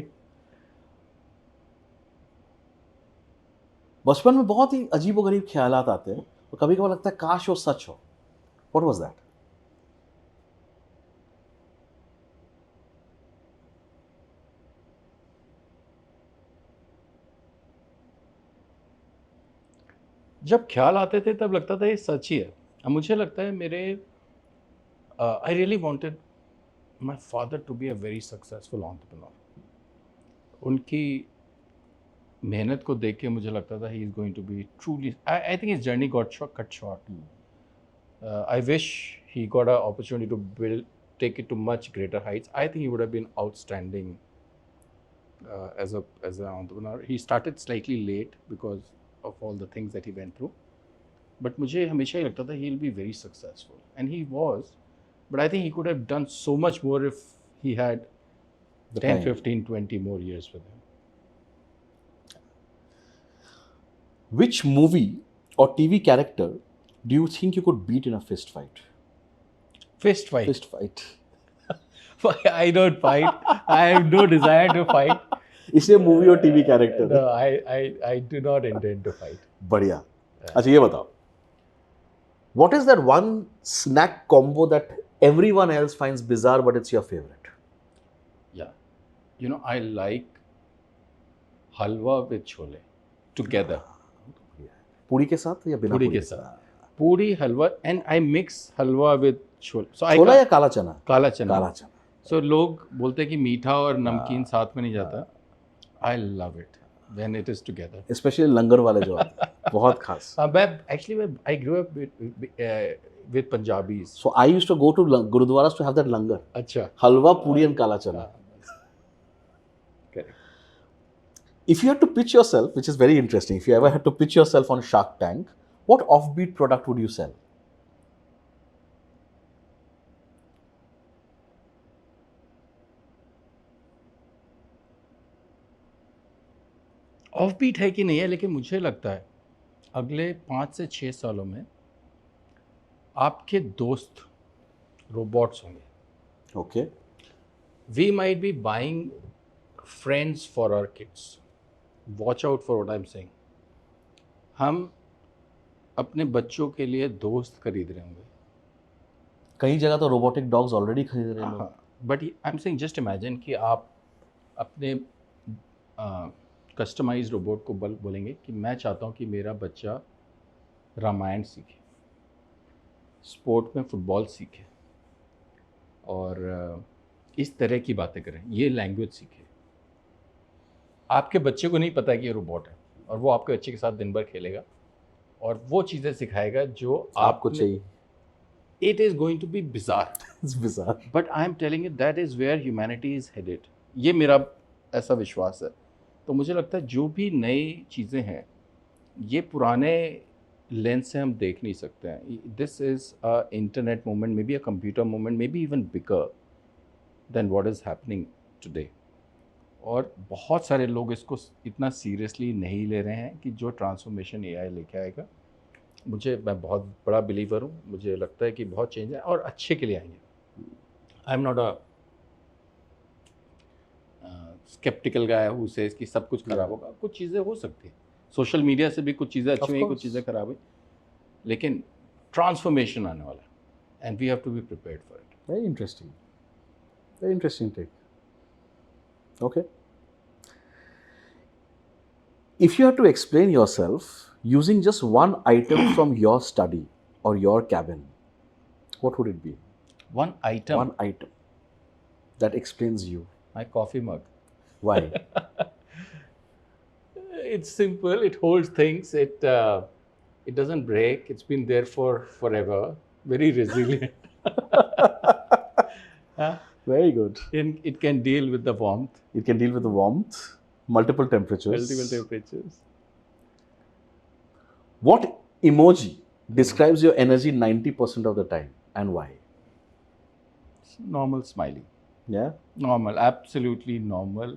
बचपन में बहुत ही अजीबोगरीब ख्यालात आते हैं और कभी कभी लगता है काश वो सच हो। What was that? जब ख्याल आते थे तब लगता था ये सच ही है। अब मुझे लगता है मेरे I really wanted my father to be a very successful entrepreneur. उनकी मेहनत को देख के मुझे लगता था he is going to be truly, I think his journey got cut short. I wish he got a opportunity to build take it to much greater heights. I think he would have been outstanding as an entrepreneur. He started slightly late because of all the things that he went through. But मुझे हमेशा ही लगता था he'll be very successful, and he was. But I think he could have done so much more if he had The 10, time. 15, 20 more years with him. Which movie or TV character do you think you could beat in a fist fight? Fist fight. Fist fight. I don't fight. I have no desire to fight. इसलिए मूवी और TV character. No, I do not intend to fight. बढ़िया। अच्छा ये बताओ, what is that one snack combo that everyone else finds bizarre but it's your favorite? Yeah. You know, I like halwa with chole together. पूरी के साथ या बिना पूरी के साथ? पूरी हलवा, and I mix halwa with chole. So I छोला या काला चना? काला चना। काला चना। So लोग बोलते हैं कि मीठा और नमकीन साथ में नहीं जाता। I love it when it is together. Specially लंगर वाले जो आते हैं, बहुत खास। I grew up with Punjabis. So I used to go to gurudwaras to have that langar. अच्छा। Halwa, puri and kala chana. Correct. If you had to pitch yourself, which is very interesting, if you ever had to pitch yourself on Shark Tank, what offbeat product would you sell? Offbeat है कि नहीं है, लेकिन मुझे लगता है अगले 5 से 6 सालों में आपके दोस्त रोबोट्स होंगे। Okay. We might be buying friends for our kids. Watch out for what I'm saying. हम अपने बच्चों के लिए दोस्त खरीद रहे होंगे। कई जगह तो रोबोटिक डॉग्स ऑलरेडी खरीद रहे हैं लोग। But I am saying just imagine कि आप अपने कस्टमाइज रोबोट को बोलेंगे कि मैं चाहता हूँ कि मेरा बच्चा रामायण सीखे, स्पोर्ट में फुटबॉल सीखे और इस तरह की बातें करें, ये लैंग्वेज सीखे। आपके बच्चे को नहीं पता कि ये रोबोट है और वो आपके बच्चे के साथ दिन भर खेलेगा और वो चीज़ें सिखाएगा जो आपको चाहिए। It is going to be bizarre. It's bizarre. But I am telling you that is where humanity is headed. ये मेरा ऐसा विश्वास है. तो मुझे लगता है जो भी नई चीज़ें हैं ये पुराने लेंस से हम देख नहीं सकते हैं. This is a internet moment, may be a computer moment, may be even bigger than what is happening today. और बहुत सारे लोग इसको इतना सीरियसली नहीं ले रहे हैं कि जो ट्रांसफॉर्मेशन एआई लेके आएगा. मैं बहुत बड़ा बिलीवर हूँ. मुझे लगता है कि बहुत चेंज है और अच्छे के लिए आएंगे. I am not a sceptical guy हूँ से इसकी सब कुछ खराब होगा. कुछ चीज़ें हो सकती हैं. सोशल मीडिया से भी कुछ चीज़ें अच्छी हुई, कुछ चीज़ें खराब हुई, लेकिन ट्रांसफॉर्मेशन आने वाला है and we have to be prepared for it. Very interesting. Very interesting take. Okay. If you had to explain yourself using just one item from your study or your cabin, what would it be? One item. One item that explains you. My coffee mug. Why? It's simple. It holds things. It doesn't break. It's been there for forever. Very resilient. Very good. And it can deal with the warmth. It can deal with the warmth, multiple temperatures. Multiple temperatures. What emoji describes your energy 90% of the time and why? Normal smiling. Yeah? Normal. Absolutely normal.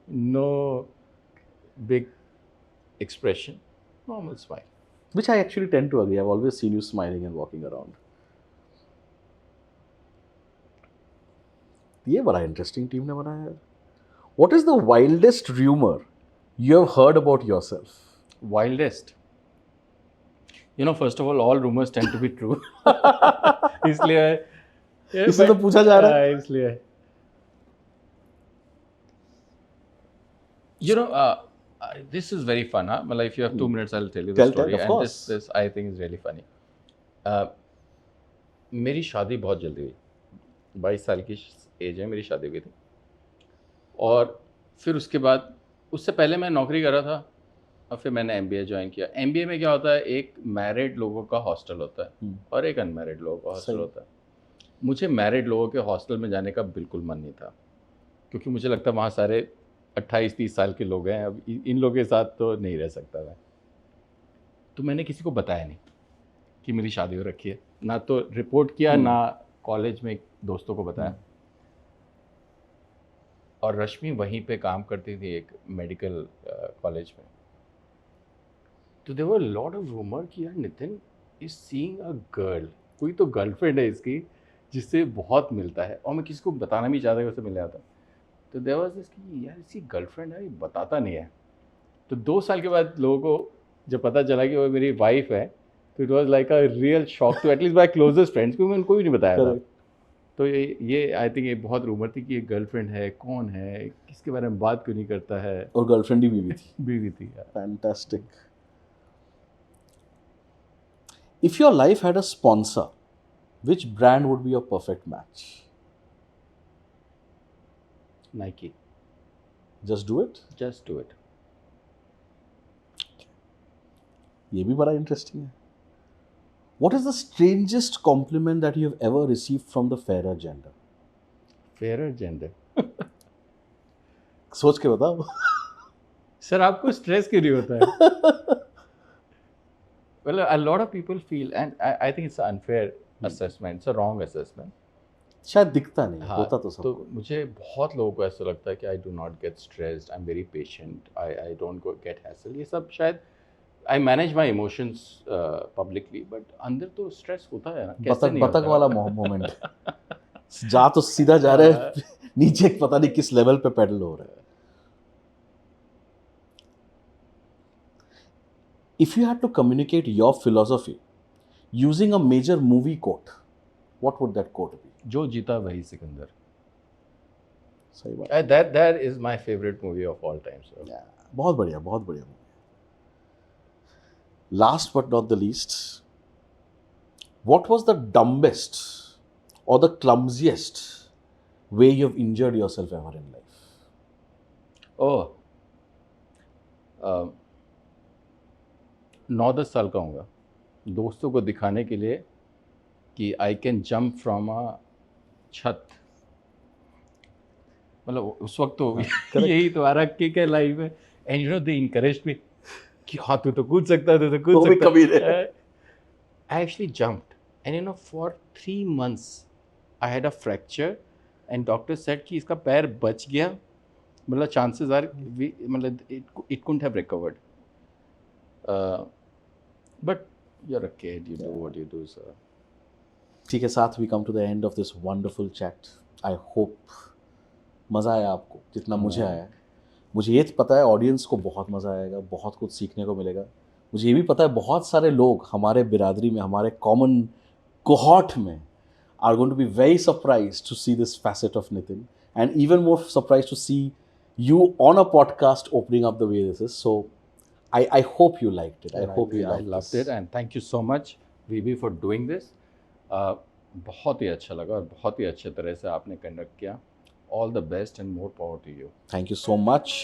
No big expression. Normal smile. Which I actually tend to agree. I've always seen you smiling and walking around. ये बड़ा इंटरेस्टिंग टीम ने बनाया है. What is the wildest rumor you have heard about yourself? Wildest. You know, first of all rumors tend to be true. इसलिए इससे तो पूछा जा रहा है. इसलिए. You know, this is very fun. Well, if you have 2 minutes, I'll tell you the story. Of and course. this I think is really funny. मेरी शादी बहुत जल्दी हुई. 22 साल की एज है, मेरी शादी हुई थी. और फिर उसके बाद, उससे पहले मैं नौकरी कर रहा था और फिर मैंने एमबीए ज्वाइन किया. एमबीए में क्या होता है, एक मैरिड लोगों का हॉस्टल होता है और एक अनमैरिड लोगों का हॉस्टल होता है. मुझे मैरिड लोगों के हॉस्टल में जाने का बिल्कुल मन नहीं था, क्योंकि मुझे लगता वहाँ सारे 28-30 साल के लोग हैं. अब इन लोगों के साथ तो नहीं रह सकता मैं. तो मैंने किसी को बताया नहीं कि मेरी शादी हो रखी है. ना तो रिपोर्ट किया, ना कॉलेज में दोस्तों को बताया. और रश्मि वहीं पे काम करती थी एक मेडिकल कॉलेज में. तो there were lot of rumour कि यार Nitin is seeing a girl, कोई तो गर्लफ्रेंड है इसकी जिससे बहुत मिलता है. और मैं किसी को बताना भी चाहता कि उससे मिल जाता. तो देयर वाज दिस कि यार इसकी गर्लफ्रेंड है, बताता नहीं है. तो 2 साल के बाद लोगों को जब पता चला कि वो मेरी वाइफ है, तो it was like a real shock to at least my closest friends, क्योंकि मैं उनको भी नहीं बताया था. तो ये आई थिंक ये बहुत रूमर थी कि ये गर्लफ्रेंड है, कौन है, किसके बारे में बात क्यों नहीं करता है. और गर्लफ्रेंड ही बीवी थी. बीवी थी. Fantastic. If your life had a sponsor, which brand would be your perfect match? Nike. Just do it. Just do it. ये भी बड़ा इंटरेस्टिंग है. What is the strangest compliment that you have ever received from the fairer gender? Fairer gender. सोच के बताओ. सर आपको स्ट्रेस क्यों नहीं होता है? Well, a lot of people feel, and I think it's an unfair assessment. It's a wrong assessment. शायद दिखता नहीं. हाँ, होता तो सबको. तो मुझे बहुत लोगों को ऐसा लगता है कि I do not get stressed. I'm very patient. I don't get hassle. ये सब शायद I manage my emotions publicly, but अंदर तो स्ट्रेस होता है ना. कैसे नहीं बतख होता? वाला मोमेंट. जा तो सीधा जा रहे हैं, नीचे पता नहीं किस लेवल पे पेडल हो रहा है. If you had to communicate your philosophy using a major movie quote, what would that quote be? जो जीता वही सिकंदर. सही बात. That is my favorite movie of all time. So. Yeah, बहुत बढ़िया, बहुत बढ़िया. Last but not the least, what was the dumbest or the clumsiest way you have injured yourself ever in life? Oh, 9-10 साल का होगा. दोस्तों को दिखाने के लिए कि I can jump from a छत, मतलब उस वक्त तो यही तुम्हारा किक है लाइफ में, and you no they encourage me कि हाँ तू तो कूद सकता है, तू तो वो कूद भी सकता कभी नहीं। है। I actually jumped and you know for 3 months I had a fracture and doctor said कि इसका पैर बच गया, मतलब चांसेस आर मतलब it couldn't have recovered, but you are a kid, you do what you do sir. ठीक है, साथ we come to the end of this wonderful chat. I hope मज़ा आया आपको जितना मुझे आया। मुझे ये पता है ऑडियंस को बहुत मज़ा आएगा, बहुत कुछ सीखने को मिलेगा। मुझे ये भी पता है बहुत सारे लोग हमारे बिरादरी में, हमारे कॉमन कोहॉर्ट में are going to be very surprised to see this facet of Nitin, and even more surprised to see you on a podcast opening up the way this is. So I hope you liked it. I hope you I loved loved this. it and thank you so much VB for doing this. बहुत ही अच्छा लगा और बहुत ही अच्छे तरह से आपने कंडक्ट किया. All the best and more power to you. Thank you so much.